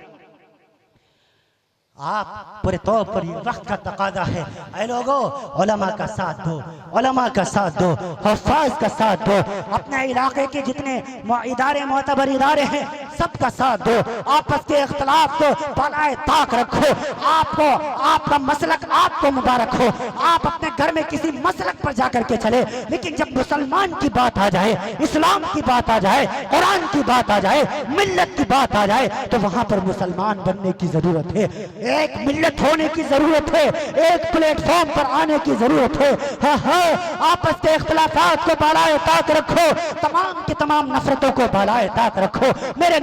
आप पूरे तौर पर ये वक्त का तकादा है, ऐ लोगों, उलमा का साथ दो, उलमा का साथ दो, हुफ्फाज का साथ दो, अपने इलाके के जितने इदारे मोतबर इदारे हैं सबका साथ दो, आपस के इख्तलाफ को बनाए ताक रखो। आपको आपका मसलक आपको मुबारक हो, आप अपने घर में किसी मसलक पर जाकर के चले, लेकिन जब मुसलमान की बात आ जाए, इस्लाम की बात आ जाए, कुरान की बात आ जाए, मिल्लत की बात आ जाए, तो वहां पर मुसलमान बनने की जरूरत है, एक मिल्लत होने की जरूरत है, एक प्लेटफॉर्म पर आने की जरूरत है। हाँ हाँ, आपस के इख्तलाफात को बालाए ताक रखो, तमाम की तमाम नफरतों को बालाए ताक रखो। मेरे